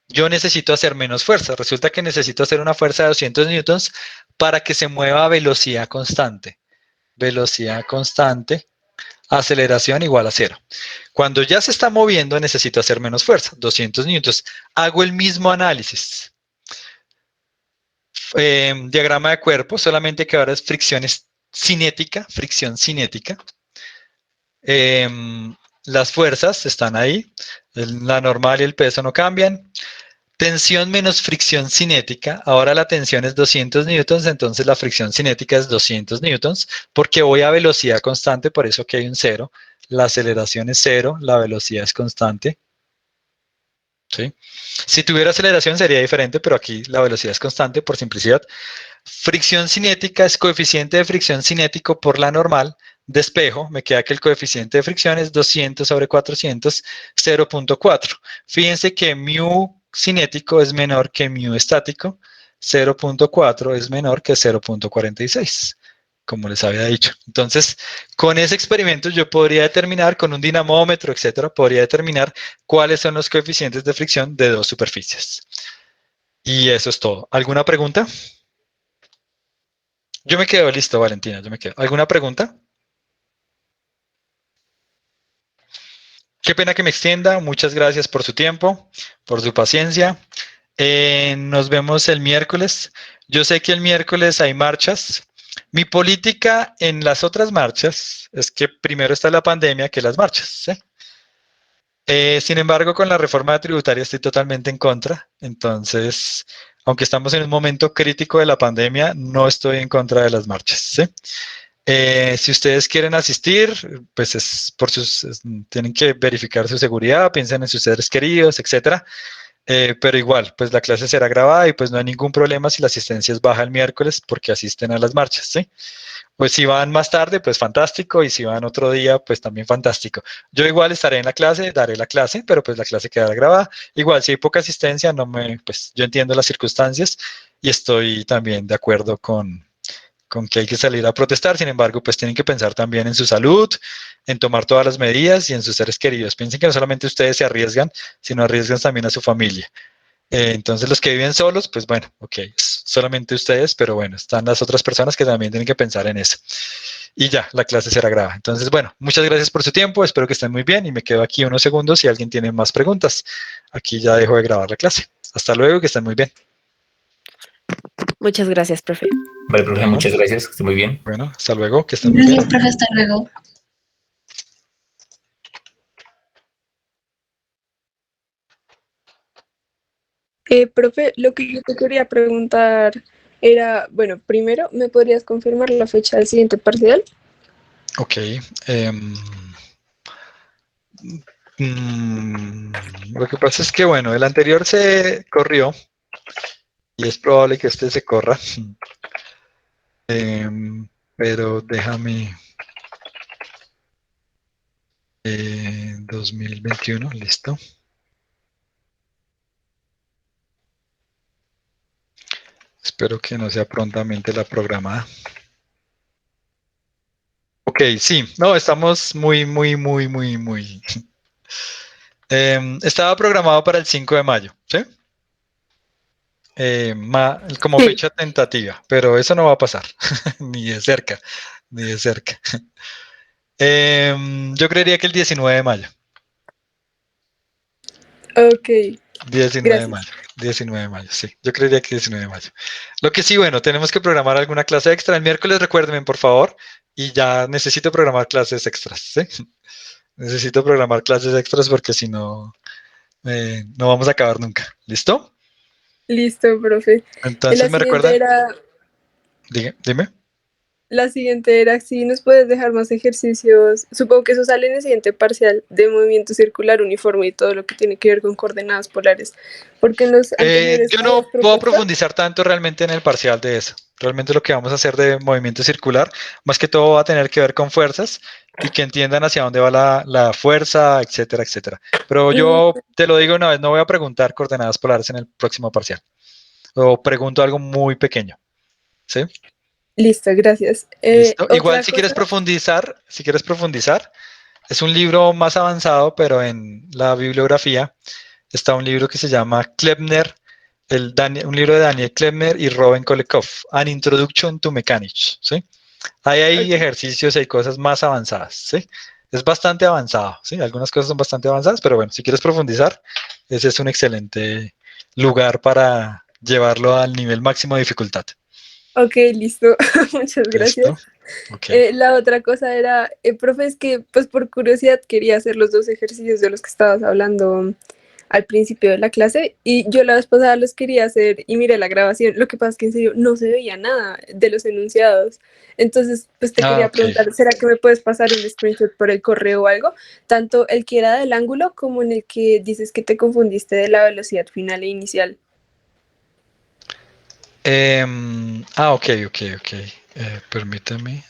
Yo necesito hacer menos fuerza. Resulta que necesito hacer una fuerza de 200 newtons para que se mueva a velocidad constante. Velocidad constante, aceleración igual a 0. Cuando ya se está moviendo, necesito hacer menos fuerza, 200 newtons. Hago el mismo análisis. Diagrama de cuerpo, solamente que ahora es fricción cinética, fricción cinética. Las fuerzas están ahí. La normal y el peso no cambian. Tensión menos fricción cinética. Ahora la tensión es 200 newtons, entonces la fricción cinética es 200 newtons, porque voy a velocidad constante, por eso que hay un 0. La aceleración es 0, la velocidad es constante. ¿Sí? Si tuviera aceleración sería diferente, pero aquí la velocidad es constante por simplicidad. Fricción cinética es coeficiente de fricción cinético por la normal. Despejo, me queda que el coeficiente de fricción es 200 sobre 400, 0.4. Fíjense que mu cinético es menor que mu estático, 0.4 es menor que 0.46, como les había dicho. Entonces, con ese experimento yo podría determinar, con un dinamómetro, etcétera, podría determinar cuáles son los coeficientes de fricción de dos superficies. Y eso es todo. ¿Alguna pregunta? Yo me quedo listo, Valentina, yo me quedo. ¿Alguna pregunta? Qué pena que me extienda. Muchas gracias por su tiempo, por su paciencia. Nos vemos el miércoles. Yo sé que el miércoles hay marchas. Mi política en las otras marchas es que primero está la pandemia que las marchas. ¿Sí? Sin embargo, con la reforma tributaria estoy totalmente en contra. Entonces, aunque estamos en un momento crítico de la pandemia, no estoy en contra de las marchas. ¿Sí? Si ustedes quieren asistir, pues tienen que verificar su seguridad, piensen en sus seres queridos, etcétera. Pero igual, pues la clase será grabada y pues no hay ningún problema si la asistencia es baja el miércoles porque asisten a las marchas, ¿sí? Pues si van más tarde, pues fantástico, y si van otro día, pues también fantástico. Yo igual estaré en la clase, daré la clase, pero pues la clase quedará grabada. Igual, si hay poca asistencia, pues yo entiendo las circunstancias y estoy también de acuerdo con que hay que salir a protestar. Sin embargo, pues tienen que pensar también en su salud, en tomar todas las medidas y en sus seres queridos. Piensen que no solamente ustedes se arriesgan, sino arriesgan también a su familia. Entonces, los que viven solos, pues bueno, ok, solamente ustedes, pero bueno, están las otras personas que también tienen que pensar en eso. Y ya, la clase será grabada. Entonces, bueno, muchas gracias por su tiempo, espero que estén muy bien y me quedo aquí unos segundos si alguien tiene más preguntas. Aquí ya dejo de grabar la clase. Hasta luego, que estén muy bien. Muchas gracias, profe. Vale, profe, Bueno. muchas gracias, que esté muy bien. Bueno, hasta luego, que estén muy bien. Gracias, profe, hasta luego. Profe, lo que yo te quería preguntar era, bueno, primero, ¿me podrías confirmar la fecha del siguiente parcial? Ok. Lo que pasa es que, bueno, el anterior se corrió y es probable que este se corra. Pero déjame. 2021, listo. Espero que no sea prontamente la programada. Ok, sí, no, estamos muy. Estaba programado para el 5 de mayo, ¿sí? Como Sí. fecha tentativa, pero eso no va a pasar, ni de cerca, ni de cerca. Yo creería que el 19 de mayo. Ok, 19 de gracias. mayo, 19 de mayo, sí. Yo creería que 19 de mayo. Lo que sí, bueno, tenemos que programar alguna clase extra. El miércoles recuérdenme, por favor, y ya necesito programar clases extras, ¿sí? Necesito programar clases extras porque si no, no vamos a acabar nunca. ¿Listo? Listo, profe. Entonces, La ¿me siguiente recuerda? era, Dime. la siguiente era si nos puedes dejar más ejercicios. Supongo que eso sale en el siguiente parcial de movimiento circular uniforme y todo lo que tiene que ver con coordenadas polares. Porque en los anteriores Yo que habías no puedo propuesto, profundizar tanto realmente en el parcial de eso. Realmente lo que vamos a hacer de movimiento circular, más que todo va a tener que ver con fuerzas y que entiendan hacia dónde va la fuerza, etcétera, etcétera. Pero yo te lo digo una vez, no voy a preguntar coordenadas polares en el próximo parcial. O pregunto algo muy pequeño. ¿Sí? listo, gracias. Listo. Igual Otra cosa, si quieres profundizar, es un libro más avanzado, pero en la bibliografía está un libro que se llama Klebner, un libro de Daniel Klebner y Robin Kolekov, An Introduction to Mechanics, ¿sí? Ahí hay ok, ejercicios, hay cosas más avanzadas, ¿sí? Es bastante avanzado, ¿sí? Algunas cosas son bastante avanzadas, pero bueno, si quieres profundizar, ese es un excelente lugar para llevarlo al nivel máximo de dificultad. ok, listo, muchas gracias. ¿Listo? Ok. La otra cosa era, profe, es que pues por curiosidad quería hacer los dos ejercicios de los que estabas hablando al principio de la clase y yo la vez pasada los quería hacer y miré la grabación. Lo que pasa es que en serio no se veía nada de los enunciados. Entonces, pues te Ah, quería ok. preguntar, ¿será que me puedes pasar un screenshot por el correo o algo? Tanto el que era del ángulo como en el que dices que te confundiste de la velocidad final e inicial. Ok. Permítame.